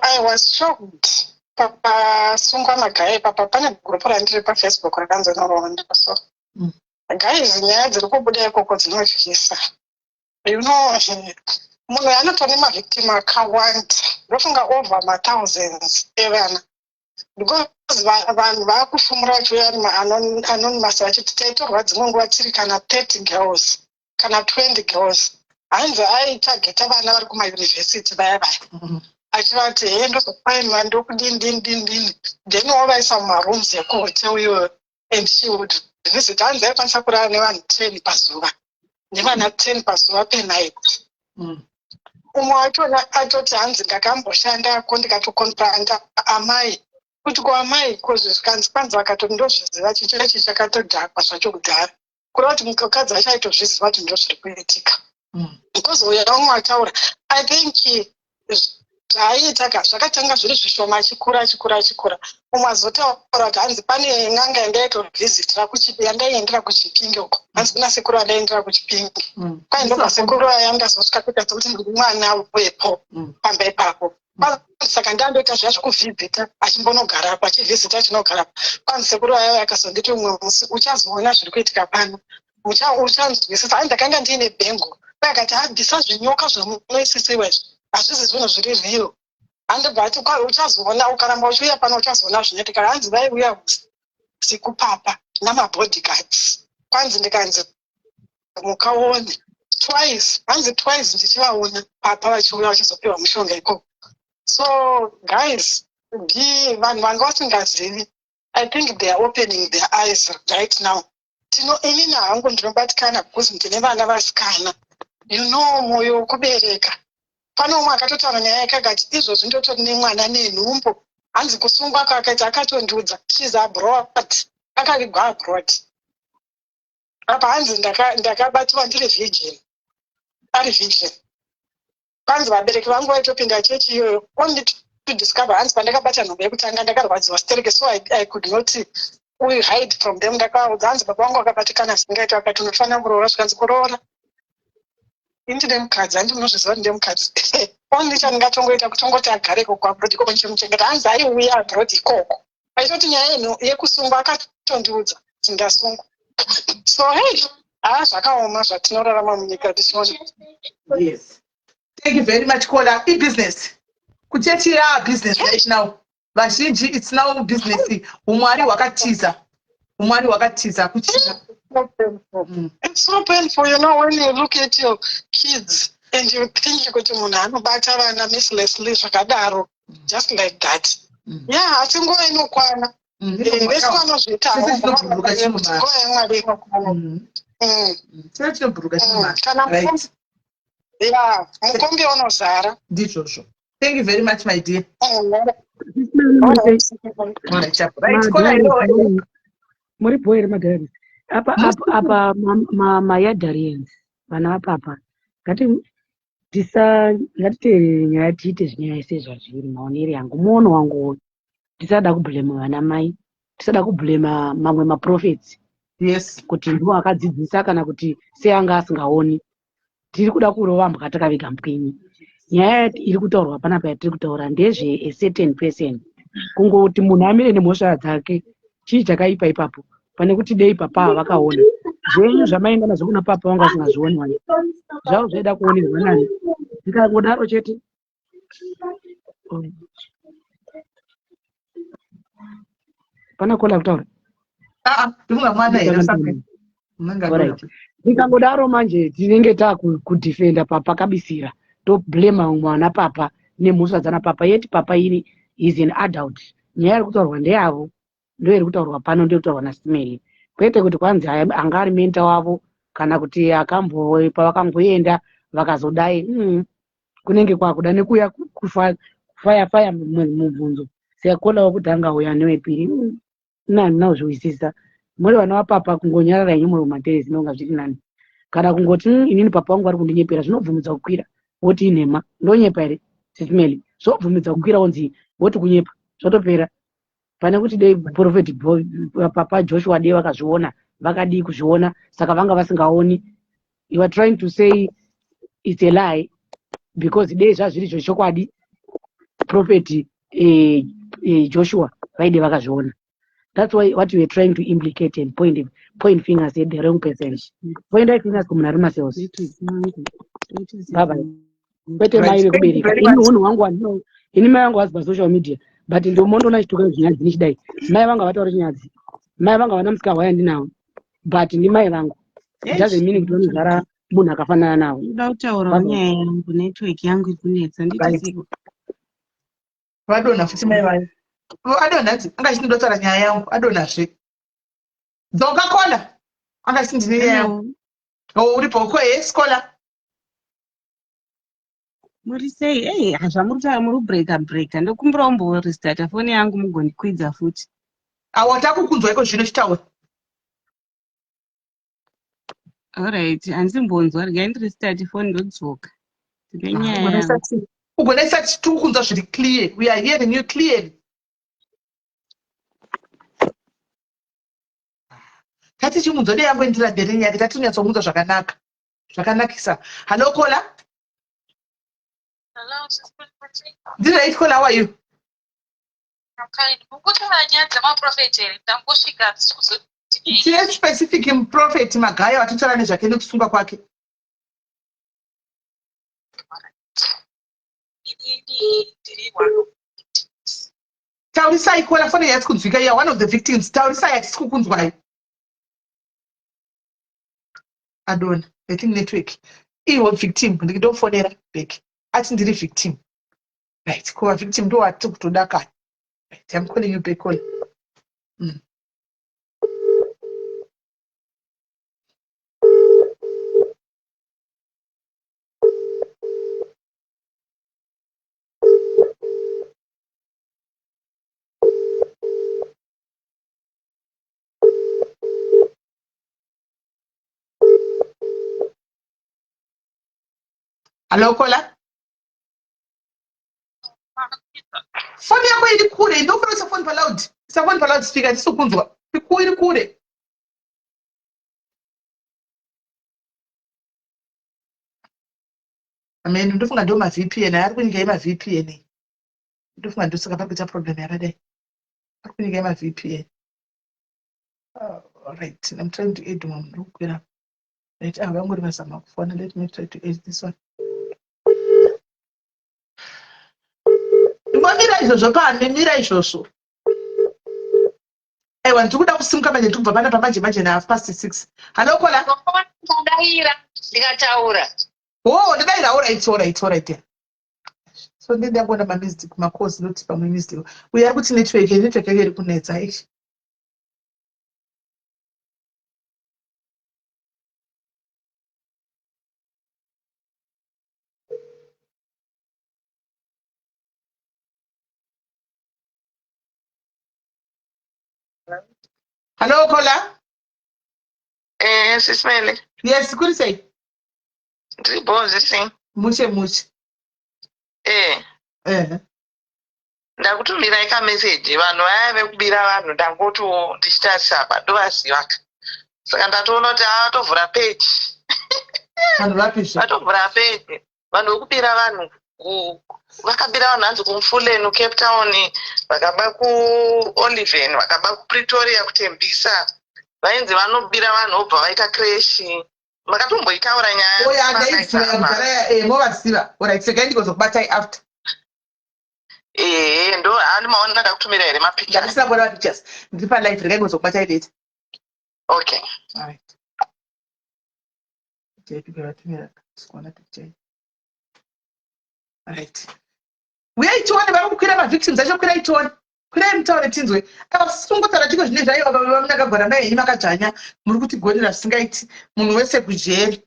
I was shocked. Papa sungwa magayi papa pane group randiri paFacebook rakanzi Norondo so. Guys nyaya dziri kubuda ikoko dzinotyisa. You know, munhu anotone mavictim akawanda ndofunga over thousands evana because vanhu vaakufumura chiuya anonymous vachiti taitorwa dzimwe nguva tiri kana 30 girls kana 20 girls hanzi aitageta vana vari kumayunivhesiti vaya vaya achivati ndozopainwa ndokudini then wavaisa mumarooms ekuhotel iyoyo and she would visit hanzi aikwanisa kurara nevanhu 10 pazuva nevana 10 pazuva penite. Umwe wacho atoti hanzi ndakamboshanda ko ndikatokontranda amai kuti kuamai kozvikanzi kwanza akatoti ndozviziva chicho chakatodhakwa zvacho kudhara kureva kuti mukadzi achaitozviziva kuti ndozviri kuitika because uyo umwe ataura I think zvaiita zvakatanga zviri zvishoma achikura umwe azotaura kuti hanzi pane n'anga yandaitovhizitira yandaiendera kuchipingi uko hanzi kuna sekuru andaendera kuchipingi kwai ndobva sekuru ayangazosvika kuita kuti ndiri mwana wepo pamba ipapo saka ndandoita zviya zvekuvhizita achimbonogarapo achivhizita achinogarapo kwanzi sekuru ayo akazonditi umwe musi uchazoona zviri kuitika pano uchanzwisisa ani ndakanga ndiine bhengo akati habvisa zvinyoka zvamunoisisiwa izvi hazvisi zvinhu zviri real handibvati uchazoona ukaramba uchiuya pano uchazoona zvinoitika hanzi vaiuya usiku papa namabodyguards kwanzi ndikanzi mukaone twice ndichivaona papa vachiuya vachizopiwa mushonga ikoko. So guys, vanhu vanga vasingazivi I think they are opening their eyes right now. Inini hangu ndinobatikana because ndine vana vasikana, you know, mwoyo wekubereka. Pano umwe akatotaura nyaya yakagati izvozvi ndotori nemwana nenhumbu hanzi kusungwa kwakaiti akatondiudza she's abroad akavigwa abroad apa hanzi ndakabatiwa ndiri virgin ari virgin kwanzi vabereki vangu vaitopinda chechi iyoyo only to discover hanzi pandakabata nhombo yekutanga ndakarwadziwa stereke so I could not hide from them. Ndakaudza hanzi baba vangu akabatikana singaita akati unofanira kuroora zvikanzi kuroora indine mukadzi handinozviziva ndine mukadzi only chandingatongoita kutongoti agareko kuabroad ikoko nchimuchengeta hanzi aiuya abroad ikoko aitoti nyaya yenyu yekusungwa akatondiudza kuti ndasungwa. So hey, zvakaoma zvatinorarama munyika tishoni. Yes, thank you very much Kola. Business kuchechi business right now vazhinji it's now business. Umwari wakatiza kuchita. It's so painful, you know, when you look at your kids and you think kuti munhu anobata vana mercilessly zvakadaro just like that. Yeah, atinguva inokwana. Vese vanozvitawo yeah, mukombe unozara. Ndizvozvo. Thank you very much my dear. Muri boyere madhari apa mayadharians vana vapapa ngatiteerere nyaya tiite zvinyaya sezvazviri maoneri yangu muono wangu tisada kublema vana mai tisada kublema mamwe maprofits kuti ndiwo akadzidzisa kana kuti seanga asingaoni tiri kuda kurova mbwa takavega mpwinyi. Nyaya iri kutaurwa panapa yatiri kutaura ndezve a certain person kungoti munhu amire nemhosva dzake chii chakaipa ipapo pane kuti dei papa vakaona zvenyu zvamaenda nazvo kuna papa wangu asingazvioni wani zvavo zvaida kuonerwa nani ndikangodaro chete pana kola kutaura ndikangodaro manje tinenge takudhifenda papa kabisira toblema mwana papa nemhosva papa yeti papa is an adult nyaya iri kutaurwa ndeyavo ndo iri kutaurwa pano ndo kutaurwa naSimeli kwete kuti kwanzi anga ari menta wavo kana kuti pavakangoenda vakazodai kunenge kwakuda nekuya kufaya mubvunzo sekola wokutanga uya newepiri nauzviwisisa muri vana vapapa kungonyarara inyi muri mumateresi nonga zviri nani kana kungoti inini papa wangu ari kundinyepera zvinobvumidza kukwira woti inhema ndonyepa here seSimeli zvobvumidza kukwira wonzi woti kunyepa zvotopera pane kuti dei Prophet papa Joshua dei vakazviona vakadii kuzviona saka vanga vasingaoni. You are trying to say it's a lie because dei zvazviri zvochokwadi Prophet Joshua vaide vakazviona. That's why what you were trying to implicate and point fingers at the wrong person. Point fingers kumunarima sales. Bye bye. Kwete mai kubereka ini munhu wangu ini mai wangu wazwa social media but ndio mondo nachituka zvinyazi nichidai mai vanga vataura chinyazi mai vanga vana musika waya ndinawo but ndi mai vangu doesn't mean kuti vanogara munhu akafanana nawo. Ndoda kutaura nyaya yangu network yangu ikunetsa nditisiku vadona futi mai vayo adonati anga chindotaura nyaya yangu adonazve dzoka kola anga chindine nyaya yangu uripo uko skola muri sei zvamuritaura muri breaka ndokumbura umborestata foni yangu mugondikwidza futi awatakukunzwa iko zvino chitaura alright handimbonzwa regai ndirestati foni ndodzoka tine nyaya ugonesa tikukunzwa zviri clear. We are hearing you clearly. Tati chimunzo dei yangu ndira deri nyake tati unyatsomunzwa zvakanakisa. Hello Kola. Hello, Did I call? How are you? Okay, ukutoranyadza maprofeti here ndangosvika tiye specific muprofeti Magaya watitaura nezvake nekusunga kwake. Taurisai Kola fone yatsi kunzwika iya one of the victims. Taurisai hatisi kukunzwai. Adona, I think network. Iwo victim ndikidofonera back. Ati ndiri victim. Right, kuva victim ndo wati kutodakara. Right, I'm calling you back on. Hello Kola. Foni yako iri kure, ndofuna usafoni pa loud. Usafoni pa loud speaker tisukunzwa. Iri kure. Amen, ndofunga ndo ma VPN, ari kunyika ima VPN. Ndofunga ndo saka pakuita problem yakadai. Ari kunyika ima VPN. All right, I'm trying to add one. Right, I'm going to some phone. Let me try to add this one. Mira izvozvo pane mira izvozvo. Aiwa ndikuda kusimuka manje ndikubva pana pamanje na 6:30. Hello Kola. Ndadaira ndikataura. Oh, ndadaira all right. So ndakona mamistic makosi noti pamwe mistake. Uya kuti network yake iri kunetsa ichi. Hello Kola. Sismele. Yes, kuri sei? Ndibonze sim. Muche. Ndakutumira ika message vanhu vaya vekubira vanhu ndangoti ndichitarisa apa ndovaziva. Saka ndatoona kuti avatovhura page. Vanhu vapisha. Vatovhura page. Vanhu vekubira vanhu vakabira vanhu hanzi kuMfuleni, Cape Town, vakaba kuOliven, vakaba kuPretoria, kuTembisa, vainzi vanobira vanhu obva vaita kreshi. Makatomboitaura nyaya. Oya ndaiziva kugara movasiva. Alright, sekai ndikozokubatai after. Ndo hani maona ndakakutumira here mapictures. Ndisina kuona pictures. Ndiri pa live rekai ngozokubatai date. Okay. Alright. Tumira sikuona picture. Alright. Uyaitione vari kukwira mavictims acho kwiraitione. Kwirai mutaure tinzwe. Avasungotaura chiko zvine zvaiva vamunakagara naye makadzvanya. Muri kuti gonera zvisingaiti munhu wese kujeri.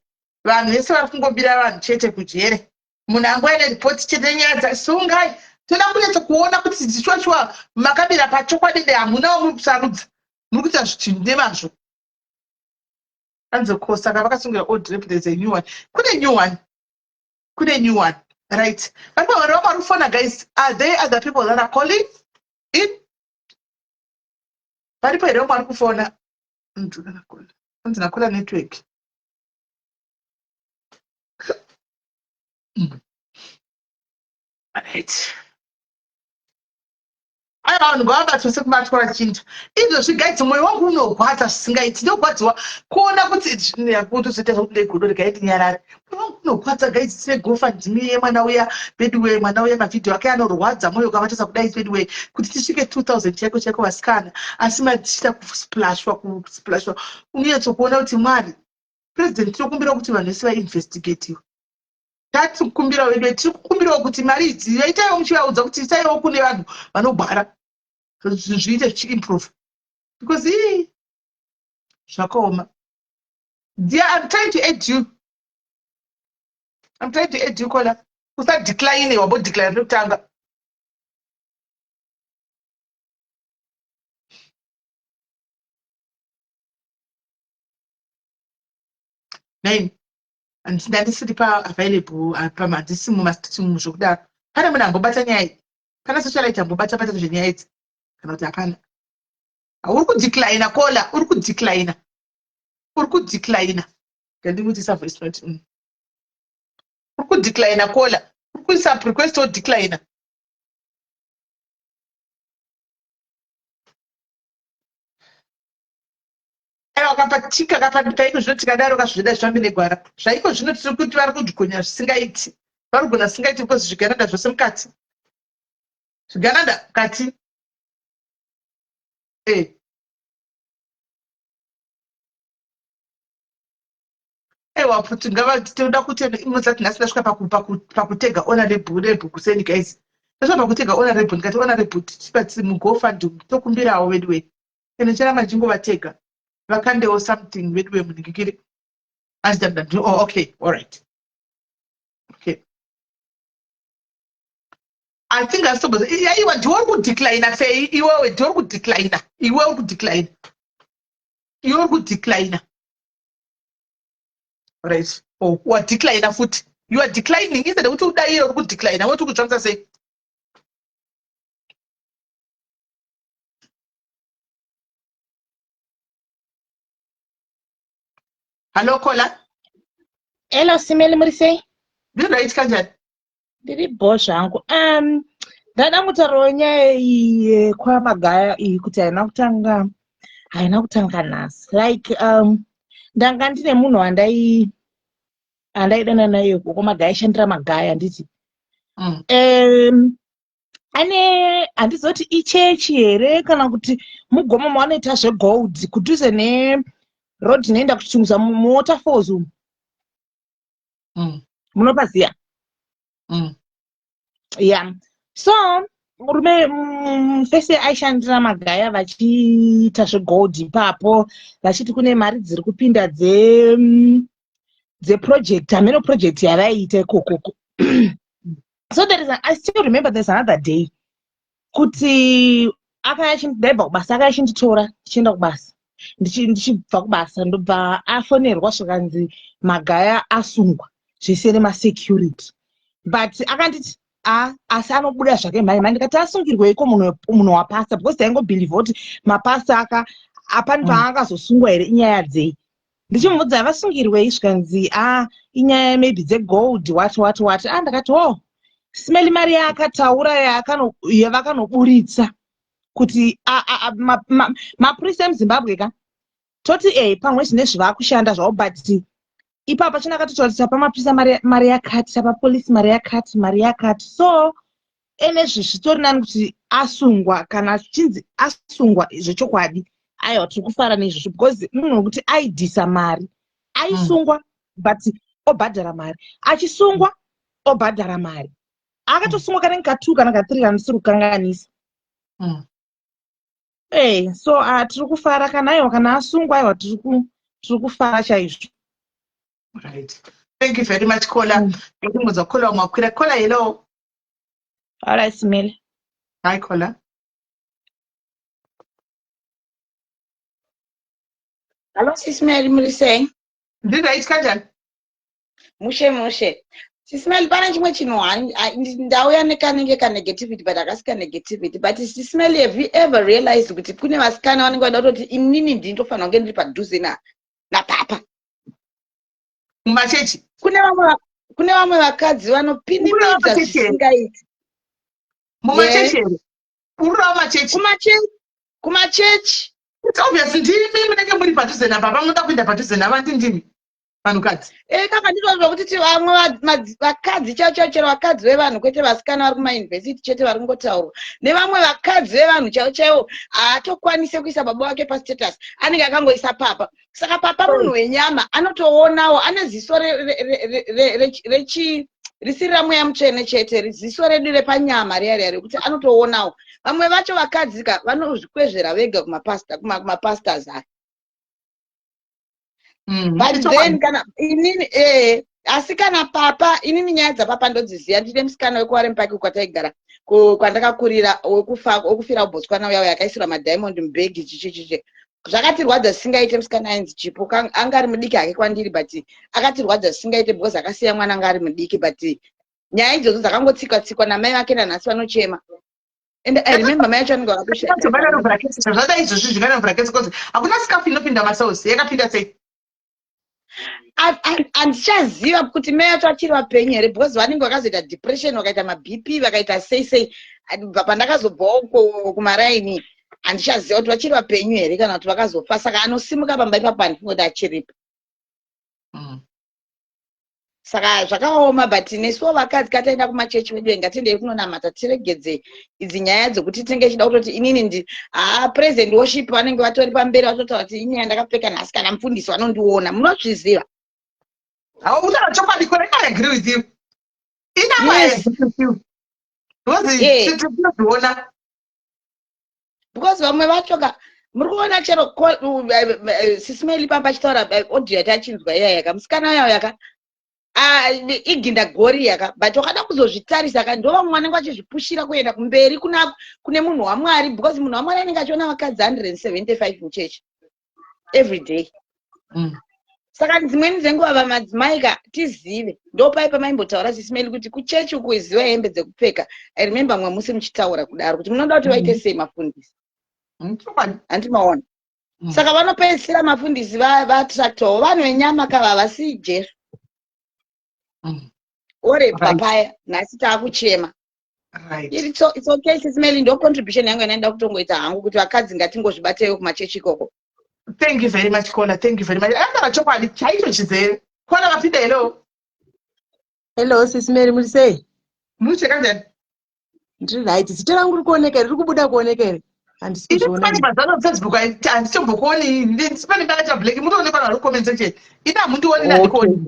Vanhu vese vari kungobira vanhu chete kujeri. Munhu angoine ripoti chete nyaya dzasungai. Toda kunetsa kuona kuti dzichwachwa makabira pachokwadi hamuna muri kusarudza. Muri kuita zvichinhu nemazvo. Anzokosa saka vakasungira old there's a new one. Kune new one. Kune new one. Right. But when guys, are there other people that are calling in? But if I don't want to phone, I'm gonna call a network. Right. I don't go back to second match for a chinta. If you get to my own no what a singer, it's no what's what. Corner put it near go to sit out they could get in here. No, what a guy say go find me, Manawea, Bedway, Manawea, my video. I can't know what the more you of days Bedway. Could she get 2,000 check a scan? I see my splash for splash. We had to go out to marry. President Tukumbiro to an investigate you. That's Kumbiro, Kumbiro, Kutimari, I tell you, I was out to say, open your hand, but no butter. Because improve. Because he Shakoma. Dear, I'm trying to aid you. I'm trying to aid you, caller. Who's that declining or about declining? Tanga. Name. And that is the power available. I permit this must to Mushuk that. Panamana Bobatanya. Pana socialite and Bobata Patageniate. Cannot happen. I would decline a caller, or could decline. Or could decline. Can do this of respect. Who could decline a caller? Who could some request or decline? Chika kapatiko zvinotikadaro kazvida zvambine gwara zvaiko zvino tiri kuti vari kudhikonya zvisingaiti vari kugona zvisingaiti because zviganada zvose mukati zviganada mukati ewa kuti ngava tinoda kuti imuzati nhasi ndasvika pakutega honorable kuseni guys ndasvika pakutega honorable ndikati honorable tichipatsi mugofund tokumbirawo wedwe ene chera majingovatega vakandewo something wedwe muningikiri asdamda oh okay all right okay I think I saw iwa ndiwari kudecline fe iwewe ndiwari kudecline iwe uri kudecline iwe uri kudecline right oh wa decline futhi you are declining instead ukuthi udayile uri kudecline wathi ukujonsa say hello caller hello Simeli Murisei ndiri right kanjani ndiri bo zvangu ndada kutaura nyaya iyi kwamagaya iyi kuti haina kutanga nhasi like ndanga ndine munhu andaidana naye koko magaya aishandira magaya handiti handizoti ichechi here kana kuti mugoma mavanoita zvegold kudhuze neroad inoenda kuchitunguza muwaterfalls umu munopaziya yeah so murume fese aishandira magaya vachiita zvegold ipapo vachiti kune mari dziri kupinda dzeproject hameno project yavaiita ikokoko so I still remember there's another day kuti akayachindaibva kubasa akayachinditora tichienda kubasa ndichibva kubasa ndobva afonerwa zvakanzi magaya asungwa zvese nemasecurity but akanditi asi anobuda zvake mhai ndikati asungirweiko munhu wapasa because taingobhilivha kuti mapasa apani paangazosungwa here inyaya dzei ndichimubvudza vasungirwei zvikanzi inyaya maybe dzegold what ndakati Simeli mari yaakataura yavakanoburitsa kuti mapurisa emuzimbabwe ka toti pamwe zvine zvivakushanda zvavo but ipapa chinakatotaura kuti tapa mapisa mari yakati, tapa polisi mari yakati, so ene zvitori nani kuti asungwa kana chinzi asungwa zvechokwadi. Aiwa tiri kufara nezvizvo because munhu kuti aidhisa mari aisungwa but obhadhara mari, achisungwa obhadhara mari, akatosungwa kanenge ka2 kana ka3 kanisiri kukanganisa. So tiri kufara kana aiwa kana asungwa aiwa tiri kufara chaizvo. Right. Thank you very much, Kola. Ndingoza Kola mwakwira. Kola, hello. Alright, Smell. Hi, Kola. Hello, Sismel, Murise. Ndingaiti kanjani? Mushe. Sismel, pana chimwe chinhu ndauya nekanenge ka negativity but akasika negativity. But Sismel, have you ever realized kuti kune vasikana vanenge vada kutoti inini ndinofanira kunge ndiri padhuze na papa? Mumachechi. Kune vamwe vakadzi vanopinimidza zvisingaiti. Mumachechi. Urura machechi. Kumachechi. It's obvious ndimi munenge muri padhuze napapa munoda kuenda padhuze navanti ndimi vanhukadzi. Kaka ndinozwa kuti vamwe vakadzi chero vakadzi vevanhu kwete vasikana vari kumayunivhesiti chete vari kungotaurwa nevamwe vakadzi vevanhu chaivo haatokwanise kuisa baba wake pastatus anenge akangoisa papa. Saka papa munhu wenyama anotoonawo ane ziso risiri ramweya mutsvene chete, ziso redu repanyama riya rekuti anotoonawo. Vamwe vacho vakadzika vanozvikwezvera vega kumapastors aya. But then kana inini asi kana papa inini nyaya dzapapa ndodziziya. Ndine musikana wekuware mupaki kwataigara kwandakakurira wokufira kuBotswana uya yakaisirwa madiamond mubhegi chichichiche. Zvakatirwadza singaite musikana ainzi Chipo anga ari mudiki hake kwandiri but akatirwadza singaite because akasiya mwana anga ari mudiki but nyaya idzodzo dzakangotsikwa namai vake nanhasi vanochema. And I remember my child got to share. Andichaziva kuti mai acho achiri vapenyu here because vanenge vakazoita depression vakaita maBP vakaita sei pandakazobvawo kumaraini handichaziva kuti vachiri vapenyu here kana kuti vakazofa. Saka anosimuka pamba ipapo handingoti achiripo. Saka zvakaoma but nesuwo vakadzi kataenda kumachechi wedu ngatiendei kunonamata tiregedze idzi nyaya dzokuti tinenge chida kutoti inini present worship vanenge vatori pamberi vatotaura kuti inyaya ndakapfeka nhasi kana mufundisi vanondiona. Munozviziva? Utaura chokwadi correct. I agree with you. Because vamwe vacho muri kuona chero Sismeli pamba achitaura audio yatachinzwa iya yaka musikana yawo yaka iginda gori yaka but wakada kuzozvitarisa ka ndo vamwe vanenge vachizvipushira kuenda kumberi kune munhu waMwari because munhu waMwari anenge achiona vakadzi 175 muchechi every day. Saka dzimweni dzenguva vamadzimai tizive ndopai pamaimbotaura Sismeli kuti kuchechi ukuziva hembe dzekupfeka. I remember mwe musi muchitaura kudaro kuti munoda kuti vaite sei mafundisi. Handimaona. Saka vanopedzisira mafundisi vatractor vanhu venyama kava vasi Jesu. Ore papaya nhasi taakuchema. It's okay Sismeli ndo contribution yangu inaenda kutongoita hangu kuti vakadzi ngatingozvibateyo kumachechi ikoko. Thank you very much, Kola. Thank you very much. I'm chokwadi chaicho chizere. Kola vapinde hello. Hello, Sismeli Murise. Mucheka kanjani? Ndiri right. Zita rangu riri kuoneka, riri kubuda kuoneka here. Handisi kuzviona. Ini mazano Facebook handitombokuoni. Ndisipani bata black. Munoonekwa vari comments section. Ina mundioni nandikuoni.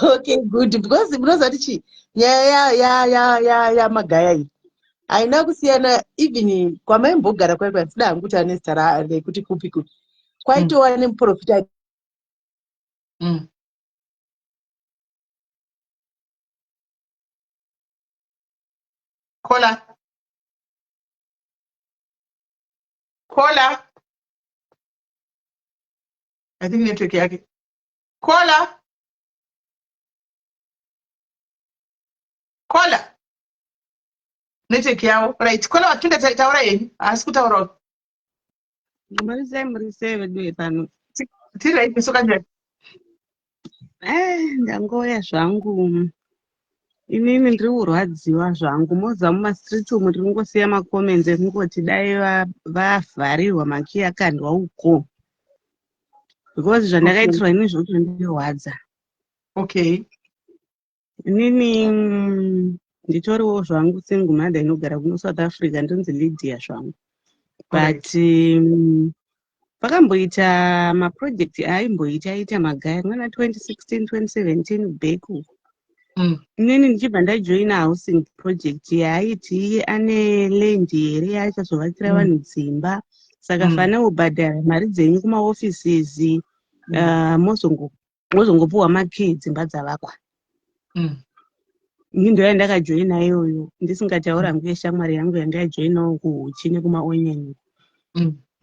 Okay, good. Because munoziva kuti nyaya ya magaya iyi haina kusiyana even kwamaimbogara kwaikwa ndisida hangu kuti ane zita rekuti kupi kwaitowa nemuprofita. Kola. I think network yake. Kola. Network yao. Right. Kola watunda taura yeni. Asi kutaura. Murise vedu pano. Tiri right misoka njani. Ndangoya zvangu. Inini ndiri kurwadziwa zvangu moza mumastreet umu ndiri kungosiya macomments ekungoti dai vavharirwa makii akandwa uko. because zvandakaitirwa ini zvotondirwadza. Okay. Inini nditoriwo zvangu single mother inogara kuno South Africa, ndonzi Lydia zvangu. But pakamboita maproject aimboita magaya mwana 2016 2017 back uko. Inini ndichibva ndajoina housing project yaaiti ane land here achazovakira vanhu dzimba, saka fana ubhadhara mari dzenyu kumaoffices mozongopuwa makey dzimba dzavakwa. Ini ndo yandakajoina iyoyo ndisingataura ngeshamwari yangu yandajoinawo kuhuchi nekumaonyeni.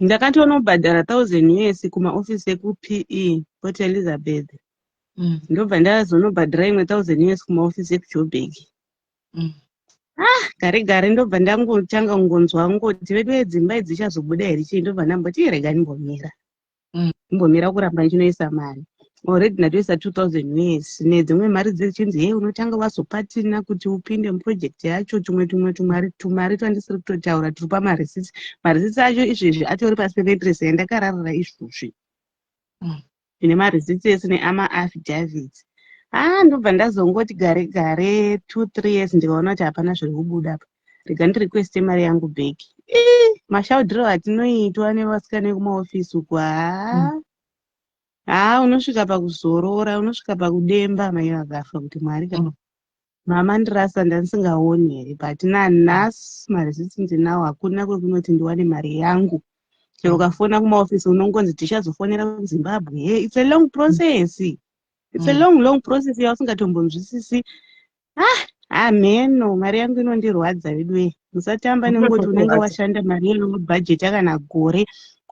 Ndakatoona kubhadhara 1000 US kumaoffice ekuPE Port Elizabeth. Ndobva ndazonobhadhara imwe 1000 US kumaoffice ekuJoburg. Gare ndobva ndangotanga kungonzwa ngoti vedu dzimba idzi dzichazobuda here chii, ndobva ndamboti rega ndimbomira kuramba ndichinoisa mari. Already ndatoisa 2000 US nedzimwe mari dzechinzi unotanga wazopatina kuti upinde muproject yacho tumari twandisiri kutotaura turi pamarisiti. Marisiti acho izvezvi atori pasi pe-address yandakararira izvozvi. Ine marisiti ese neama-affidavits. Ndobva ndazongoti gare 2-3 years ndikaona kuti hapana zviri kubuda apa. Rega ndirequeste mari yangu back. Mashaudhiro atinoitwa nevasikana vekumaofisi uku unosvika pakuzorora, unosvika pakudemba mai vakafa kuti Mwari kana mama ndirasa ndandisingaoni here, but nanhasi marisiti ndinawo, hakuna kwekunoti ndiwane mari yangu. Chero ukafona kumaofisi unongonzi tichazofonera kuZimbabwe. It's a long process. It's a long process yausingatombonzwisisi. Meno mari yangu inondirwadza vedwe. Musatamba nengoti unenge washanda mari yenu budget kana gore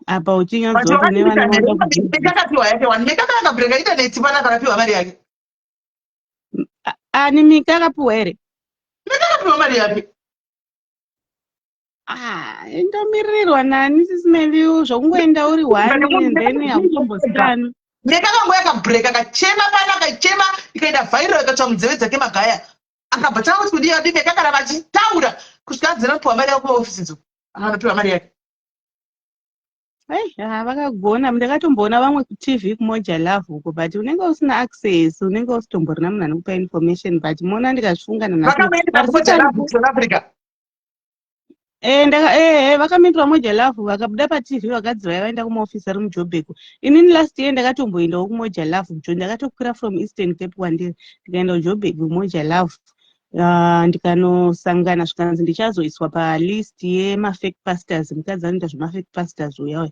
apa uchinyadzoti nevana ndakatiwa yake wanekaka akabreka internet pana akapiwa mari yake. Ani mika akapiwa here? Ndakapiwa mari yake. Indomirirwa nani sisimeliu zvokungoenda uri one then hakutombosiyana. Ndakakangoya akabreka akachema pana akachema ikaenda viral ikatsva munzeve dzake magaya. Akabva taura kuti kudii mekakara vachitaura kusvika adzina kupiwa mari yake kumaofisi dzo. Akanopiwa mari yake. Vakagona. Ndakatomboona vamwe kuTV kuMoja Love uko, but unenge usina access, unenge usitomborina munhu anokupa information, but mona ndikazvifungana nacho. Vakaenda kuMoja Love South Africa. Vakamirira Moja Love vakabuda paTV vakadzi vaenda kumaofisi ari muJoburg. Inini last year ndakatomboendawo kuMoja Love ucho, ndakatokwira from Eastern Cape kwandiri ndikaenda kuJoburg Moja Love. Ndikanosangana zvikanzi ndichazoiswa palist yemafake pastors, mukadzi anoita zvemafake pastors uya.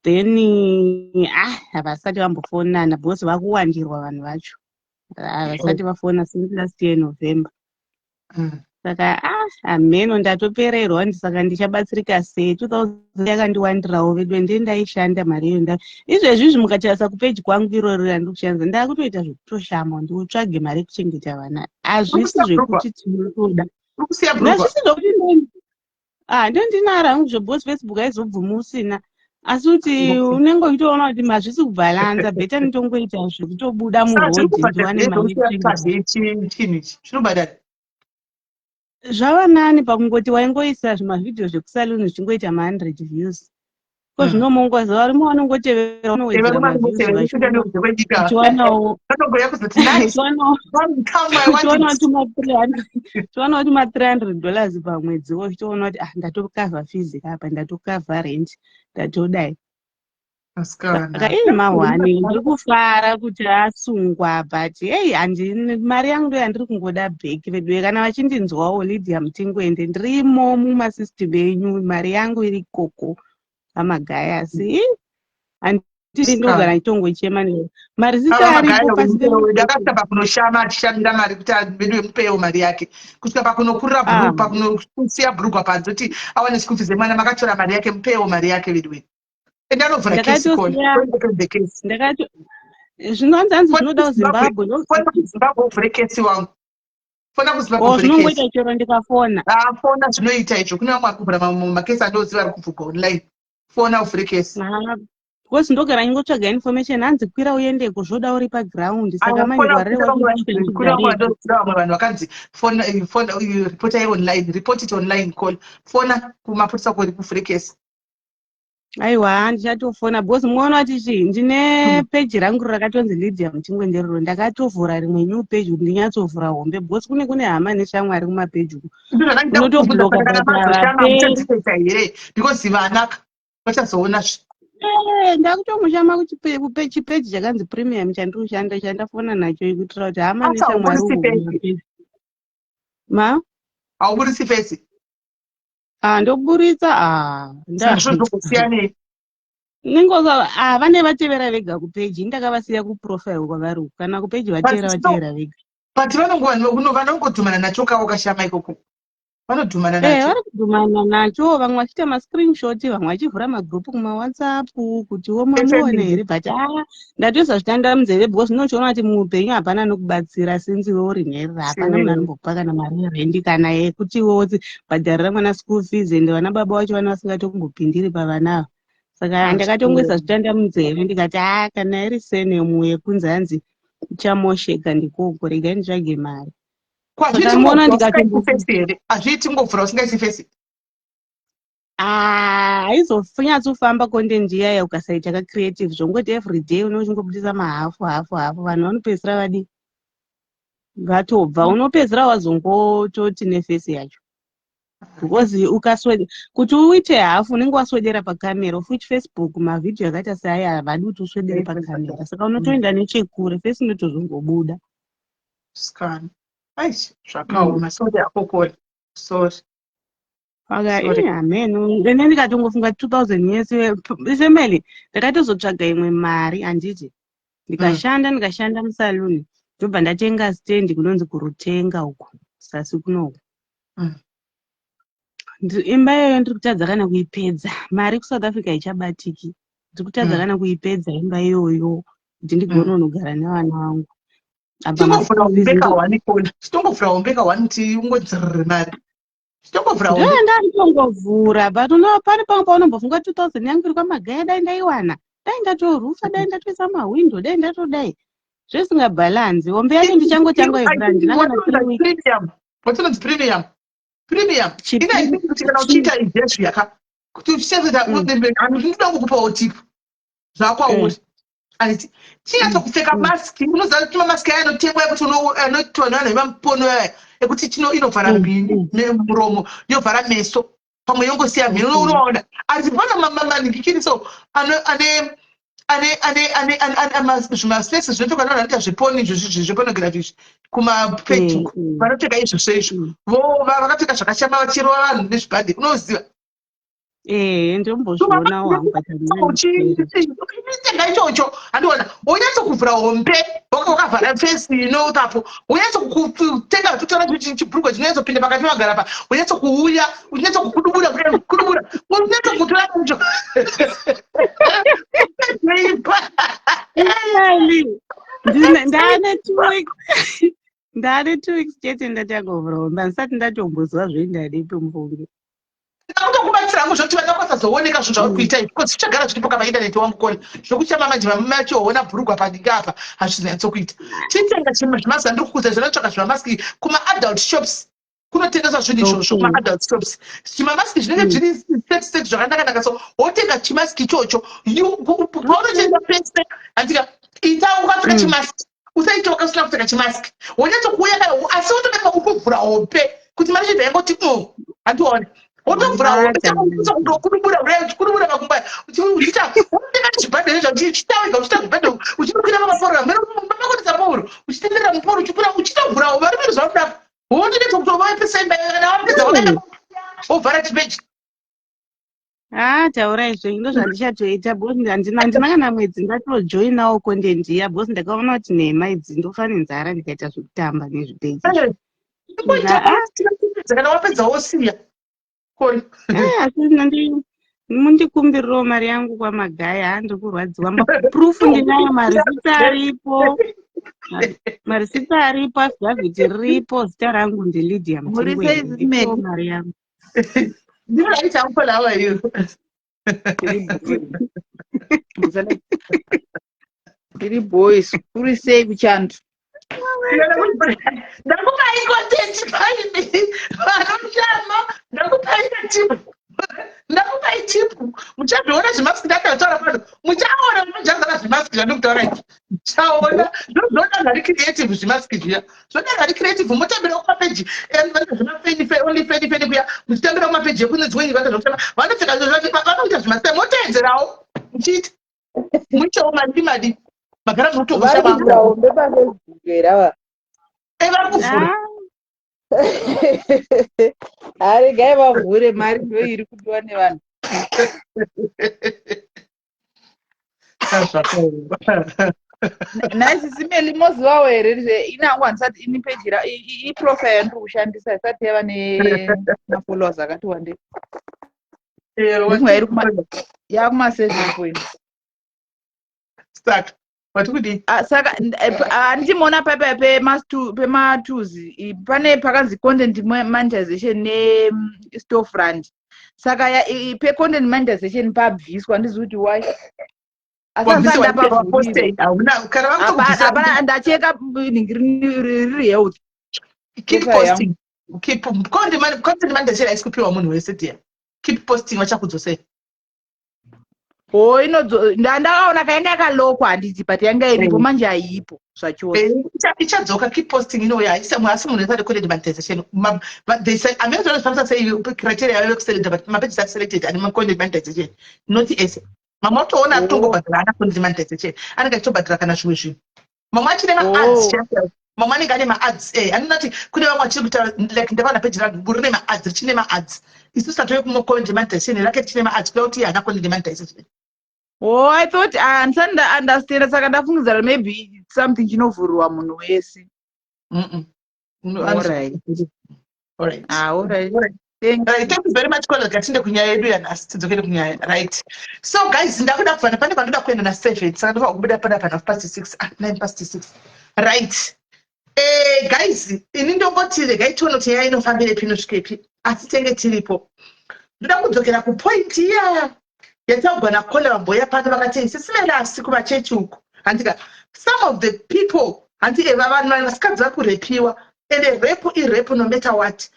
Then havasati vambofonana because vakuwandirwa vanhu vacho. Havasati vafona since last year November. Saka ameno ndatopererwa saka ndichabatsirika sei. 2000 yakandiwandirawo vedwe ndendaishanda mari iyo. Izvezvi mukatarisa kupeji kwangu iroro randikushandisa ndakutoita zvekutoshama ndikutsvage mari yekuchengeta vana. Hazvisi zvekuti tinotoda. Hazvisi zvokuti ndondinara hangu zvobhosi Facebook aizobvuma usina. Asi kuti unenge uchitoona kuti hazvisi kubhalanza, bheta nditongoita zvekutobuda murodhi ndiwane mari yekuchengeta. Zvava nani pakungoti waingoisa zvimavhidhiyo zvekusaluni zvichingoita ma100 views. Ko zvino mongoza vari muvanongotevera unowedzera maviews uchiwana kuti ma$300 pamwedzi uchitoona kuti ndatokavha fees apa, ndatokavha rent, ndatodai. Saka mahwani ndiri kufara kuti asungwa, but mari yangu ndo yandiri kungoda back vedwe. Kana vachindinzwawo Lydia Mutingwende ndirimo mumasystem enyu, mari yangu iri ikoko amagaya. Asi handisi ndogara nditongochema mari zisaripo pasi ndakasvika pakunoshama achishamira mari kuti vedwe mupewo mari yake, kusvika pakunokurira bhurugwa, pakunosiya bhurugwa panze kuti awane school fees mwana makatora mari yake, mupewo mari yake vedwe. Zvinonzi zvinoda kuZimbabwe uvhure kesi wangu. Zvinongoita chero ndikafona. Fona zvinoita icho. Kune vamwe vakuvhura makesi andoziva ari kuvhurwa online. Fona uvhure kesi. Because ndogara nyingotsvaga information, hanzi kwira uendeko zvoda uri paground. Saka manje vanhu vakanzi report it online, call. Fona kumapurisa kuri kuvhure kesi. Aiwa, ndichatofona bosi. Muona kuti ndine page rangu rakatonzi Lydia Muchingwenderero, ndakatovhura rimwe new page kuti ndinyatsovhura hombe bosi. Kune hama neshamwari kumapage uku. Unotobloka here because vanaka vachazoona ndakutomushama kuchipeji chakanzi premium chandinoshanda chandafona nacho kuitira kuti hama neshamwari uku. Ma? Hauburitsi face. Ndoburitsa ningoza vane vatevera vega kupeji ndakavasiya kuprofile kwavari uku kana kupeji vatevera vega but vanongodhumana nacho kawo kashama ikoko vanodhumana nacho vari kudhumana nacho vamwe vachiita mascreenshot vamwe vachivhura magrupu kumawhatsapp kuti muone here but ndatoisa zvitanda munzeve because ndinochiona kuti muupenyu hapana nokubatsira sinzi wewo rinherera hapana munhu anombopa kana mari yerendi kana yekuti woti bhadharira mwana school fees ende vana baba vacho vana vasingatombopindiri pavanavo saka ndakatongoisa zvitanda munzeve ndikati kana iri senemu yekunzi hanzi ichamosheka ndikoko regai nditsvage mari kwaamona ndikatofesi hazviiti ngovhura usingaisi fesi haizofunyatsofamba content iyaya ukasaita kacreative zvongoti everyday unochingobudisa mahafu vanhu vanopedzisira vadi vatobva unopedzisira wazongototi nefesi yacho because kuti uite hafu unenge waswedera pakamera fuchi Facebook mavhidhiyo akaita seaya havadi kuti uswedere pakamera saka unotoenda nechekure fesi inotozongobuda scan zvakaoma sori akokora sori ameno ene ndikatongofunga 2000 yese family ndakatozotsvaga imwe mari handiti ndikashanda musaluni ndobva ndatenga stand kunonzi kurutenga uko sasi kunoku imba iyoyo ndiri kutadza kana kuipedza mari kuSouth Africa ichabatiki ndiri kutadza kana kuipedza imba iyoyo kuti ndigononogara nevana vangu chitongovhura hombeka 1 kuti ungodzirire mari ndanditongovhura but pane pamwe paunombofunga 2000 yangu iri kwamagaya dai ndaiwana dai ndatorufa dai ndatoisa mahwindo dai ndatodai zvisingabhalansi hombe yacho ndichangoivhura ndinanzi premium kuti kana uchiita izvezvi yaka kuti ndinoda kukupawo tipu zvakwauri anditi chinyatso maski unoziva kuti mamaski aya anotengwa ekuti anoti vanhu vanoiva mupono yaya ekuti inovhara mbini nemuromo yovhara meso pamwe yongosiya mhino unoona asi pana manikikiriso zvimaspesi zvinotoka navanhu vanoita zveponi zveponography kumafacebook vanopfeka izvozvo izvo vakapfeka zvakashama vachirova vanhu nezvibhadhi unoziva ndombozvionawo ukaitenga ichocho handiona unyatsokuvhura hombe wakavhara fesi inotapo unyatsokutenga tutora chibhurugwa chinoyatsopinda pakati pemagara pa unyatsokuuya unyatsokukudubura unyatsokutora mucho ndane 2 weeks chete ndatangovhura hombe handisati ndatombozwa zvendadepe mvonge ndakutokubatsira hangu zvokuti vana vasazooneka zvinhu zvauri kuita because zvichagara zviripo kamaindaneti wamukoni zvokuchama manje machoona bhurugwa padinga apa hazvizinatsokuita chitenga zvimazi andiri kukuza zvinotsvaka zvimamaski kumaadult shops kunotengeswa zvinhu izvozvo kumaadult shops zvimamaski zvinenge zviri set zvakanaka so wotenga chimaski ichocho paunotenga pese andika ita ukapfeka chimaski usaita wakasina kupfeka chimaski wonyatsokuuya kana asi wotobeka ukuvhura hope kuti mari chibva yangoti handione wotovhura kudubura makumba uchiita chibhadhero chitawiga uchiita zvibhadhero uchikwira pamaporo makonisa poro uchitenderera muporo uchikura uchitovhura vari viri zvaudapo wononetsokutovaepesemba kana wapedza wakaenda wovhara chipeji taurai izvo ndo zvandichatoita bosi handina kana mwedzi ndatojoinawo content iya bosi ndakaona kuti nhema idzi ndofane nzara ndikaita zvekutamba nezvipeji kana wapedza wosiya mundikumbirirawo mari yangu kwamagaya handiri kurwadziwa proof ndinayo marisita aripo affidavit riripo zita rangu ndiLydia Muchingwenderero mari yangu ndinoaichamukola iyo iri boys kuri sei kuchando ndakupai content paini vanoshama ndakupai tipu ndakupai buy tip. Muchaona zvimaski ndakataura pano. Muchaona munojazara zvimaski zvandikutaura iki. Muchaona zvoda ngari creative zvimaski zviya. Zvoda ngari creative mutambira kumapeji zvimafeni only feni kuya. Muchitambira kumapeji ekunedzweni vakazvotama. Vanopfeka zvozvati vanoita zvimaski moteedzerawo. Muchiti. Muchawo madi. Magara munotokusha vangu. Bebazvogerawa. Vari kuvhura. Ari gai vavhure mari ndo iri kudiwa nevanhu. Nasi simeli moziwawo here inangwa ndisati ini page iprofile ndiri kushandisa isati yava nemafollowers akati wandei. Yakuma7 points. Saka watikudi saka handichimona pematuzi pane pakanzi content monetization nestorefront. Saka pe-content monetization pabviswa ndizi kuti why ndacheka riri health. Content monetization haisi kupiwa munhu wese dia. Keep posting vachakudzosei. Ndakaona kainge yakalokwa handiti but yanga iripo manje haipo zvachose. Ichadzoka keep posting inoya haisa asi munhu wesade content monetization. America say criteria yave kuselect but mapages are selected and content monetization not ese. Mama utoona atongobhadhara ana content monetization anenge achitobhadhara kana zvimwe zvinhu. Mama achine ma-ads mama anenge ane ma-ads andinoti kune vamwe vachiri kuita like ndavaona page rangu rine ma-ads richine ma-ads. Isusu tatove kuma-content monetization rake richine ma-ads kuda kuti haana content monetization. I thought andisati understand saka ndafungidzira maybe something chinovhurwa munhu wese. Alright. Thank you very much Kola gatinde kunyaya yedu yanhasi tidzokere kunyaya right. So guys ndakuda kuvana pane pandoda kuenda na7 saka ndofa kubuda pana 9:06 right. Guys ini ndongoti regai tione kuti nyaya inofambire pino svikepi asi tenge tiripo. Ndoda kudzokera kupoint iya yatagwana Kola vamboya pano vakati sisimela asi kumachechi uku handika some of the people handike vanhu vasikadzi vari kurepiwa ende repu irepu no matter what.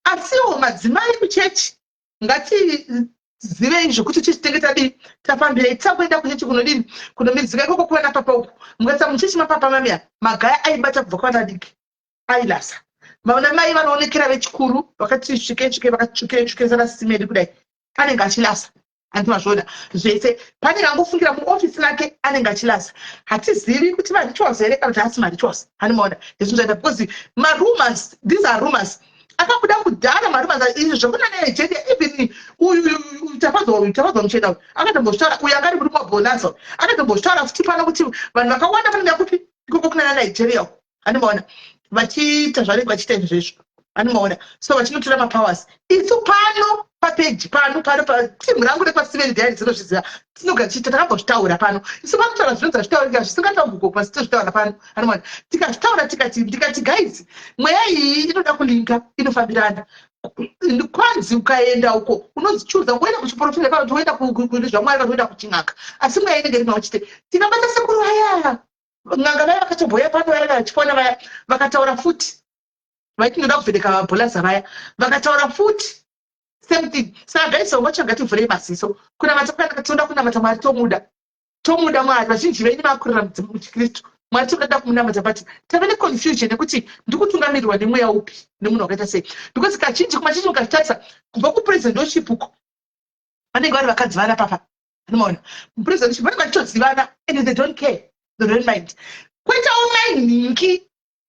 Asiwo madzimai kuchechi ngatizive zvokuti tichitenge tadii tafambira tisakuenda kuchechi kunodini kunomidzika ikoko kuwana papa uku mukatsa muchechi mapapa mamia magaya aibata kubva kwana diki ailasa maona mai vanoonekera vechikuru vakati svike vakatsvukesana simedi kudai anenge achilasa andimazvoona zvese panenge angofungira muofisi make anenge achilasa hatizivi kuti marituals here kana kuti hasi marituals hanimaona ezvinhu because marumors these are rumors akabuda kudhara marumors izvi zvokuna neNigeria even uyu tapadzwa muchena uyu akatombozvitaura uyu angari muri mabonanza akatombozvitaura futi pano kuti vanhu vakawanda vanenge kuti ikoko kuna naNigeria hanimaona vachiita zvanenge vachiita izvi zvezvo hanimaona so vachinotora mapowers isu pano papeji pano timu rangu repa7 diary dzinozviziva tinogachita takambozvitaura pano isu panotaura zvinonzi zvitaurika zvisingatambugopa sitozvitaura pano hanimaona tikazvitaura tikati guys mweya iyi inoda kulinga inofambirana kwanzi ukaenda uko unodzichuza ngoenda kuchiprofile pano toenda kuzvamwari vanoenda kuchin'anga asi mweya inenge rima uchite tikabata sekuru vaya n'anga vaya vakatomboya pano vaya vachipona vaya vakataura futi vaitinoda kuvheneka vabholaza vaya vakataura futi same thing. Saka guys vachagati vhurei maziso kunamata kana tinoda kunamata mwari tomuda mwari vazhinji venyu vakurira muchikristu mwari toda kumunamata but tave neconfusion yekuti ndikutungamirirwa nemweya upi nemunhu wakaita sei because kazhinji kumachechi mukatarisa kubva kupresidentship uko vanenge vari vakadzi vana papa anomaona mupresidentship vanenge vachitodzivana and they don't care, they don't mind. Kuitawo mainhingi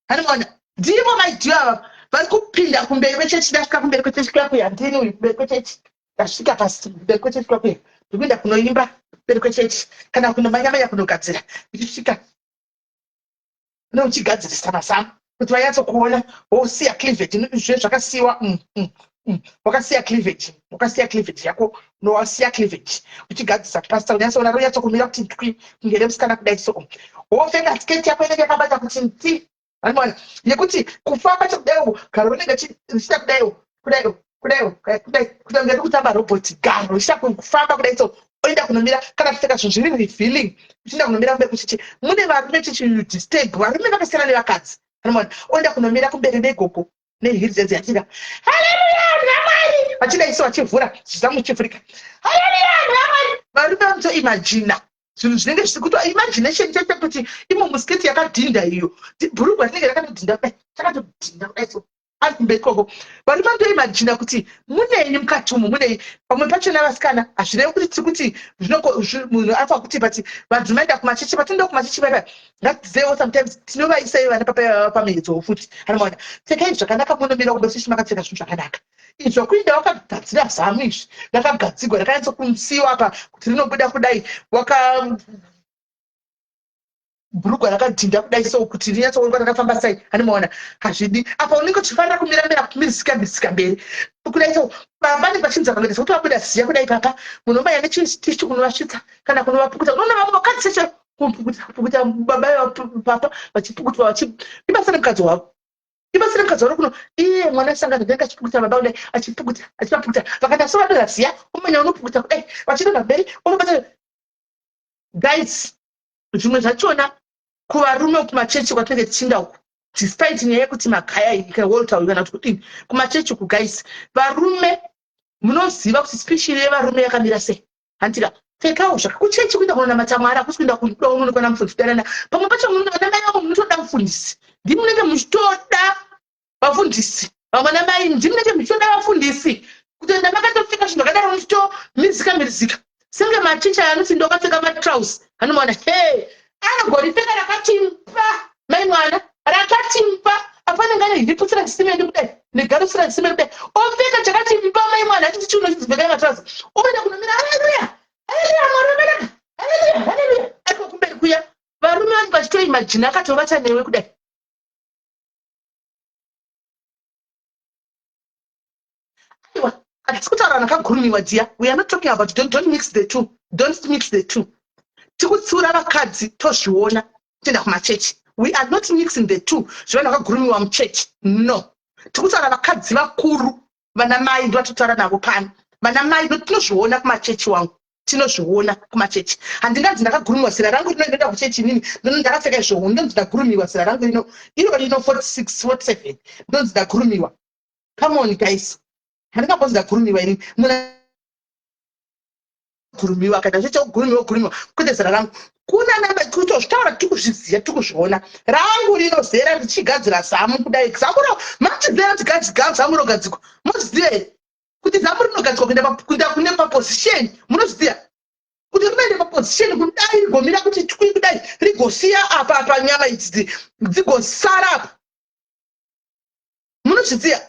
anomaona ndivo maidiyo ava vari kupinda kumberi kwechechi ndasvika kumberi kwechechi klapu yandini uyu kumberi kwechechi ndasvika pasi kumberi kwechechi klapu iyi ndikuenda kunoimba kumberi kwechechi kana kunomanya kunogadzira uchisvika neuchigadzirisa mazamu kuti vanyatsokuona wosiya cleavage zvakasiyiwa wakasiya cleavage yako nowasiya cleavage uchigadzisa pasta unyatsoona ronyatsokumira kuti ndikwi kungere musikana kudai so wopfeka sketi yako inenge yakabata kuti nti anoona yekuti kufamba chakudaiwo garo rinenge richida kudai ngeti kutamba roboti garo richida kufamba kudai so oenda kunomira kana kupfeka zvinhu zviri revealing uchienda kunomira kumberi kuchichi mune varume chichidisturb varume vakasiyana nevakadzi anoona oenda kunomira kumberi negogo nehiri dzedzi yatika haleluya namwari vachidaiso vachivhura zvizamu chivhurika haleluya varume vanotoimagina zvinhu zvinenge zvisi kuto imagination chete kuti imo musiketi yakadhinda iyo bhurugwa rinenge rakatodhinda kudai chakatodhinda kudai so ari kumbe ikoko varume vanotoimagina kuti munei mukati umu munei pamwe pacho navasikana hazvirevi kuti tiri kuti munhu afa kuti pati vanhu maenda kumachechi patinoenda kumachechi paipai ngatizewo sometimes tinovaisai vana pamiedzo futi anomaona pfekai zvakanaka munomira kudosechi makapfeka zvinhu zvakanaka izvo kuinda wakagadzira zamu izvi rakagadzigwa rakanyatsokusiwa apa kuti rinobuda kudai bhurugwa rakadhinda kudai so kuti rinyatsoonekwa rakafamba sai anomaona hazvidi apa unenge uchifanira kumiramira kumirisika mberi kudai so pane pachinzi akangoita kuti wabuda ziya kudai papa munomanya nechitichi kunovasvitsa kana kunovapukuta unoona vamwe vakadzi secho pukuta baba papa vachipukutwa ibasa remukadzi wavo ibasa remukadzi waro kuno iye mwana sangano ndenga achipukuta baba kudai achivapukuta vakati asi vadora ziya umanya unopukuta kudai vachinoda mberi unobata guys zvimwe zvachona kuvarume kumachechi kwatinenge tichinda uku despite nyaya yekuti magaya ikawoltauri kana kuti kudini kumachechi uku guys varume munoziva kuti speshiri yevarume yakamira sei handika pfekawo zvakakuchechi kuenda kunonamata mwari hakusi kuenda kuda unonokwana mufundisi danana pamwe pacho vana mai vavo munotoda mufundisi ndimi munenge muchitoda vafundisi vamwana mai ndimi munenge muchitoda vafundisi kutoenda makatopfeka zvinhu zvakadaro muchitomirizika senge machechi aya anoti ndokapfeka matrausi anomaona he anogoripfeka rakatimpa mai mwana rakatimpa apanenge ane hiriputsira chisimende kudai negarusira chisimende kudai opfeka chakatimpa mai mwana achiti chiunozvipfeka matrausi oenda kunomira haleluya haleluya ariko kumberi kuya varume vanenge vachitoimagina akatovata newe kudai aiwa hatisi kutaura vanhu vakagurumiwa dia we are not talking about don't mix the two tikutsiura vakadzi tozviona tienda kumachechi we are not mixing the two zvevanhu vakagurumiwa muchechi no tikutaura vakadzi vakuru vana mai ndovatotaura navo pano vana mai tinozviona kumachechi wangu tinozviona kumachechi handinganzi ndakagurumiwa zera rangu rinoenda kuchechi inini ndakapfeka izvo ndonzi ndagurumiwa zera rangu rino 46 47 ndonzi ndagurumiwa come on guys handingambonzi ndagurumiwa inini gurumiwa kana zvechagurumiwa kwete zera rangu kuna namba kutozvitaura tikuzviziva tikuzviona rangu rinozera richigadzira zamu kudai zamuro machizera kuti zamu rinogadzikwa muziziva here kuti zamu rinogadzikwa kuenda kune paposition munozviziva kuti rinoenda paposition kudai rigomira kuti twii kudai rigosiya apa nyama idzi dzigosara apa munozviziva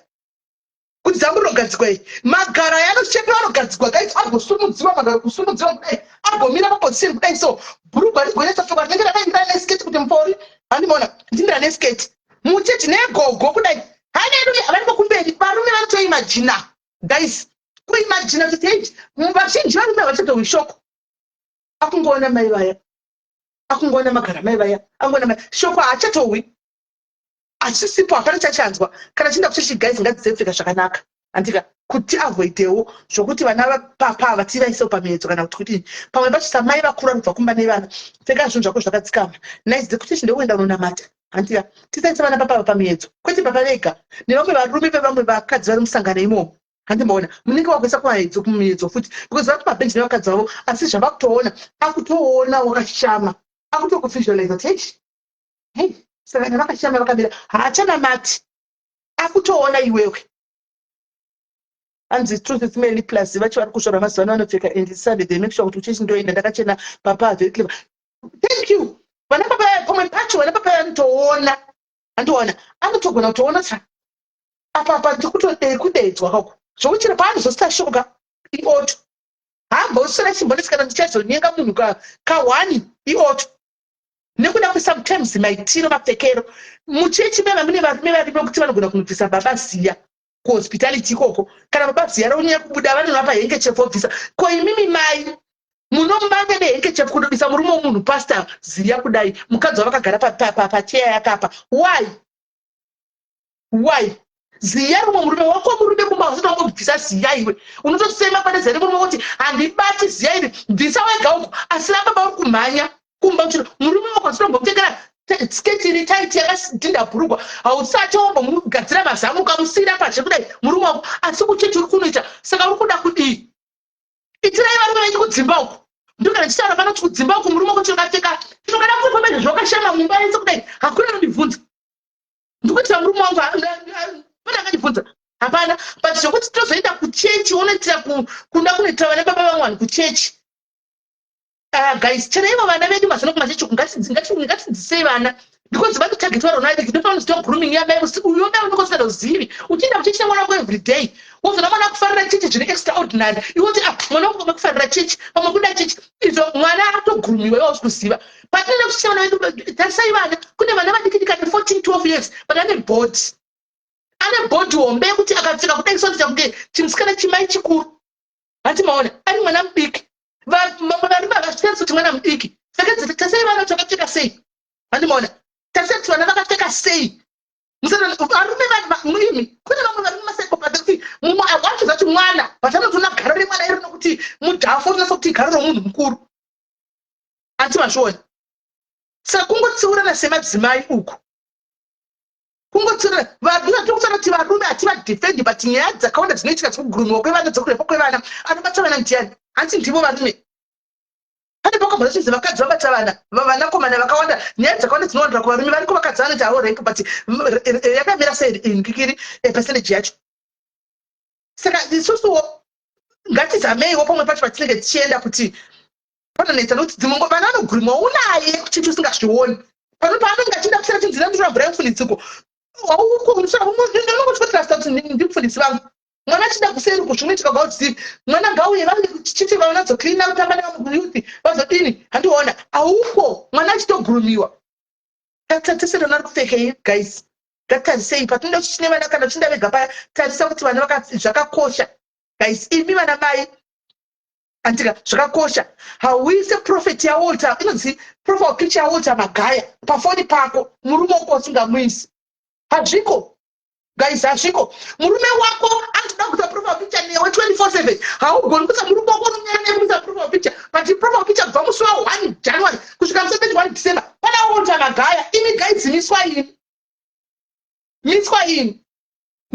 kuti zamu rinogadzikwa iyi magara yanoshepa anogadzikwa gaiti agosumudziwa magara kusumudziwa kudai agomira paposition kudai so bhurugwa rigoita pfekwa rinenge rakaindira nesketi kuti mupori handimoona ndindira nesketi muchechi negogo kudai haleluya varipo kumberi varume vanotoimagina guys kuimagina kuti hei vazhinji varume vachatowi shoko akungoona mai vaya akungoona magara mai vaya angoona shoko haachatowi achisipo hapana chachanzwa kana chinda kuchechi guys ngadzipfeka zvakanaka handika kuti avoidewo zvokuti vana papa vativaisewo pamiedzo kana kuti kudini pamwe pacho samai vakuru anobva kumba nevana pfeka zvinhu zvako zvakadzikama naizive kuti chindokuenda unonamata handika tisaisa vana papa pamiedzo kwete papa vega nevamwe varume vevamwe vakadzi vari musangano imomo handimboona munenge wakuisa kumiedzo futi because vari kumabhenji nevakadzi vavo asi zvavakutoona akutoona wakashama akutokuvisualiza kuti hei saka nevakashama vakamira haachanamati akutoona iwewe hanzi truth is mainly plus vacho vari kuzvara mazuva ano vanopfeka and sunday they make sure kuti uchechi ndoenda ndakachena papa havheri clever thank you vana papa pamwe pacho vana papa vanotoona handiona anotogona kutoona sa apa ndikutodei kudedzwa kako zvokuchira paanozosita shoga ioto hambosira chimbonesi kana ndichazonyenga munhu ka1 ioto nekuda kwesometimes maitiro mapfekero muchechi meva mune varume varimo kuti vanogona kunobvisa baba ziya kuhospitality ikoko kana baba ziya raunyanya kubuda vanonapa hengechefu obvisa ko imimi mai munomanya nehengechefu kundobvisa murume womunhu pasta ziya kudai mukadzi wavakagara pacheya yakapa why ziya rumwe murume wako murume kumba usitongobvisa ziya iwe unotosema pane zere murume kuti handibati ziya iri bvisa wega uko asi ramba uri kumhanya kumba murume wako usitongomupfekera sketi iri taiti yakadhinda bhurugwa hausati wambomugadzira mazamu ukamusiyira pashe kudai murume wako asi kuchechi uri kunoita saka uri kuda kudii itirai varume vedu kudzimba uku ndokana tichitaura pano kuti kudzimba uku murume wako chokapfeka tinokada kuti pamene zvakashama mumba yese kudai hakuna anondibvunza ndikuitira murume wangu pane akandibvunza hapana but zvokuti tozoenda kuchechi unoitira kunda kunoitira vana baba vamwani kuchechi guys chana ivo vana vedu mazino kumachechi ngatidzidzisei vana because vanotageti varonadi ndopanoziva grooming yamai uyo mai unokosikada uzivi uchienda kuchechi nemwana wako every day wozona mwana akufarira chechi zviri extraordinary iwoti mwana wangu vamakufarira chechi pamwe kuda chechi izvo mwana atogrumiwa iwa usi kuziva patinoenda kuchechi vana vedu tarisai vana kune vana vadikidika ne 14-12 years but ane bhodhi hombe yekuti akapfeka kudai soita kunge chimusikana chimai chikuru hati maona ari mwana mudiki mamwe varume havasvitsi kuti mwana mudiki saka tasai vana kuti vakapfeka sei handimaona tasai kuti vana vakapfeka sei varume muimi kune vamwe varume masaikopata kuti mumwe awachiza kuti mwana vatanotona garo remwana iri nokuti mudhafu unosa kuti garo romunhu mukuru hati mazviona saka kungotsiurana semadzimai uku kungotsiurana vatokutaura kuti varume hativadhefendi but nyaya dzakawanda dzinoitika dzekugurumiwa kwevana dzekurepo kwevana anobata vana ndiani hanzi ndivo varume pane pakabva chizi vakadzi vabata vanakomana vakawanda nyaya dzakawanda dzinowandira kuvarume variko vakadzi vanoti avo rank but yakamira sei nkikiri percentage yacho saka isusuwo ngatizameiwo pamwe pacho patinenge tichienda kuti panonoita nokuti dzimwe vana vanogurumwa unaye kuti usingazvioni paanonge achida kusara chinzira ndira mvura yemufunidziko ndinongotipatirasta kuti ndimufundisi vangu mwana achida kuseri kuzvinoitika gaudzivi mwana ngauye vange chichiti vanadzokirina kutamba nevamuyuthi vazodini handiona auko mwana achitogurumiwa tatisiro nari kupfekei guys ngatarisei patinoda tichine vana kana tichinda vega paya tarisa kuti vana zvakakosha guys imi vana mai andika zvakakosha hauise profeti yaWalter inonzi profile picture yaWalter Magaya pafoni pako murume wako usingamuisi hazviko guys hazviko murume wako anotoda kuita profile picture newe 24/7 haugoni kuisa murume wako unyanya kuisa profile picture but profile picture kubva musi wa1 January kusvika musi 31 December pana Walter Magaya imi guys miswa ini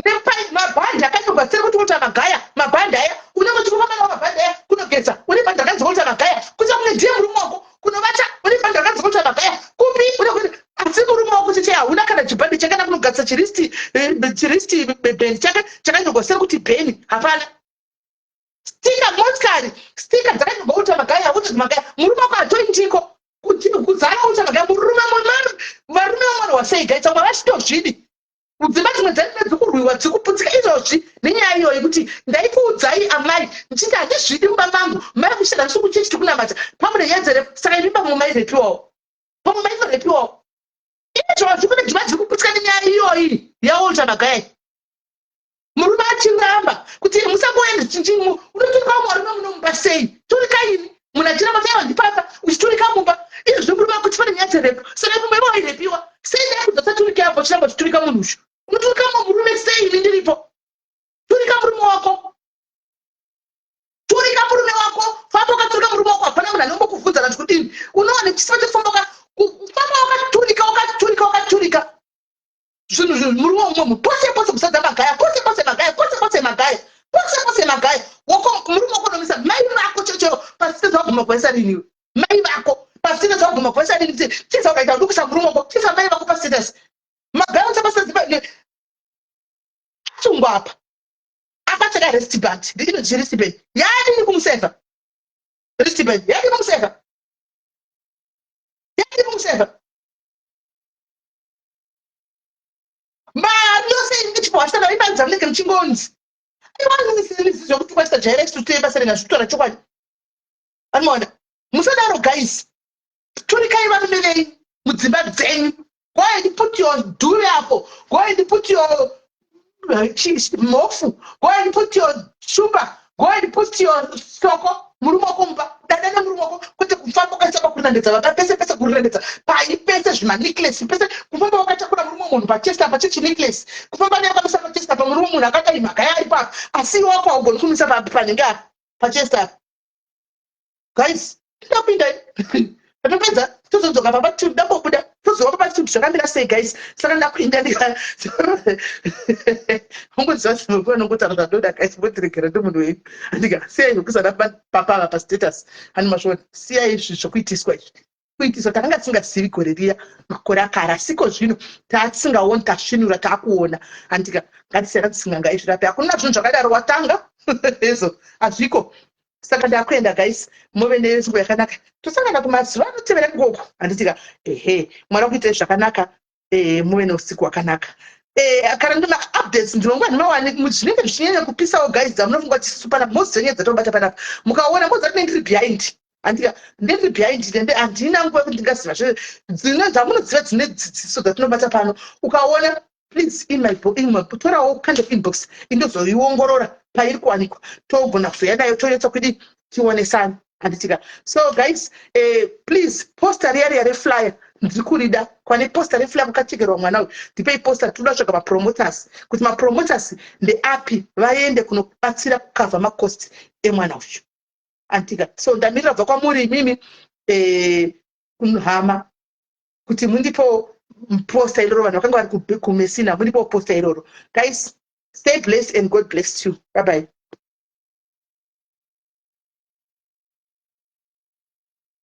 nepai mabhandi akanyorwa tsere kuti Walter Magaya mabhandi aya unenge uchifamba nawo mabhandi aya kunogeza une bhandi rakanzi Walter Magaya kuti mune ndiye murume wako kunovata une bhandi rakanzi Walter Magaya kupi unokuti asi murume wako cheche hauna kana chibhandi chakana kunogadzisa chiristi bheni chake chakanyorwa sere kuti bheni hapana stika motikari stika dzakanyorwa Walter Magaya Walter Magaya murume wako hatoindiko kuzara Walter Magaya murume varume vamwana wasei gaita mwe vachitozvidi kudzimba dzimwe dzaine dzikurwiwa dzikuputsika izvozvi nenyaya iyoyi kuti ndaikuudzai amai ndichiti handizvidi mumba mangu mai kushanda ndiso kuchechi tikunamata pamune yedzere saka imi pamwe mairepiwawo pamwe maitorepiwawo izvozvi kune dzimba dzikuputsika nenyaya iyoyi yaWalter Magaya murume achiramba kuti musangoenda chinchimu unoturika vamwe varume munomumba sei turika ini munhu achiramba taiva ndipapa uchiturika mumba izvozvi murume akuti pane nyaya dzerepo saka mumba ivo wairepiwa sei ndaikudzasa turika yapo chiramba chiturika munhu uzvo unoturika mumwe murume sei ini ndiripo turika murume wako famba ukaturika murume wako hapana munhu anombokubvunza kuti kudini unoona chisima chekufamba wakaturika zvinhu murume umwe pose kusadza Magaya pose Magaya wako murume wako nomisa mai vako chocho pasina zvaguma kuvaisa rini mai vako pasina zvaguma kuvaisa rini chisa ukaita udukusa murume wako chisa mai vako pastatus Magaya uchapasaziva achungwa apa akapfeka wristband inonzi wristband yadini kumusefa wristband yadini kumusefa mari yose ingechipo hashitana ibanza munenge muchingonzi zvokuti kwaita direct tutei basa ringazvitora chokwadi anoona musadaro guys turikai varume vei mudzimba dzenyu go and put your duve apo go and put your mofu go and put your shumba go and put your soko murume wako mumba dada nemurume wako kwete kufamba ukaisa pakurendedza vapa pese kurendedza pai pese zvimanecklace pese kufamba wakatakura murume munhu pachesta pachechinecklace kufamba nevakamisa pachesta pamurume munhu akadai Magaya ari pa asi wako haugoni kumisa panenge apa pachesta apa guys ndapinda Patapedza tozodzoka pamba ndambobuda tozoka pamba zvakamira sei guys. Saka ndakuenda ndika ungoziva zvinokuva nongotara ndoda guys mbotiregera ndomunhu wenyu. Andika siyai zvokusada papa pastatus hani mashoni siyai izvi zvokuitiswa izvi. Kuitiswa takanga tisingazivi gore riya makore akara siko zvino tatisingaoni tasvinura takuona. Andika ngatisiyana tisinganga izvirapi hakuna zvinhu zvakadaro watanga izvo hazviko. Saka ndakuenda guys muve nenguva yakanaka tosangana kumazuva anotevera ngoko. Handitika mwari kuitai zvakanaka muve neusiku hwakanaka. Kana ndima updates ndinonga ndimawani zvinenge zvichinyanya kupisawo guys dzamunofunga kuti tisu panapa mozi dzenye dzatobata panapa mukaona mozi ati ndiri behind. Andika ndiri behind ende handina nguva yekuti ndingaziva dzine dzamunoziva dzine dzidziso dzatinobata pano ukaona please torawo kind of inbox indozoiongorora pairi kuwanikwa togona kuzoya nayo toyetsa kuti tionesane. Handitika so guys please posta riya reflyer ndiri kurida kwane posta reflyer mukachekerwa mwana uyu ndipei posta toda kutsvaga mapromoters kuti mapromoters ndeapi vaende kunobatsira kukavha makosti emwana uyu. Antika so ndamirira bva kwamuri imimi kunhama kuti mundipo posta iroro vanhu vakanga vari kumesina mundipo posta iroro guys. Stay blessed and God bless you. Bye bye.